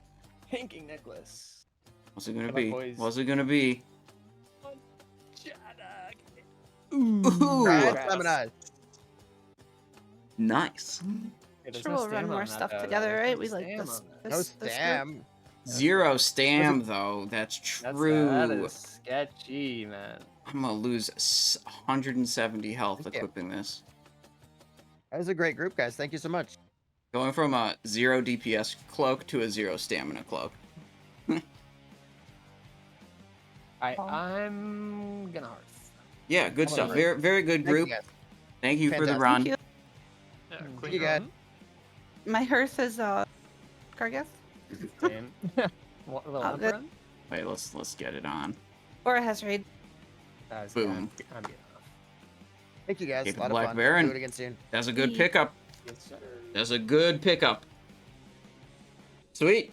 Speaker 2: hinking necklace.
Speaker 1: What's it gonna
Speaker 2: Good luck,
Speaker 1: be?
Speaker 2: boys.
Speaker 1: What's it gonna be?
Speaker 2: Ooh.
Speaker 1: Ooh.
Speaker 3: Right,
Speaker 2: Crap.
Speaker 3: Lemonade.
Speaker 1: Nice.
Speaker 2: Yeah, there's
Speaker 5: Sure,
Speaker 2: no
Speaker 5: we'll run
Speaker 2: stam
Speaker 5: more
Speaker 2: on that,
Speaker 5: stuff
Speaker 2: though.
Speaker 5: together,
Speaker 2: There's
Speaker 5: right?
Speaker 2: no
Speaker 5: We like
Speaker 2: stam
Speaker 5: this.
Speaker 2: on that.
Speaker 3: No
Speaker 5: this group.
Speaker 3: stam.
Speaker 1: Zero stam though. That's true.
Speaker 2: That is sketchy, man.
Speaker 1: I'm gonna lose 170 health
Speaker 3: Okay.
Speaker 1: equipping this.
Speaker 3: That was a great group, guys. Thank you so much.
Speaker 1: Going from a 0 DPS cloak to a 0 stamina cloak.
Speaker 2: I'm gonna hearth.
Speaker 1: Yeah, good
Speaker 3: I'm
Speaker 1: stuff.
Speaker 3: gonna-
Speaker 1: Very, very good
Speaker 3: Thank you,
Speaker 1: group.
Speaker 3: guys.
Speaker 1: Thank you for the
Speaker 3: Fantastic.
Speaker 1: run.
Speaker 5: Thank
Speaker 4: Yeah,
Speaker 2: Thank
Speaker 4: clean
Speaker 3: you,
Speaker 4: run.
Speaker 3: God.
Speaker 5: My hearth is Kargath.
Speaker 2: Damn. What, a little
Speaker 5: Oh,
Speaker 2: up
Speaker 5: good.
Speaker 2: run?
Speaker 1: Wait, let's get it on.
Speaker 5: Or it has raid.
Speaker 2: That's
Speaker 1: Boom.
Speaker 2: I'm good enough.
Speaker 3: Thank you, guys.
Speaker 1: Cape
Speaker 3: A lot
Speaker 1: of
Speaker 3: of
Speaker 1: Black
Speaker 3: fun.
Speaker 1: Baron.
Speaker 3: Do it again soon.
Speaker 1: That's a good
Speaker 5: Ye-
Speaker 1: pickup.
Speaker 2: Yes, sir.
Speaker 1: That's a good pickup. Sweet.